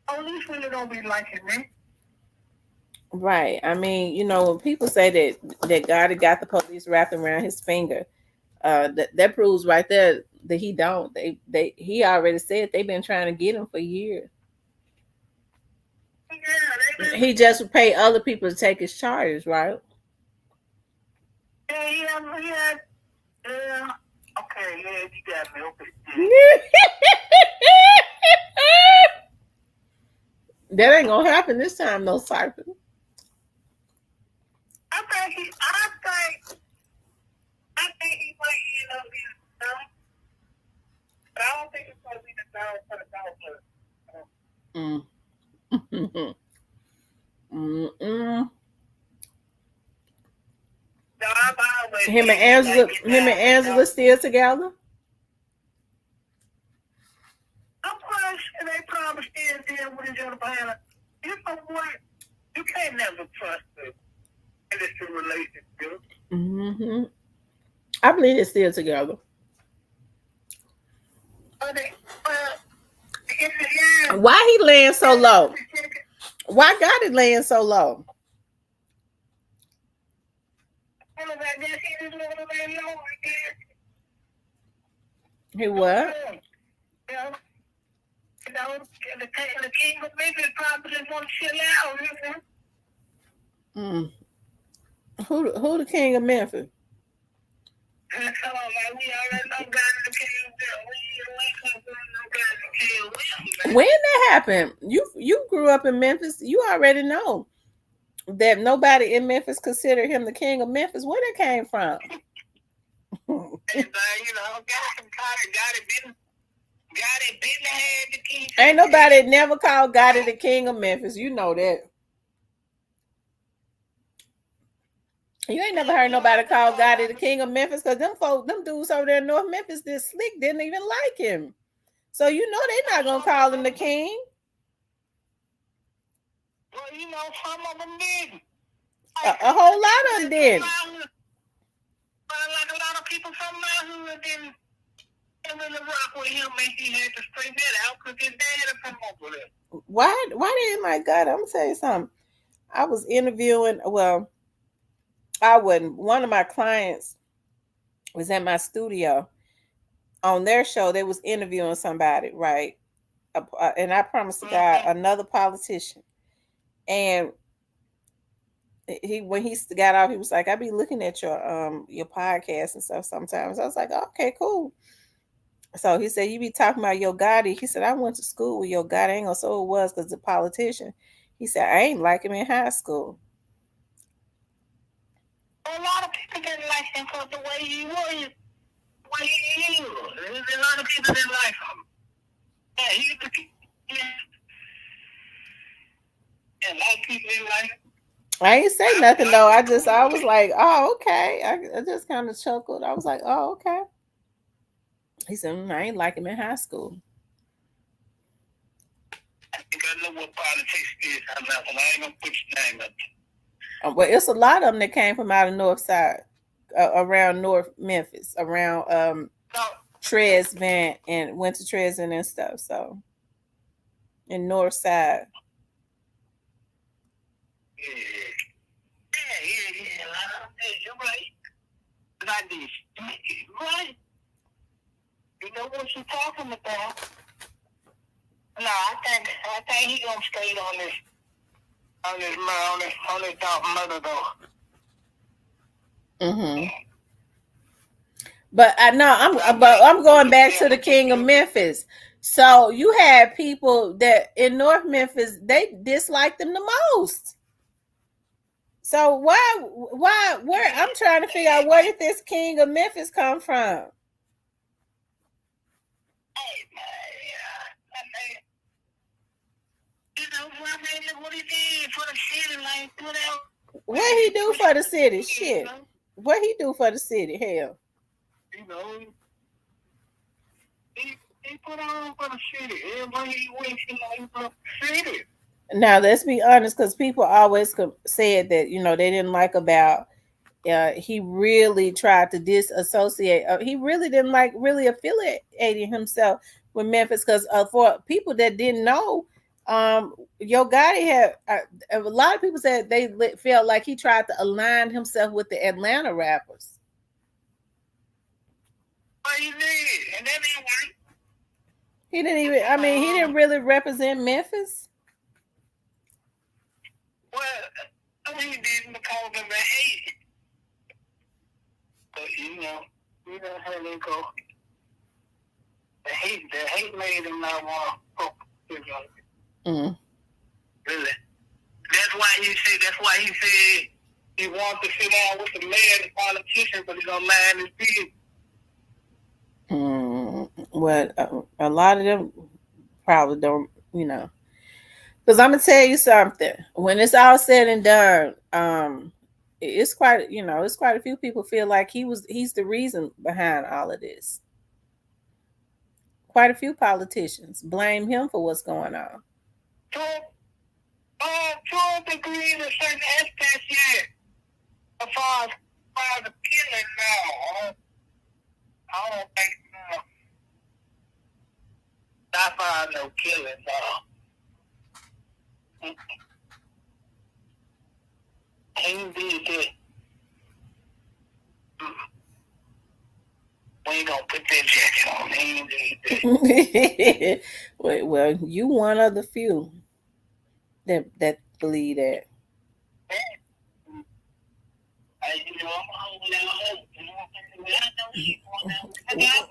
[SPEAKER 2] Police really don't be liking it.
[SPEAKER 1] Right. I mean, when people say that Gotti got the police wrapped around his finger, that proves right there that he don't. He already said they've been trying to get him for years.
[SPEAKER 2] Yeah,
[SPEAKER 1] he just pay other people to take his charges, right?
[SPEAKER 2] Yeah, he had. Yeah. Okay, yeah, you got me. Okay.
[SPEAKER 1] That ain't gonna happen this time, no, Cypher.
[SPEAKER 2] I think he might end up being done. But I don't think it's gonna be the dog for the dog.
[SPEAKER 1] Mm.
[SPEAKER 2] No, I've always
[SPEAKER 1] Him and
[SPEAKER 2] been
[SPEAKER 1] Angela,
[SPEAKER 2] like
[SPEAKER 1] him and Angela still together.
[SPEAKER 2] of course, they probably still deal with each other behind. You know what? You can't never trust them in this relationship.
[SPEAKER 1] Mm-hmm. I believe they're still together.
[SPEAKER 2] But in the end,
[SPEAKER 1] Why he laying so low? Why got it laying so low?
[SPEAKER 2] I guess he just wanted to lay low, I guess.
[SPEAKER 1] He what?
[SPEAKER 2] You know, the king of Memphis probably just want to chill out, you know.
[SPEAKER 1] Mm. Who the king of Memphis?
[SPEAKER 2] Come on, man. We already know God is the king of Memphis. We know God is the king of Memphis.
[SPEAKER 1] When that happened? You grew up in Memphis. You already know that nobody in Memphis considered him the king of Memphis. Where that came from?
[SPEAKER 2] And, you know, God had been had the king.
[SPEAKER 1] Ain't nobody never called Gotti the king of Memphis. You know that. You ain't never heard nobody call Gotti the king of Memphis because them dudes over there in North Memphis, this slick, didn't even like him. So you know they're not gonna call him the king.
[SPEAKER 2] Well, you know, some of them did.
[SPEAKER 1] A whole lot of them did.
[SPEAKER 2] Like a lot of people from my hood didn't really rock with him, and he had to straighten that out because his dad had come up with it.
[SPEAKER 1] Why didn't my God? I'm gonna tell you something. I was interviewing. Well, I wasn't. One of my clients was at my studio on their show. They was interviewing somebody, right? And I promised to God, another politician. And when he got off, he was like, "I be looking at your podcast and stuff sometimes." I was like, oh, "Okay, cool." So he said, "You be talking about Yo Gotti." He said, "I went to school with Yo Gotti." I ain't gonna say it was because the politician. He said, "I ain't like him in high school."
[SPEAKER 2] A lot of people didn't like him because the way he was, the way he is. A lot of people didn't like him. Yeah, a lot of people didn't like him.
[SPEAKER 1] I ain't say nothing though. I was like, "Oh, okay." I just kind of chuckled. I was like, "Oh, okay." He said, "I ain't like him in high school."
[SPEAKER 2] I think I know what politics is. I'm not, I ain't gonna put your name up.
[SPEAKER 1] Well, it's a lot of them that came from out of North Side, around North Memphis, around Tresvant, and went to Tresvant and stuff. So, in North Side.
[SPEAKER 2] Yeah. You're right. Like this, right? You know what you're talking about? No, I think he gonna stay on this dog mother though.
[SPEAKER 1] Mm-hmm. But I know I'm going back to the king of Memphis. So you had people that in North Memphis, they disliked them the most. So where I'm trying to figure out, where did this king of Memphis come from?
[SPEAKER 2] Hey, you know what he did for the city, like
[SPEAKER 1] what he do for the city? Shit. What he do for the city? Hell.
[SPEAKER 2] You know, he put on for the city. Everybody he went, he put up the city.
[SPEAKER 1] Now let's be honest, because people always said that they didn't like about. He really tried to disassociate. He really didn't like really affiliating himself with Memphis because for people that didn't know, Yo Gotti had a lot of people said they felt like he tried to align himself with the Atlanta rappers.
[SPEAKER 2] But he did, and that ain't right.
[SPEAKER 1] He didn't even. I mean, he didn't really represent Memphis.
[SPEAKER 2] Well, I mean, he didn't because of the hate. But you know how they go. The hate made him not want to focus on it.
[SPEAKER 1] Mm.
[SPEAKER 2] Really. That's why he said he wants to sit down with the mayor and politician, but he don't mind his business.
[SPEAKER 1] Well, a lot of them probably don't, Because I'm gonna tell you something. When it's all said and done, it's quite it's quite a few people feel like he's the reason behind all of this. Quite a few politicians blame him for what's going on.
[SPEAKER 2] Trump agreed to certain aspects yet. As far as the killing now, I don't think not far no killing now. He did that. We ain't gonna put that jacket on. He did that.
[SPEAKER 1] Well, you one of the few that believe that.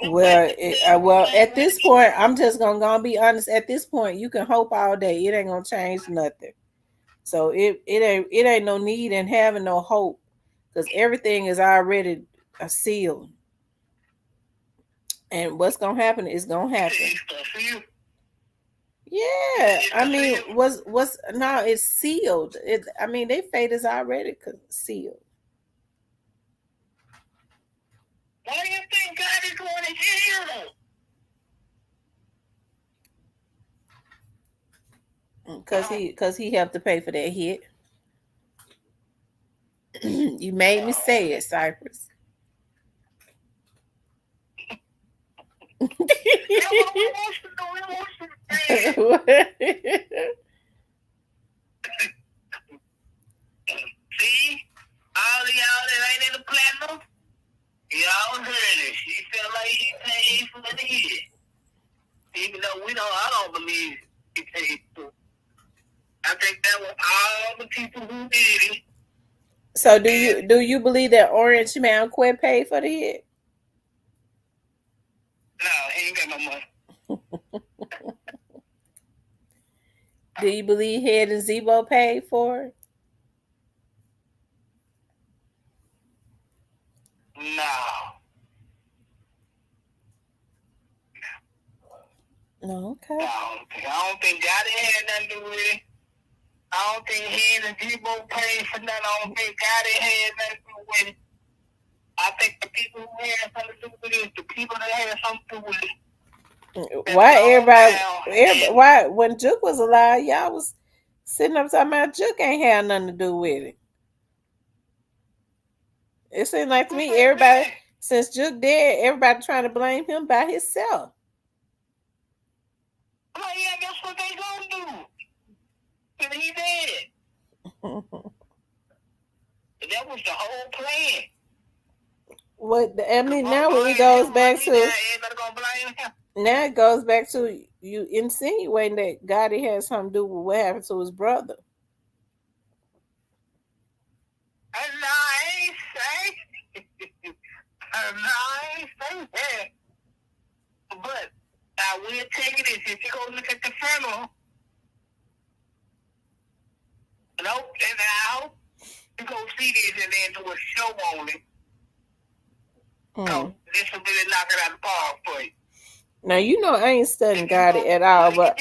[SPEAKER 1] Well, at this point, I'm just gonna be honest. At this point, you can hope all day. It ain't gonna change nothing. So it ain't no need in having no hope because everything is already sealed. And what's gonna happen is gonna happen. Yeah, I mean, what's now? It's sealed. I mean, their fate is already sealed.
[SPEAKER 2] Why do you think God is going to
[SPEAKER 1] jail? Because he helped to pay for that hit. You made me say it, Cypress.
[SPEAKER 2] See, all of y'all that ain't in the platinum, y'all heard it. She felt like he paid for the hit, even though I don't believe he paid for it. I think that was all the people who did it.
[SPEAKER 1] So do you believe that Orange Man quit paid for the hit?
[SPEAKER 2] No, he ain't got no money.
[SPEAKER 1] Do you believe Head and Zebo paid for it?
[SPEAKER 2] No.
[SPEAKER 1] No, okay.
[SPEAKER 2] No, I don't think Gotti had nothing to do with it. I don't think Head and Zebo paid for nothing. I don't think Gotti had nothing to do with it. I think the people who had something to do with it, the people that had something to do with it.
[SPEAKER 1] Why everybody why when Juke was alive, y'all was sitting up talking about Juke ain't had nothing to do with it. It seemed like to me everybody since Juke dead, everybody trying to blame him by himself.
[SPEAKER 2] Oh yeah, that's what they gonna do. And he did. That was the whole plan.
[SPEAKER 1] What I mean now when it goes back to now it goes back to you insinuating that Gotti had something to do with what happened to his brother.
[SPEAKER 2] No, I ain't say that. But I will tell you this: if you go look at the funeral, and I hope you go see this and then do a show on it. So this will really knock it out of the park for you.
[SPEAKER 1] Now you know I ain't studying Gotti at all, but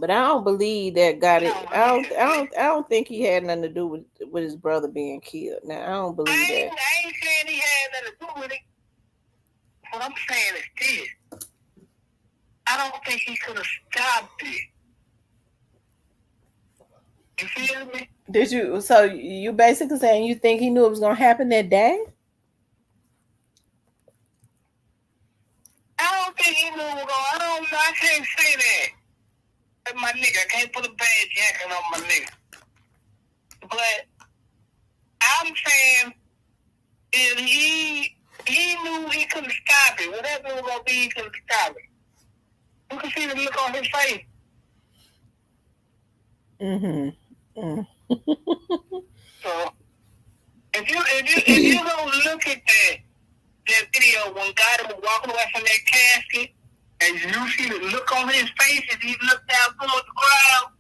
[SPEAKER 1] I don't believe that Gotti. I don't think he had nothing to do with his brother being killed. Now I don't believe that.
[SPEAKER 2] I ain't saying he had nothing to do with it. What I'm saying is this: I don't think he could have stopped it. You feel me?
[SPEAKER 1] Did you? So you basically saying you think he knew it was gonna happen that day?
[SPEAKER 2] I don't think he knew it was going. I can't say that. That's my nigga. I can't put a bad jacket on my nigga. But I'm saying if he knew he couldn't stop it. Whatever it was gonna be, he couldn't stop it. You can see the look on his face. So if you go look at that video when Gotti was walking away from that casket, and you see the look on his face as he looked down towards the crowd.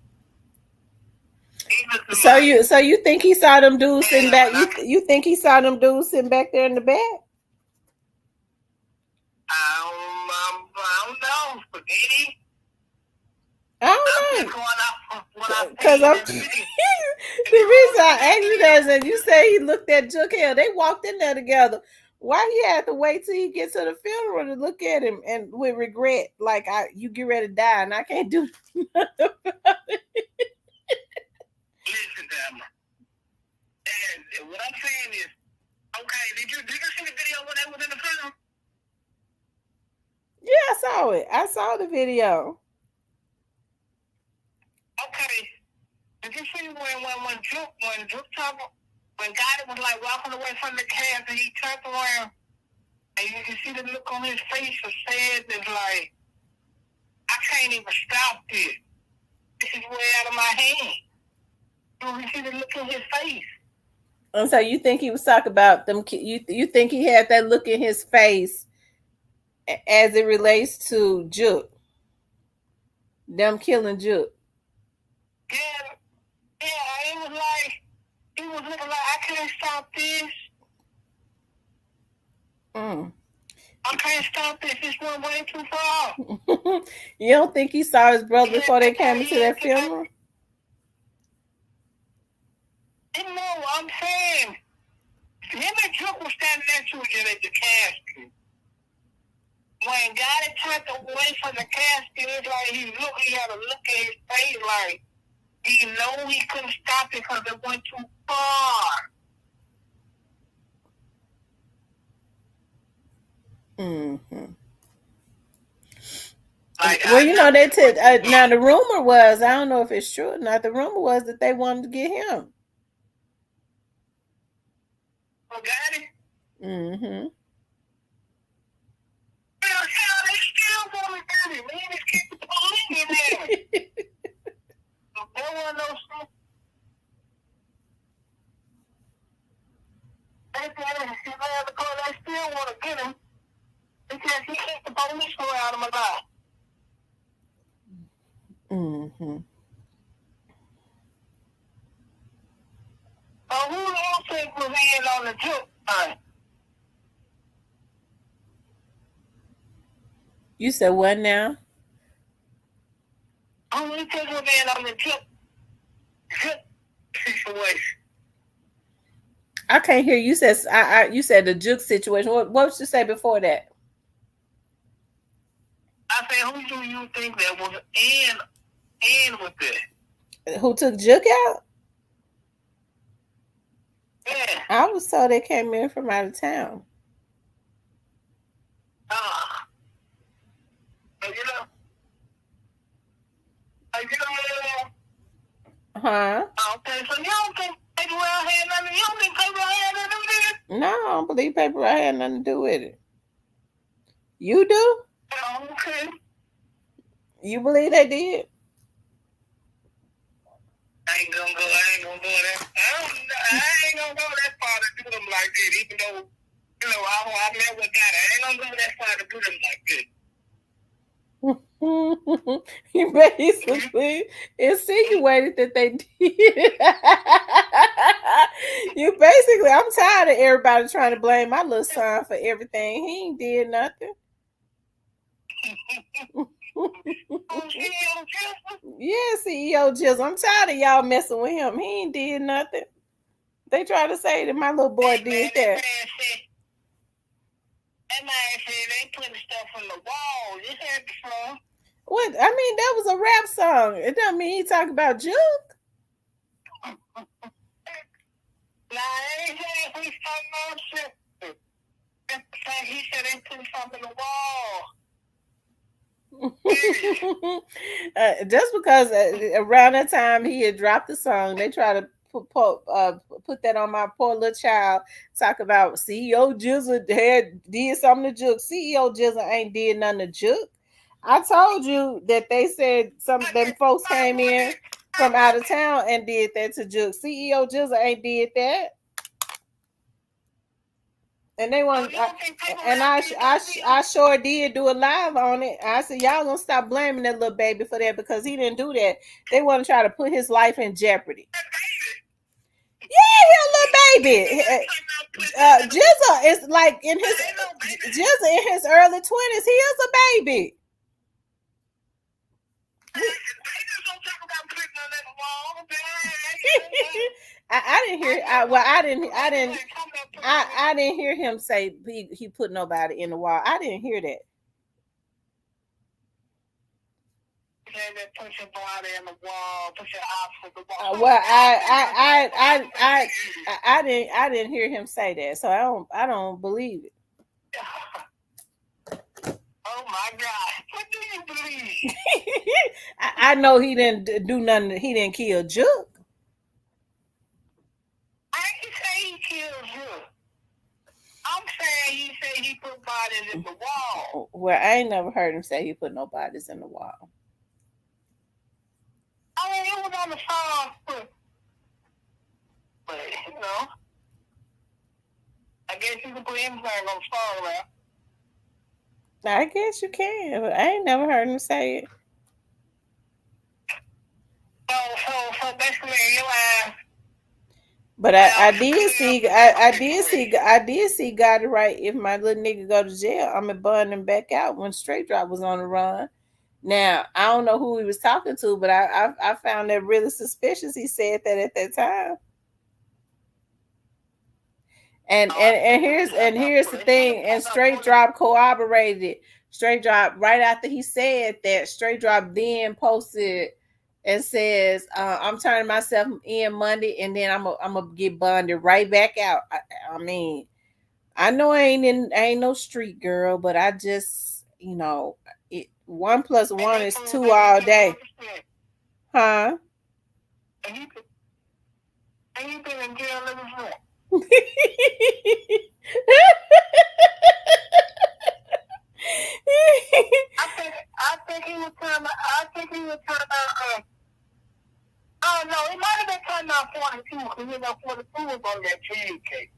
[SPEAKER 1] So you think he saw them dudes sitting back? You think he saw them dudes sitting back there in the back?
[SPEAKER 2] I don't know, but did he?
[SPEAKER 1] I
[SPEAKER 2] I'm
[SPEAKER 1] don't
[SPEAKER 2] just
[SPEAKER 1] know.
[SPEAKER 2] going off of what I
[SPEAKER 1] Because
[SPEAKER 2] seen
[SPEAKER 1] I'm
[SPEAKER 2] in the video.
[SPEAKER 1] the reason I asked you that is that you say he looked at Juke. Hell, they walked in there together. Why he had to wait till he gets to the funeral to look at him and with regret, like you get ready to die and I can't do nothing about it.
[SPEAKER 2] Listen, Tamara. And what I'm saying is, okay, did you see the video when they was in the funeral?
[SPEAKER 1] Yeah, I saw it. I saw the video.
[SPEAKER 2] Okay. Did you see when Juke talked, when Gotti was like walking away from the cast and he turned around and you can see the look on his face of sadness, like, I can't even stop this. This is way out of my hand. You can see the look on his face.
[SPEAKER 1] And so you think he was talking about them? You think he had that look in his face as it relates to Juke, them killing Juke?
[SPEAKER 2] Yeah, it was looking like I can't stop this. I can't stop this. This went way too far.
[SPEAKER 1] You don't think he saw his brother before they came into that funeral?
[SPEAKER 2] No, I'm saying him and Juke was standing next to each other at the casket. When Gotti turned away from the casket, it's like he had a look at his face like he know he couldn't stop it because it went too far.
[SPEAKER 1] Mm-hmm.
[SPEAKER 2] Like,
[SPEAKER 1] well, you know, they said now the rumor was, I don't know if it's true or not, the rumor was that they wanted to get him.
[SPEAKER 2] Oh, Gotti?
[SPEAKER 1] Mm-hmm.
[SPEAKER 2] Hell, they still want to get him. Man, just keep the police in there. There wasn't no stuff. They still want to get him because he keep the police around him alive.
[SPEAKER 1] Mm-hmm.
[SPEAKER 2] Who else think was in on the Juke thing?
[SPEAKER 1] You said what now?
[SPEAKER 2] Who think was in on the Juke situation?
[SPEAKER 1] I can't hear you. Said you said the Juke situation. What was you say before that?
[SPEAKER 2] I said, who do you think that was in with this?
[SPEAKER 1] Who took Juke out?
[SPEAKER 2] Yeah.
[SPEAKER 1] I was told they came in from out of town. Huh?
[SPEAKER 2] Okay, so you don't think Paper Route had nothing? You don't think Paper Route had nothing to do with it?
[SPEAKER 1] No, I don't believe Paper Route had nothing to do with it. You do?
[SPEAKER 2] Okay.
[SPEAKER 1] You believe they did?
[SPEAKER 2] I ain't gonna go there. I ain't gonna go that far to do them like that, even though, I met with God. I ain't gonna go that far to do them like that.
[SPEAKER 1] You basically insinuated that they did. You basically, I'm tired of everybody trying to blame my little son for everything. He ain't did nothing. Yeah, CEO Jizzle. I'm tired of y'all messing with him. He ain't did nothing. They try to say that my little boy did that.
[SPEAKER 2] That man said they putting stuff on the wall. You heard the song?
[SPEAKER 1] What? I mean, that was a rap song. It doesn't mean he talking about Juke.
[SPEAKER 2] Nah, I ain't saying we talking about shit. He said they putting something on the wall.
[SPEAKER 1] Just because around that time he had dropped the song, they try to put that on my poor little child. Talk about CEO Jizzle did something to Juke. CEO Jizzle ain't did nothing to Juke. I told you that they said some of them folks came in from out of town and did that to Juke. CEO Jizzle ain't did that. And they want, and I sure did do a live on it. I said, y'all gonna stop blaming that little baby for that because he didn't do that. They want to try to put his life in jeopardy. Yeah, he a little baby. Jizzle is like in his early 20s. He is a baby. I didn't hear. I didn't hear him say he put nobody in the wall. I didn't hear that.
[SPEAKER 2] Put your body in the wall. Put your eyes in the wall.
[SPEAKER 1] Well, I didn't hear him say that, so I don't believe it.
[SPEAKER 2] Oh my God! What do you believe?
[SPEAKER 1] I know he didn't do nothing. He didn't kill Juke.
[SPEAKER 2] I didn't say he killed Juke. I'm saying he said he put bodies in the wall.
[SPEAKER 1] Well, I ain't never heard him say he put no bodies in the wall.
[SPEAKER 2] I mean, it was on the phone, but you know, I guess you can put anything on the phone, man.
[SPEAKER 1] I guess you can, but I ain't never heard him say it.
[SPEAKER 2] So basically, your ass.
[SPEAKER 1] But I did see got it right. If my little nigga go to jail, I'm gonna burn him back out when Straight Drop was on the run. Now I don't know who he was talking to, but I found that really suspicious. He said that at that time. And here's the thing. And Straight Drop corroborated it. Straight Drop right after he said that. Straight Drop then posted and says, "I'm turning myself in Monday, and then I'm gonna get bonded right back out." I mean, I know I ain't no street girl, but I just 1 + 1 is 2 all day, huh?
[SPEAKER 2] And you been in jail ever since. I think he was talking about. Oh no, he might have been talking about 42 because 42 was on that cheese cake.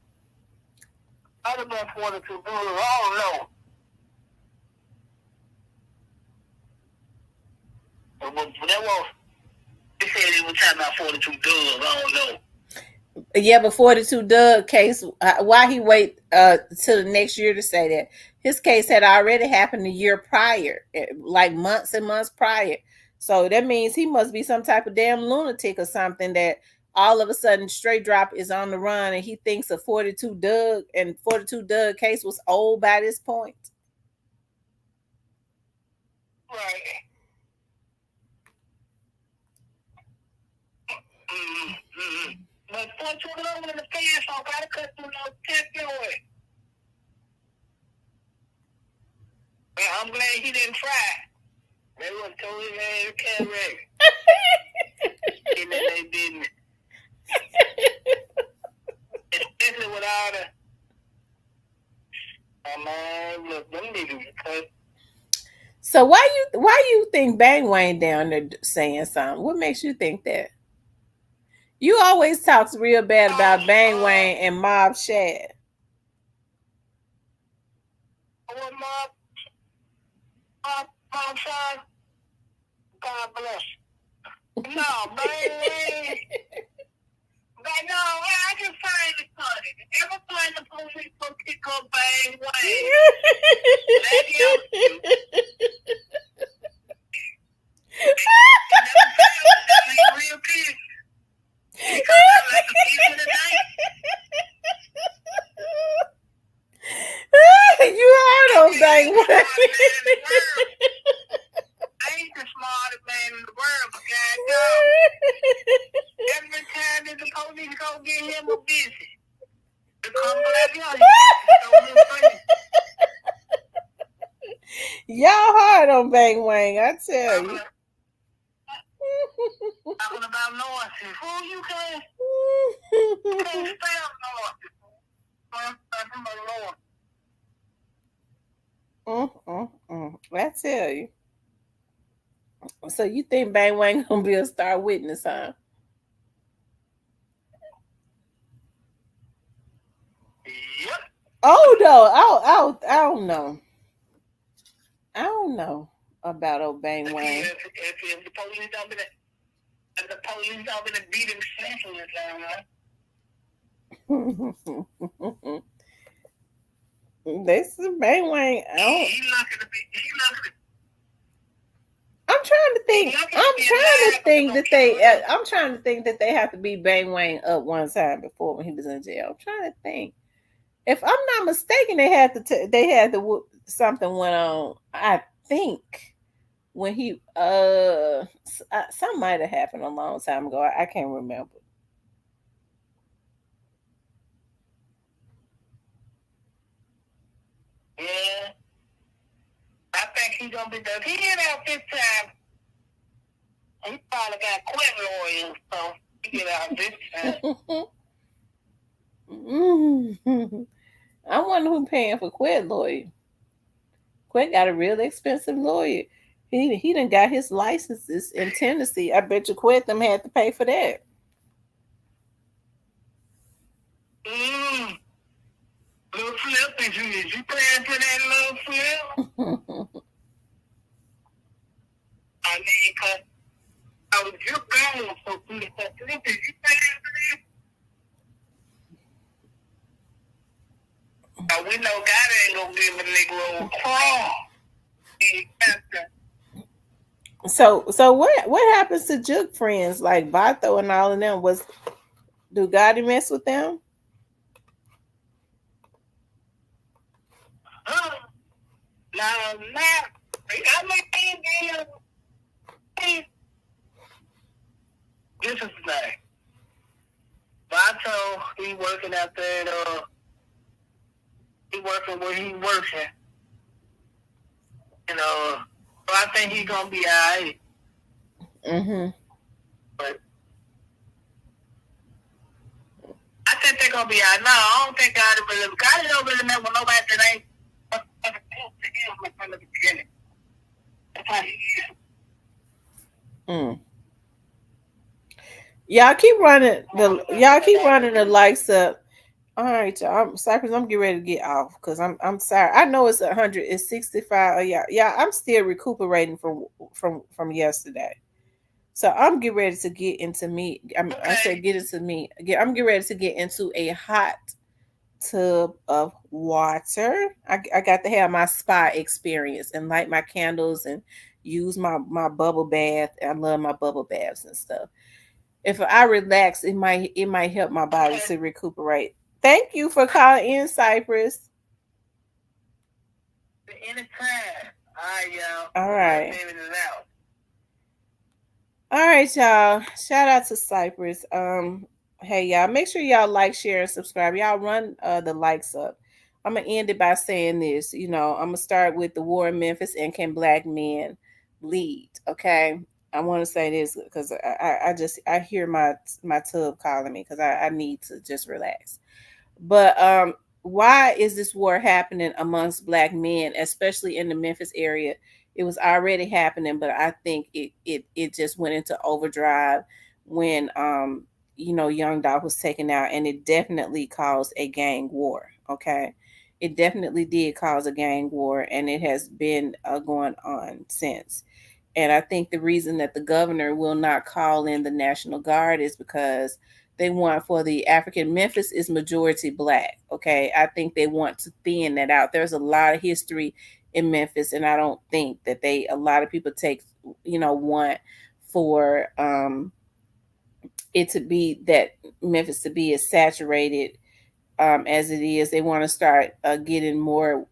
[SPEAKER 2] I'd have been 42 I don't know. They said he was talking about 42 I don't know.
[SPEAKER 1] Yeah, but 42 Doug case, why he wait till the next year to say that? His case had already happened a year prior, like months and months prior. So that means he must be some type of damn lunatic or something that all of a sudden Straight Drop is on the run and he thinks a 42 Doug and 42 Doug case was old by this point.
[SPEAKER 2] Right. But 42 Doug in the fan, so I gotta cut through those tech away. Well, I'm glad he didn't try. They would have told his ass to carry it. And then they didn't. Especially with all the... Oh, man, look, them niggas cut.
[SPEAKER 1] So why you think Bang Wayne down there saying something? What makes you think that? You always talks real bad about Bang Wayne and Mob Shad.
[SPEAKER 2] Well, Mob Shad, God bless. No, Bang Wayne. No, I just find it funny. Every time the police will pick up Bang Wayne, let him do. And that ain't real big. He comes out like a thief in the night.
[SPEAKER 1] You heard on Bang Wayne.
[SPEAKER 2] I ain't the smartest man in the world, but God, every time that the police go get him a visit, they come back out.
[SPEAKER 1] Y'all hard on Bang Wayne, I tell you.
[SPEAKER 2] Talking about noises. Who you can't spell noises. I'm talking about noises.
[SPEAKER 1] I tell you. So you think Bang Wayne gonna be a star witness, huh?
[SPEAKER 2] Yep.
[SPEAKER 1] Oh no! I don't know. I don't know about old Bang Wayne.
[SPEAKER 2] If the police don't be beat him senseless down there.
[SPEAKER 1] This is Bang Wayne.
[SPEAKER 2] He's not gonna be.
[SPEAKER 1] I'm trying to think. I'm trying to think that they. I'm trying to think that they have to be Bang Wang up one time before when he was in jail. I'm trying to think. If I'm not mistaken, they had to. They had to. Something went on. I think when he. Something might have happened a long time ago. I can't remember.
[SPEAKER 2] Yeah. I think he's gonna be done. He get out this time. He probably got quit lawyers, so he get out this time.
[SPEAKER 1] I wonder who paying for Quet lawyer. Quet got a real expensive lawyer. He done got his licenses in Tennessee. I bet you Quet them had to pay for that.
[SPEAKER 2] Little flip, is you paying for that little flip? I mean, cause I was just going so flip, is you paying for that? We know God ain't gonna give a nigga a crawl.
[SPEAKER 1] So what happens to Juke friends like Vato and all of them? Do Gotti mess with them?
[SPEAKER 2] No, I mean, this is the thing. Vato, he working out there, he working where he working. You know, so I think he's gonna be alright. But I think they're gonna be alright. No, I don't think God don't really mess with nobody that ain't close to him from the beginning. That's how he is.
[SPEAKER 1] Y'all keep running the likes up. All right, y'all. Cypress, I'm getting ready to get off because I'm sorry. I know it's 100, it's 65. Yeah, I'm still recuperating from yesterday. So I'm getting ready to get into me. I said get into me. I'm getting ready to get into a hot tub of water. I got to have my spa experience and light my candles and use my bubble bath. I love my bubble baths and stuff. If I relax, it might help my body to recuperate. Thank you for calling in, Cypress.
[SPEAKER 2] Anytime. All right, y'all.
[SPEAKER 1] All right. All right, y'all. Shout out to Cypress. Hey y'all, make sure y'all like, share, and subscribe. Y'all run the likes up. I'm gonna end it by saying this. I'm gonna start with the war in Memphis and can black men lead? Okay. I want to say this because I hear my tub calling me because I need to just relax. But why is this war happening amongst black men, especially in the Memphis area? It was already happening, but I think it just went into overdrive when Young Dolph was taken out, and it definitely caused a gang war. Okay, it definitely did cause a gang war, and it has been going on since. And I think the reason that the governor will not call in the National Guard is because they want for the African Memphis is majority black. Okay. I think they want to thin that out. There's a lot of history in Memphis, and I don't think that a lot of people want for it to be that Memphis to be as saturated as it is. They want to start getting more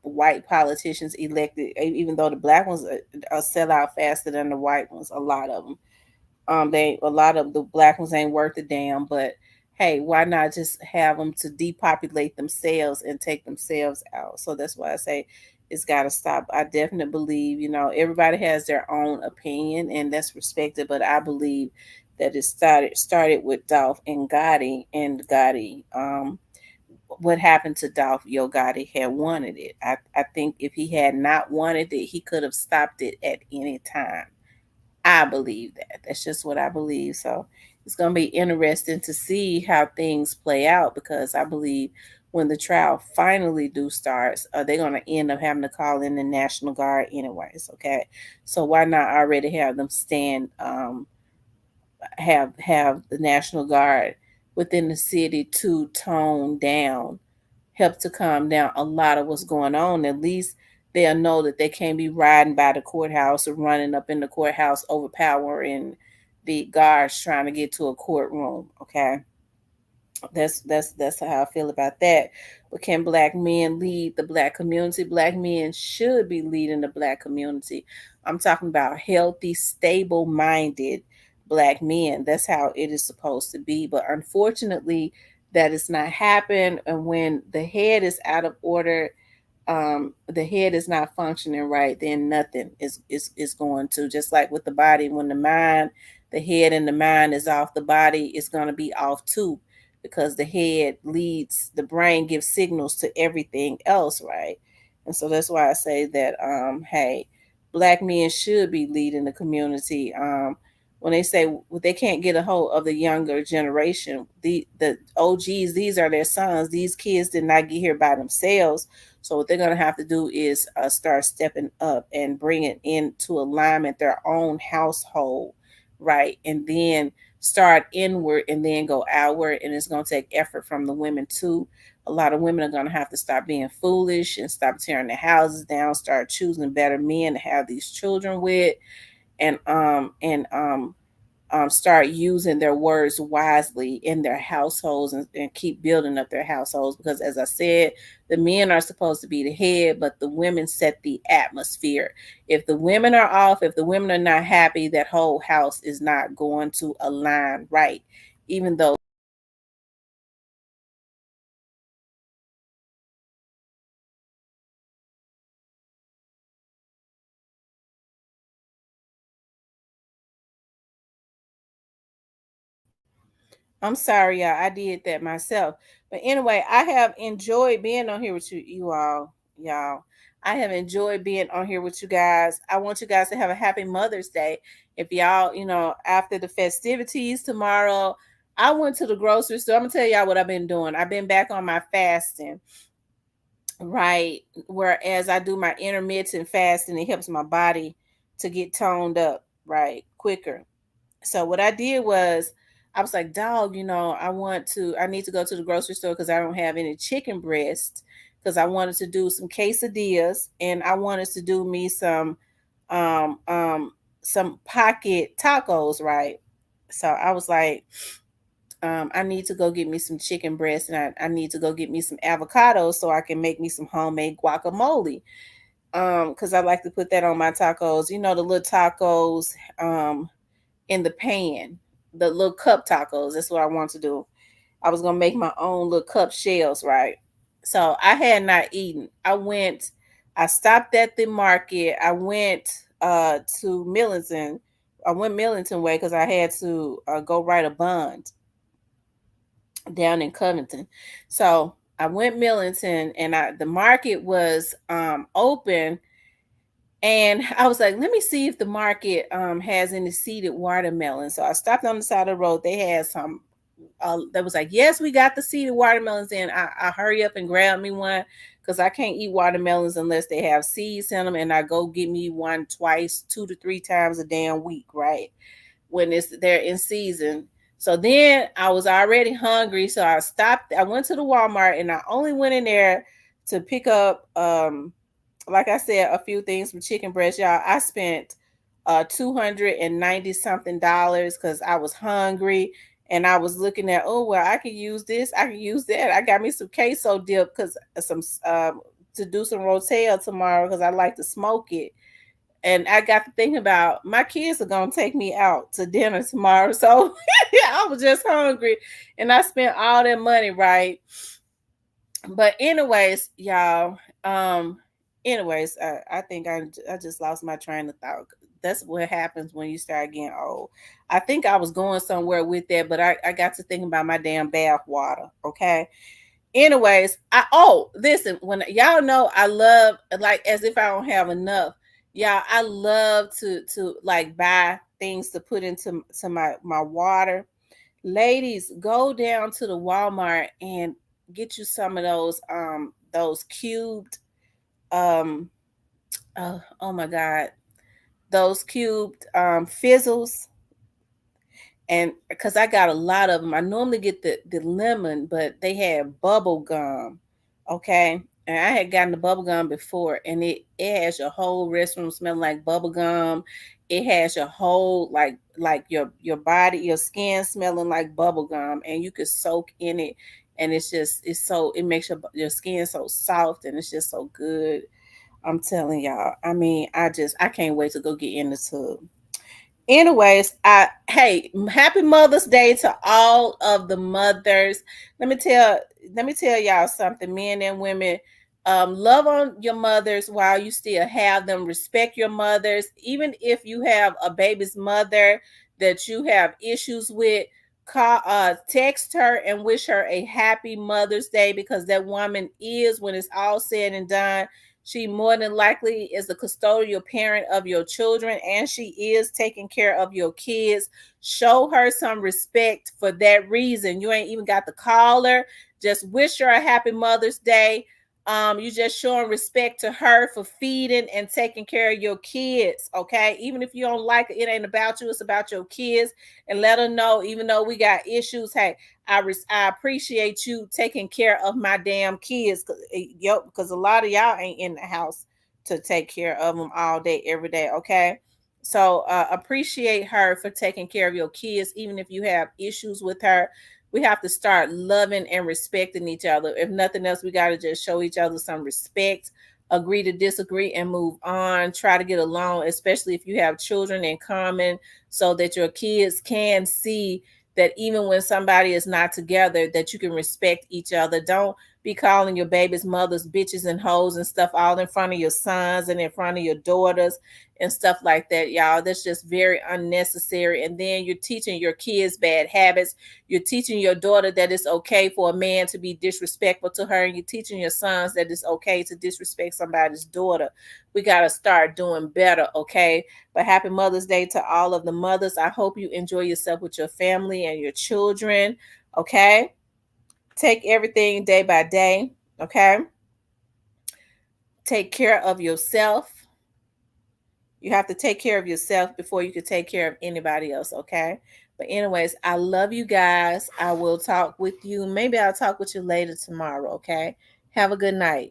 [SPEAKER 1] white politicians elected, even though the black ones sell out faster than the white ones. A lot of them. A lot of the black ones ain't worth a damn. But hey, why not just have them to depopulate themselves and take themselves out? So that's why I say it's got to stop. I definitely believe, everybody has their own opinion, and that's respected. But I believe that it started with Dolph and Gotti, what happened to Dolph. Yo Gotti had wanted it. I think if he had not wanted it, he could have stopped it at any time. I believe that. That's just what I believe. So it's going to be interesting to see how things play out, because I believe when the trial finally starts, they're going to end up having to call in the National Guard anyways. Okay. So why not already have them stand, have the National Guard within the city to tone down, help to calm down a lot of what's going on. At least they'll know that they can't be riding by the courthouse or running up in the courthouse overpowering the guards trying to get to a courtroom. Okay, that's how I feel about that. But can black men lead the black community? Black men should be leading the black community. I'm talking about healthy, stable minded black men. That's how it is supposed to be. But unfortunately, that is not happening. And when the head is out of order, the head is not functioning right, then nothing is going to. Just like with the body, when the mind, the head and the mind is off, the body is going to be off too, because the head leads, the brain gives signals to everything else, right? And so that's why I say that, hey, black men should be leading the community. When they say they can't get a hold of the younger generation, the OGs, these are their sons. These kids did not get here by themselves. So what they're going to have to do is start stepping up and bring it into alignment their own household, right? And then start inward and then go outward. And it's going to take effort from the women too. A lot of women are going to have to stop being foolish and stop tearing their houses down, start choosing better men to have these children with, and start using their words wisely in their households, and keep building up their households. Because as I said, the men are supposed to be the head, but the women set the atmosphere. If the women are off, if the women are not happy, that whole house is not going to align right. Even though I'm sorry, y'all. I did that myself. But anyway, I have enjoyed being on here with you all, y'all. I have enjoyed being on here with you guys. I want you guys to have a happy Mother's Day. If y'all, after the festivities tomorrow, I went to the grocery store. I'm gonna tell y'all what I've been doing. I've been back on my fasting, right? Whereas I do my intermittent fasting, it helps my body to get toned up, right, quicker. So what I did was, I was like, dog, I need to go to the grocery store because I don't have any chicken breast, because I wanted to do some quesadillas and I wanted to do me um um some pocket tacos, right? So I was like, I need to go get me some chicken breast, and I need to go get me some avocados so I can make me some homemade guacamole. Because I like to put that on my tacos. The little tacos, in the pan, the little cup tacos. That's what I want to do. I was gonna make my own little cup shells, right? So I had not eaten. I stopped at the market. I went to Millington. I went Millington way because I had to go write a bond down in Covington. So I went Millington, and the market was open, and I was like, let me see if the market has any seeded watermelon. So I stopped on the side of the road. They had some that was like, yes, we got the seeded watermelons in. I hurry up and grab me one, because I can't eat watermelons unless they have seeds in them. And I go get me one twice, 2 to 3 times a damn week, right? When they're in season. So then I was already hungry. So I stopped. I went to the Walmart, and I only went in there to pick up like I said, a few things from chicken breast, y'all. I spent $290 something because I was hungry, and I was looking at, oh well, I can use this, I can use that. I got me some queso dip because some to do some rotel tomorrow because I like to smoke it. And I got to thinking about, my kids are gonna take me out to dinner tomorrow, so I was just hungry, and I spent all that money, right? But anyways, y'all, I think I just lost my train of thought. That's what happens when you start getting old. I think I was going somewhere with that, but I got to thinking about my damn bath water. Okay. Anyways, listen, when y'all know, I love, like, as if I don't have enough. Y'all, I love to like buy things to put into my water. Ladies, go down to the Walmart and get you some of those cubed um oh my god, those cubed fizzles. And because I got a lot of them, I normally get the lemon, but they had bubble gum. Okay. And I had gotten the bubble gum before, and it has your whole restroom smelling like bubble gum. It has your whole like your body, your skin smelling like bubble gum, and you could soak in it, and it makes your skin so soft, and it's just so good. I'm telling y'all. I mean, I can't wait to go get in the tub. Anyways, happy Mother's Day to all of the mothers. Let me tell let me tell y'all something, men and women. Love on your mothers while you still have them. Respect your mothers, even if you have a baby's mother that you have issues with. Text her and wish her a happy Mother's Day, because that woman is, when it's all said and done, she more than likely is the custodial parent of your children, and she is taking care of your kids. Show her some respect for that reason. You ain't even got to call her. Just wish her a happy Mother's Day. You just showing respect to her for feeding and taking care of your kids. Okay, even if you don't like it, it ain't about you. It's about your kids. And let her know, even though we got issues, hey, I appreciate you taking care of my damn kids, because a lot of y'all ain't in the house to take care of them all day, every day. Okay, so appreciate her for taking care of your kids, even if you have issues with her. We have to start loving and respecting each other. If nothing else, we got to just show each other some respect, agree to disagree, and move on. Try to get along, especially if you have children in common, so that your kids can see that even when somebody is not together, that you can respect each other. Don't be calling your baby's mothers bitches and hoes and stuff all in front of your sons and in front of your daughters and stuff like that, y'all. That's just very unnecessary. And then you're teaching your kids bad habits. You're teaching your daughter that it's okay for a man to be disrespectful to her, and you're teaching your sons that it's okay to disrespect somebody's daughter. We got to start doing better, okay? But happy Mother's Day to all of the mothers. I hope you enjoy yourself with your family and your children, okay? Take everything day by day, okay? Take care of yourself. You have to take care of yourself before you can take care of anybody else, okay? But anyways, I love you guys. I will talk with you. Maybe I'll talk with you later tomorrow, okay? Have a good night.